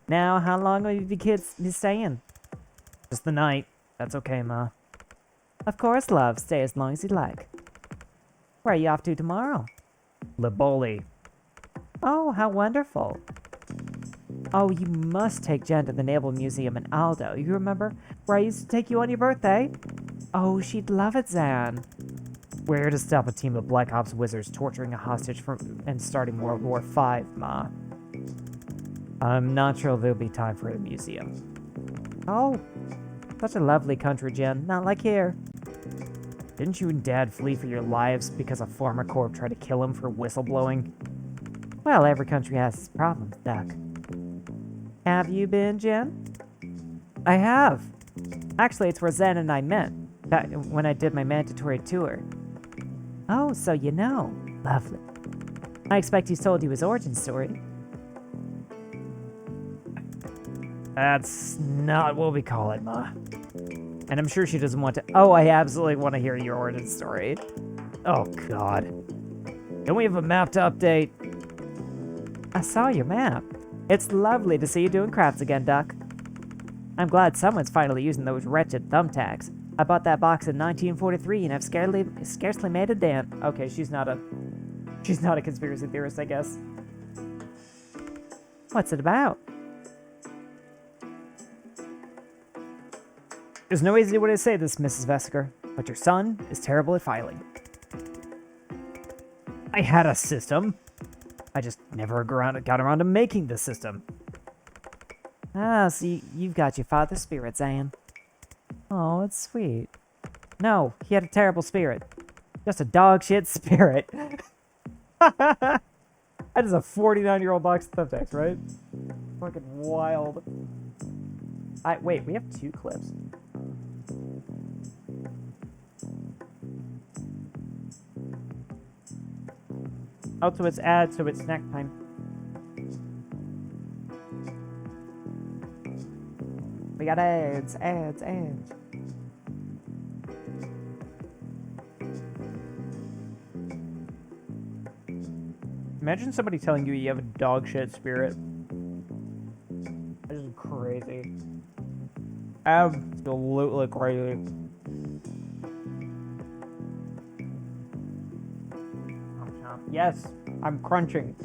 Now, how long will you kids be staying? Just the night. That's okay, Ma. Of course, love. Stay as long as you like. Where are you off to tomorrow? Liboli. Oh, how wonderful. Oh, you must take Jen to the Naval Museum in Aldo. You remember where I used to take you on your birthday? Oh, she'd love it, Zan. Where to stop a team of Black Ops wizards torturing a hostage and starting World War V, Ma. I'm not sure there'll be time for a museum. Oh, such a lovely country, Jen. Not like here. Didn't you and Dad flee for your lives because a farmer corp tried to kill him for whistleblowing? Well, every country has its problems, Duck. Have you been, Jen? I have. Actually, it's where Zen and I met, back when I did my mandatory tour. Oh, so you know. Lovely. I expect he's told you his origin story. That's not what we call it, Ma. And I'm sure she doesn't want to. Oh, I absolutely want to hear your origin story. Oh, God. Can we have a map to update? I saw your map. It's lovely to see you doing crafts again, Duck. I'm glad someone's finally using those wretched thumbtacks. I bought that box in 1943 and I've scarcely made a dent. Okay, she's not a conspiracy theorist, I guess. What's it about? There's no easy way to say this, Mrs. Vesiker, but your son is terrible at filing. I had a system. I just never got around to making the system. Ah, so you've got your father's spirit, Zan. Oh, it's sweet. No, he had a terrible spirit. Just a dog shit spirit. That is a 49-year-old box of thumbtacks, right? Fucking wild. Wait, we have 2 clips. Oh, so it's ads, so it's snack time. We got ads. Imagine somebody telling you you have a dog shit spirit. This is crazy. Absolutely crazy. Yes, I'm crunching.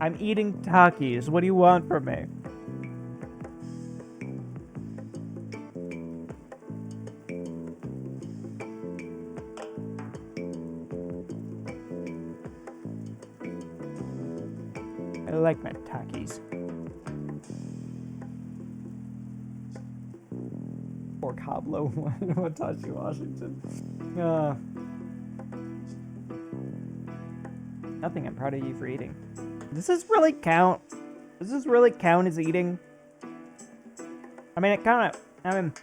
I'm eating Takis. What do you want from me? I like my Takis. Or Cablo, Watashi, Washington. Nothing I'm proud of you for eating. Does this really count? Does this really count as eating? I mean, it kind of, I don't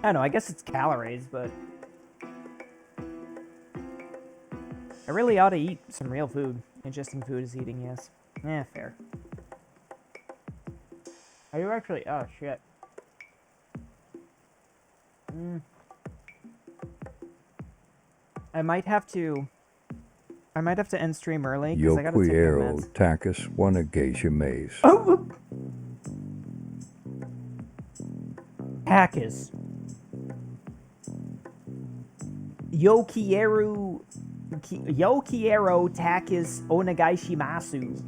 know, I guess it's calories, but I really ought to eat some real food. Ingesting food is eating, yes. Fair. Are you actually, oh shit. I might have to end stream early because I gotta take my Yoquiero meds. Takis one geisha maze. Oh! Takis. Yokiero Takis Onegaishimasu.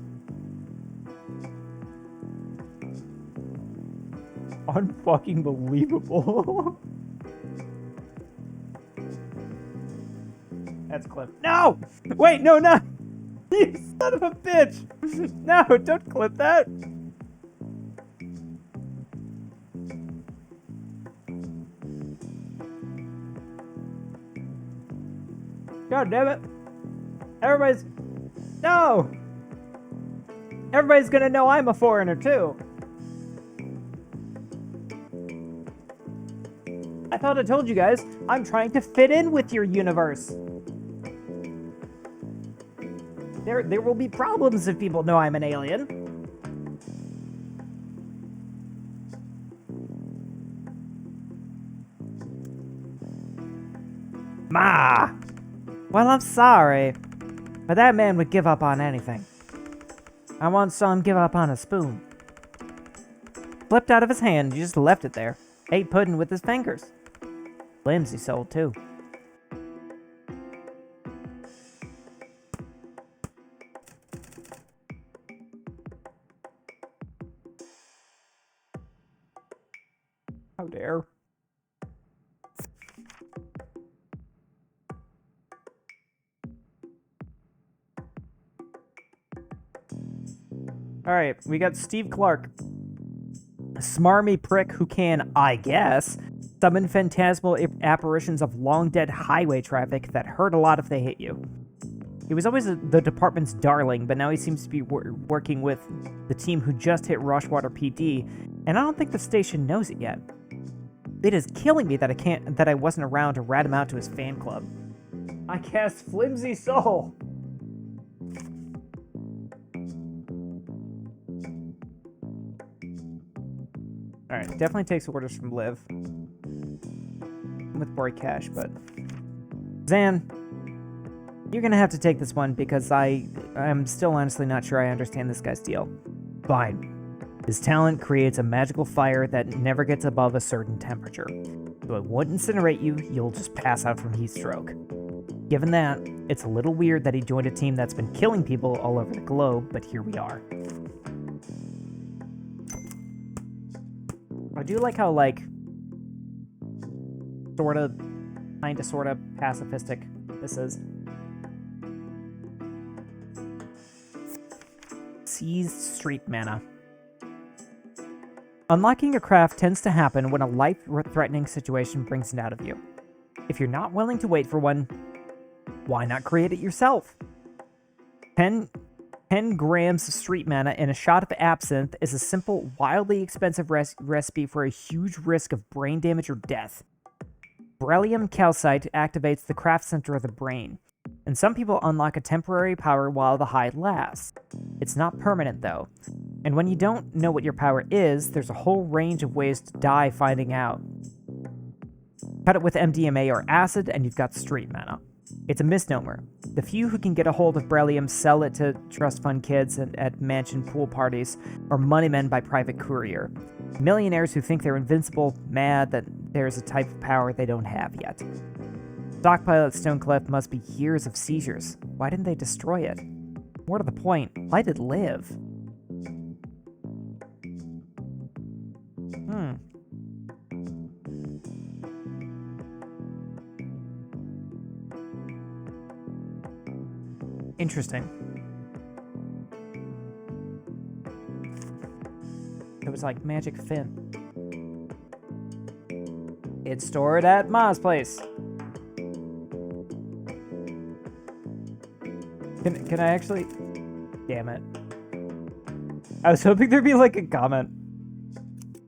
Unfucking believable. That's clip. No! Wait, no, no! You son of a bitch! No, don't clip that! God damn it! Everybody's... No! Everybody's gonna know I'm a foreigner, too. I thought I told you guys, I'm trying to fit in with your universe. There will be problems if people know I'm an alien. Ma! Well, I'm sorry, but that man would give up on anything. I once saw him give up on a spoon. Flipped out of his hand, he just left it there. Ate pudding with his fingers. Limbs he sold, too. How dare. Alright, we got Steve Clark. A smarmy prick who can, I guess, summon phantasmal apparitions of long-dead highway traffic that hurt a lot if they hit you. He was always the department's darling, but now he seems to be working with the team who just hit Rushwater PD, and I don't think the station knows it yet. It is killing me that I wasn't around to rat him out to his fan club. I cast Flimsy Soul. Alright, definitely takes orders from Liv. With Boy Cash, but... Zan, you're gonna have to take this one because I'm still honestly not sure I understand this guy's deal. Fine. His talent creates a magical fire that never gets above a certain temperature. So it won't incinerate you, you'll just pass out from heat stroke. Given that, it's a little weird that he joined a team that's been killing people all over the globe, but here we are. I do like how, like, sorta pacifistic this is. Seized street mana. Unlocking a craft tends to happen when a life-threatening situation brings it out of you. If you're not willing to wait for one, why not create it yourself? 10 grams of street mana and a shot of absinthe is a simple, wildly expensive recipe for a huge risk of brain damage or death. Beryllium calcite activates the craft center of the brain, and some people unlock a temporary power while the high lasts. It's not permanent, though, and when you don't know what your power is, there's a whole range of ways to die finding out. Cut it with MDMA or acid, and you've got street mana. It's a misnomer. The few who can get a hold of beryllium sell it to trust fund kids at mansion pool parties or moneymen by private courier. Millionaires who think they're invincible, mad that there's a type of power they don't have yet. Stockpile at Stonecliff must be years of seizures. Why didn't they destroy it? More to the point, why did it live? Interesting. It was like Magic Finn. It's stored at Ma's place. Can I actually... Damn it. I was hoping there'd be like a comment.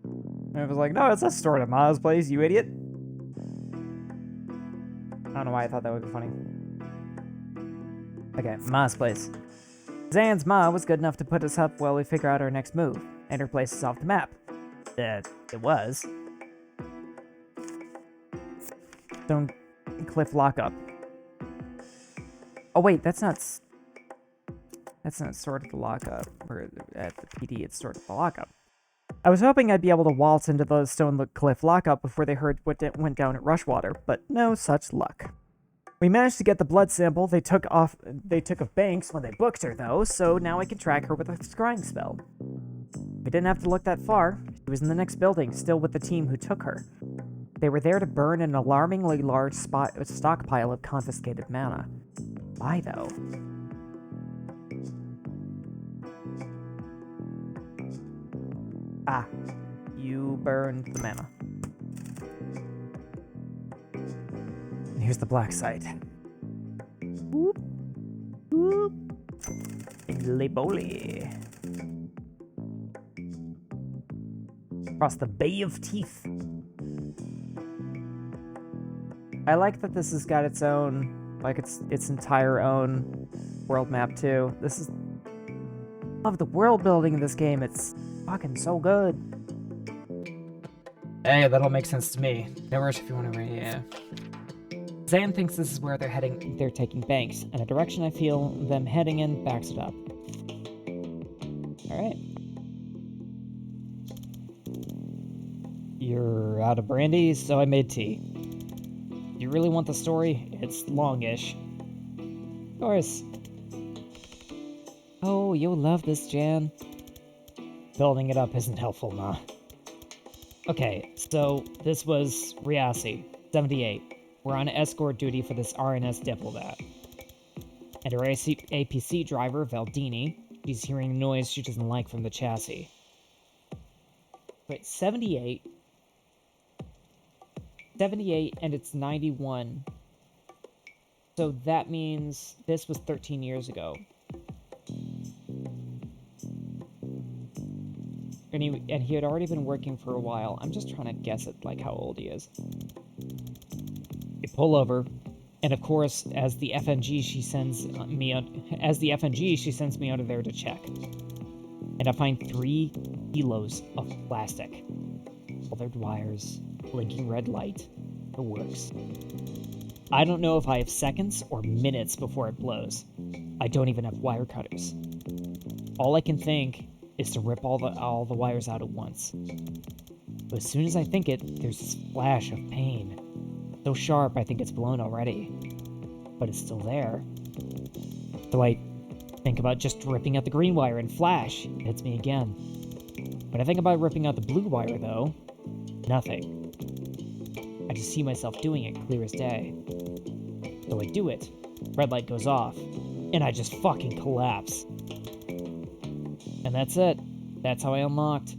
And I was like, no, it's not stored at Ma's place, you idiot. I don't know why I thought that would be funny. Okay, Ma's place. Zan's Ma was good enough to put us up while we figure out our next move, and her place is off the map. It was. Stone Cliff Lockup. Oh wait, that's not sort of the lockup. Or at the PD, it's sort of the lockup. I was hoping I'd be able to waltz into the Stone Cliff Lockup before they heard what went down at Rushwater, but no such luck. We managed to get the blood sample they took of Banks when they booked her, though, so now I can track her with a scrying spell. We didn't have to look that far. She was in the next building, still with the team who took her. They were there to burn an alarmingly large stockpile of confiscated mana. Why, though? Ah, you burned the mana. And here's the black site. Whoop. Whoop. Illy-boly. Across the Bay of Teeth. I like that this has got its own, like its entire own world map too. This is, love the world building in this game. It's fucking so good. Hey, that'll make sense to me. No rush if you want to read. Yeah. Zan thinks this is where they're heading. They're taking Banks, and the direction I feel them heading in backs it up. All right. You're out of brandy, so I made tea. You really want the story? It's longish. Of course. Oh, you'll love this, Jan. Building it up isn't helpful, nah. Okay, so this was Riasi, 78. We're on escort duty for this RNS diplomat. And our APC driver, Valdini, she's hearing a noise she doesn't like from the chassis. Wait, 78? 78 and it's 91. So that means this was 13 years ago. And he had already been working for a while. I'm just trying to guess at like how old he is. You pull over, and of course, as the FNG, she sends me out of there to check. And I find 3 kilos of plastic. Colored wires, blinking red light, the works. I don't know if I have seconds or minutes before it blows. I don't even have wire cutters. All I can think is to rip all the wires out at once. But as soon as I think it, there's this flash of pain. So sharp I think it's blown already. But it's still there. So I think about just ripping out the green wire and flash. It hits me again. When I think about ripping out the blue wire though, nothing. I just see myself doing it clear as day. So I do it. Red light goes off. And I just fucking collapse. And that's it. That's how I unlocked.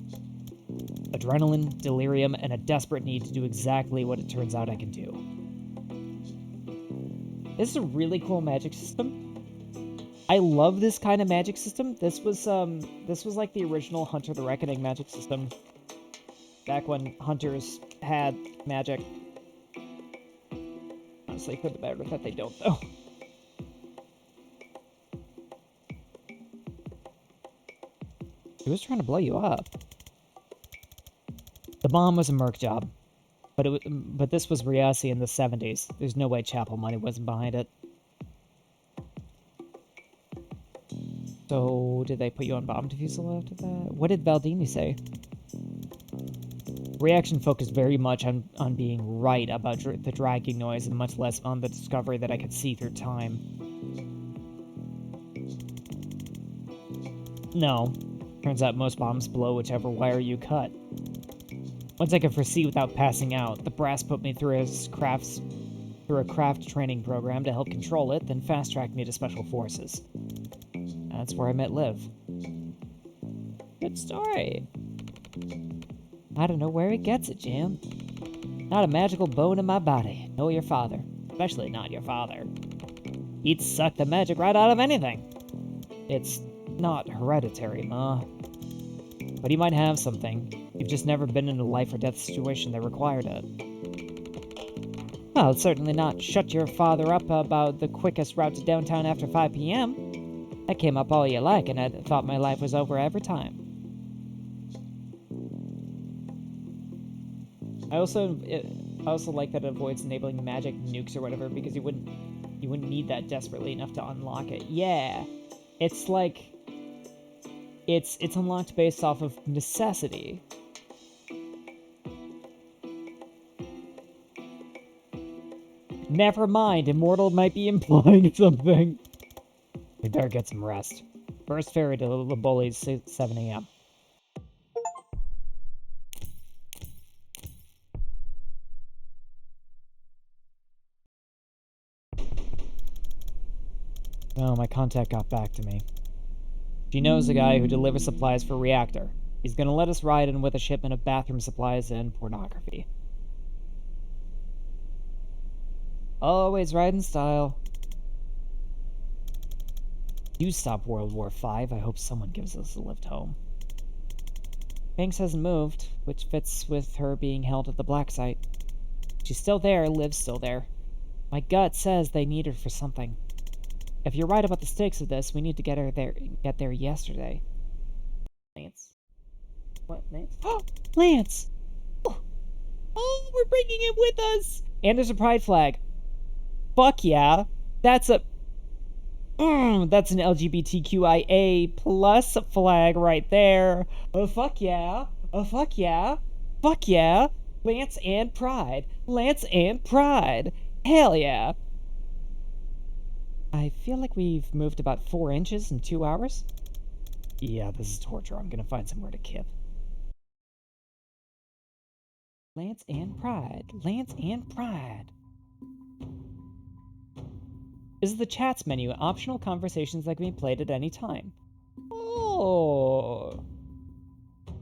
Adrenaline, delirium, and a desperate need to do exactly what it turns out I can do. This is a really cool magic system. I love this kind of magic system. This was like the original Hunter the Reckoning magic system. Back when hunters had magic. Honestly, for the better that they don't, though. He was trying to blow you up. The bomb was a merc job, but this was Riasi in the 70s. There's no way Chapel money wasn't behind it. So, did they put you on bomb defusal after that? What did Baldini say? Reaction focused very much on being right about the dragging noise and much less on the discovery that I could see through time. No. Turns out most bombs blow whichever wire you cut. Once I could foresee without passing out, the brass put me through a craft training program to help control it, then fast-tracked me to Special Forces. That's where I met Liv. Good story. I don't know where he gets it, Jim. Not a magical bone in my body, nor your father. Especially not your father. He'd suck the magic right out of anything. It's not hereditary, Ma. But he might have something. You've just never been in a life or death situation that required it. Well, certainly not shut your father up about the quickest route to downtown after 5 p.m. That came up all you like, and I thought my life was over every time. I also like that it avoids enabling magic nukes or whatever, because you wouldn't need that desperately enough to unlock it. Yeah, it's like it's unlocked based off of necessity. Never mind, immortal might be implying something. We better get some rest. First ferry to Laboli's 7 a.m. Oh, my contact got back to me. She knows a guy who delivers supplies for Reactor. He's gonna let us ride in with a shipment of bathroom supplies and pornography. Always ride in style. You stop World War V, I hope someone gives us a lift home. Banks hasn't moved, which fits with her being held at the black site. She's still there, Liv's still there. My gut says they need her for something. If you're right about the stakes of this, we need to get there yesterday. Lance. What, Lance? Oh, Lance! Oh, we're bringing him with us! And there's a pride flag. Fuck yeah. That's an LGBTQIA plus flag right there. Oh, fuck yeah. Oh, fuck yeah. Fuck yeah. Lance and pride. Lance and pride. Hell yeah. I feel like we've moved about 4 inches in 2 hours. Yeah, this is torture. I'm gonna find somewhere to kip. Lance and pride. Lance and pride. This is the chats menu. Optional conversations that can be played at any time. Oh.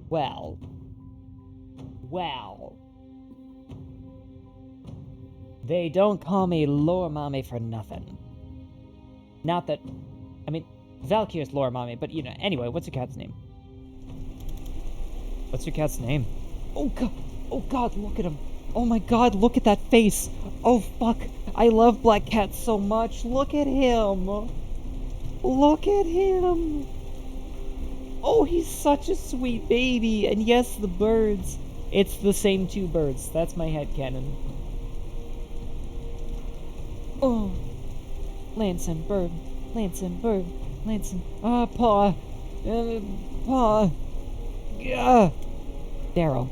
Well. Well. They don't call me lore mommy for nothing. Not that... I mean, Valkyr's lore mommy, but you know, anyway, what's your cat's name? What's your cat's name? Oh god, look at him. Oh my god, look at that face. Oh fuck, I love black cats so much. Look at him. Look at him. Oh, he's such a sweet baby. And yes, the birds. It's the same 2 birds. That's my headcanon. Oh. Lance and bird. Lance and bird. Lance and... paw. Paw. Gah. Daryl.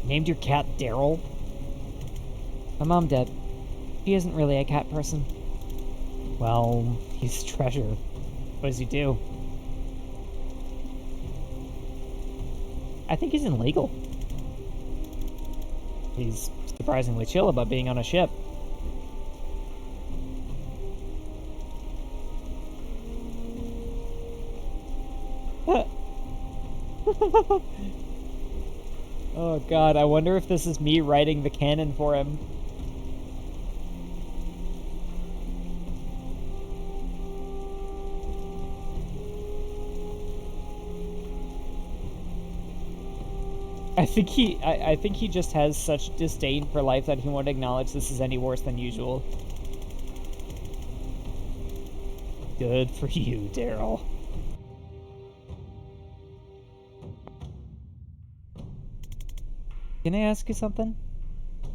Named your cat Daryl? My mom did. She isn't really a cat person. Well, he's a treasure. What does he do? I think he's illegal. He's surprisingly chill about being on a ship. Oh god, I wonder if this is me writing the canon for him. I think he just has such disdain for life that he won't acknowledge this is any worse than usual. Good for you, Daryl. Can I ask you something?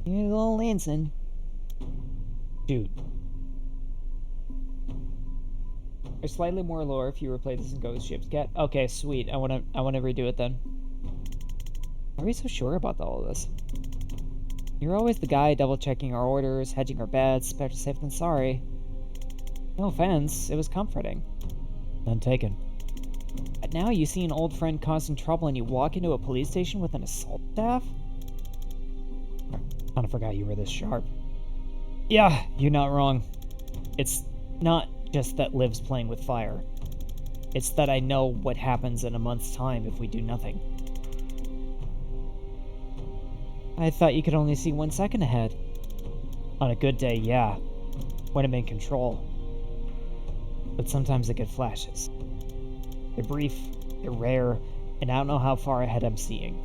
You little Lanson. Dude. There's slightly more lore if you replay this in Ghost Ship's Cat. Okay, sweet. I wanna redo it then. Why are we so sure about all of this? You're always the guy double-checking our orders, hedging our bets, better safe than sorry. No offense, it was comforting. None taken. But now you see an old friend causing trouble and you walk into a police station with an assault staff? I kinda forgot you were this sharp. Yeah, you're not wrong. It's not just that Liv's playing with fire. It's that I know what happens in a month's time if we do nothing. I thought you could only see 1 second ahead. On a good day, yeah. When I'm in control. But sometimes I get flashes. They're brief, they're rare, and I don't know how far ahead I'm seeing.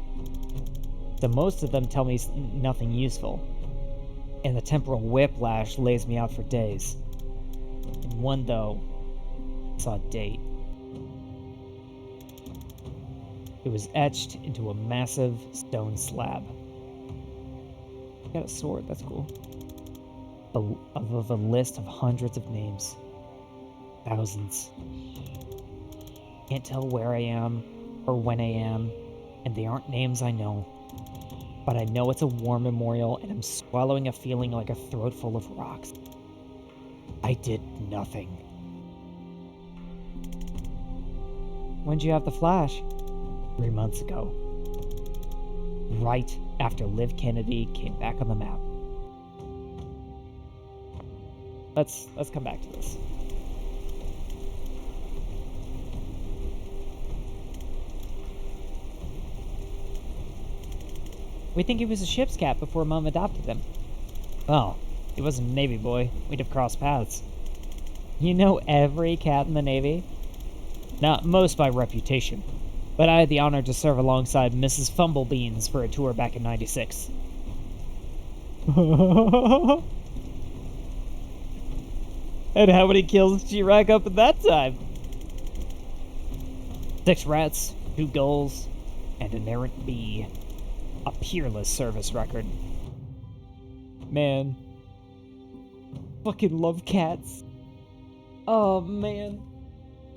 So most of them tell me nothing useful. And the temporal whiplash lays me out for days. And one, though, saw a date. It was etched into a massive stone slab. Got a sword, that's cool. Of a list of hundreds of names. Thousands. Can't tell where I am or when I am, and they aren't names I know. But I know it's a war memorial, and I'm swallowing a feeling like a throat full of rocks. I did nothing. When'd you have the flash? 3 months ago. Right after Liv Kennedy came back on the map. Let's come back to this. We think he was a ship's cat before Mom adopted him. Well, he wasn't a Navy boy. We'd have crossed paths. You know every cat in the Navy? Not most by reputation. but I had the honor to serve alongside Mrs. Fumblebeans for a tour back in '96. And how many kills did she rack up at that time? 6 rats, 2 gulls, and an errant bee. A peerless service record. Man. Fucking love cats. Oh, man.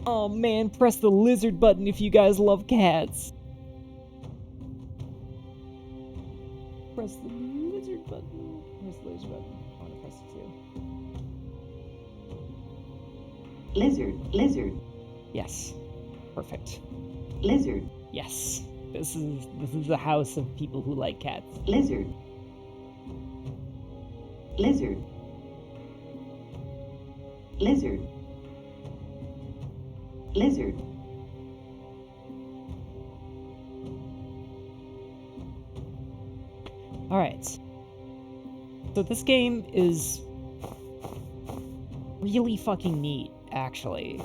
Oh, man. Press the lizard button if you guys love cats. Press the lizard button. Press the lizard button. I want to press it too. Lizard. Yes. Perfect. Lizard. Yes. This is a house of people who like cats. Lizard. Alright. So this game is really fucking neat, actually.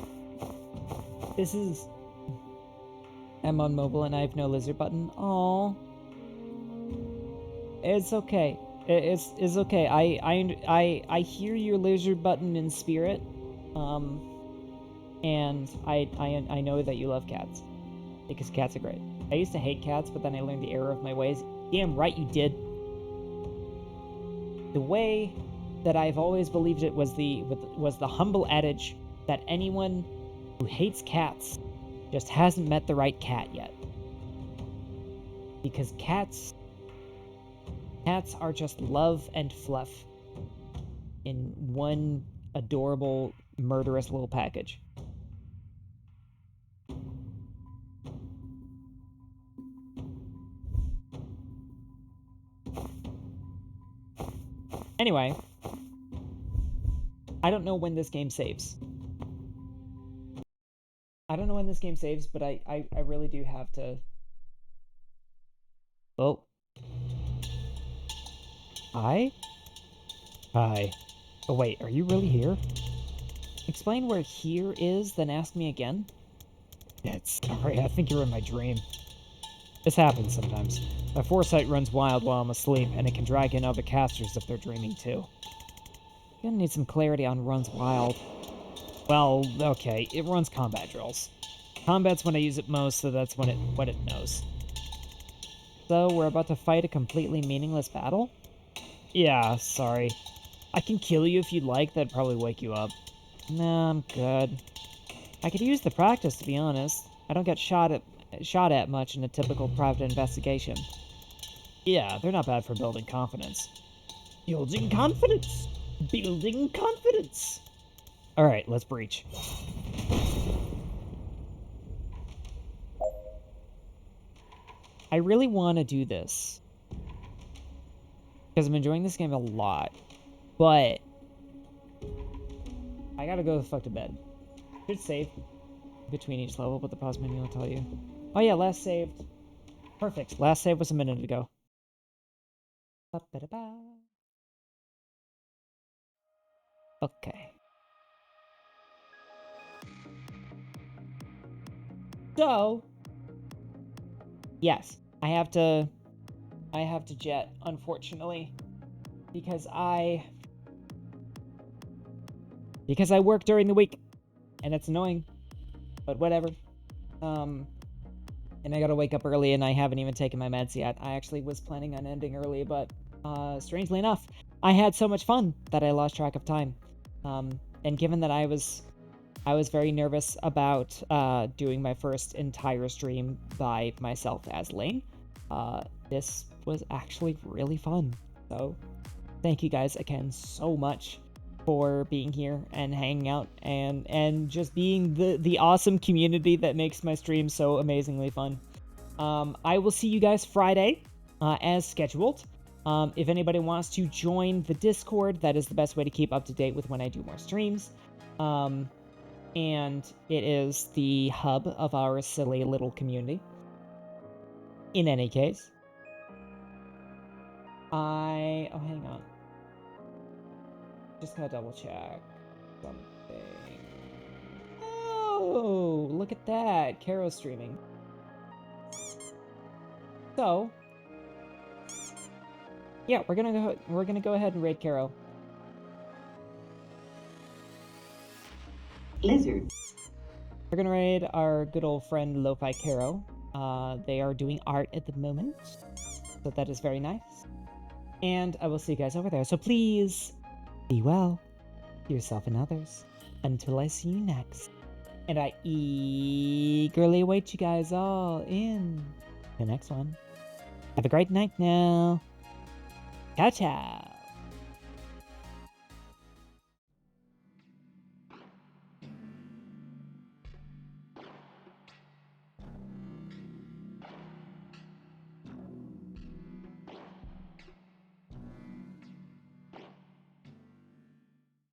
This is... I'm on mobile and I have no lizard button. Aww. It's okay. It's okay. I hear your lizard button in spirit. And I know that you love cats. Because cats are great. I used to hate cats, but then I learned the error of my ways. Damn right you did. The way that I've always believed it was the humble adage that anyone who hates cats just hasn't met the right cat yet. Because cats are just love and fluff in one adorable, murderous little package. Anyway, I don't know when this game saves. But I really do have to... Oh. Hi? Hi. Oh wait, are you really here? Explain where here is, then ask me again? Sorry, I think you're in my dream. This happens sometimes. My foresight runs wild while I'm asleep, and it can drag in other casters if they're dreaming too. You're gonna need some clarity on runs wild. Well, okay, it runs combat drills. Combat's when I use it most, so that's what it knows. So, we're about to fight a completely meaningless battle? Yeah, sorry. I can kill you if you'd like, that'd probably wake you up. Nah, I'm good. I could use the practice, to be honest. I don't get shot at much in a typical private investigation. Yeah, they're not bad for building confidence. Building confidence! Building confidence! Alright, let's breach. I really want to do this. Because I'm enjoying this game a lot. But I gotta go the fuck to bed. Should save between each level, but the pause menu will tell you. Oh yeah, last saved. Perfect. Last save was a minute ago. Okay. So, yes, I have to jet, unfortunately, because I work during the week, and it's annoying, but whatever. And I gotta wake up early, and I haven't even taken my meds yet. I actually was planning on ending early, but strangely enough, I had so much fun that I lost track of time. And given that I was very nervous about doing my first entire stream by myself as Lane, this was actually really fun. So thank you guys again so much for being here and hanging out and just being the awesome community that makes my stream so amazingly fun. I will see you guys Friday as scheduled. If anybody wants to join the Discord, that is the best way to keep up to date with when I do more streams. And it is the hub of our silly little community. In any case, oh, hang on. Just gotta double check something. Oh, look at that. Caro's streaming. So, yeah, we're gonna go ahead and raid Caro. Lizard. We're gonna raid our good old friend Lo-Fi Caro. They are doing art at the moment, so that is very nice. And I will see you guys over there. So please be well to yourself and others until I see you next. And I eagerly await you guys all in the next one. Have a great night now. Ciao, ciao.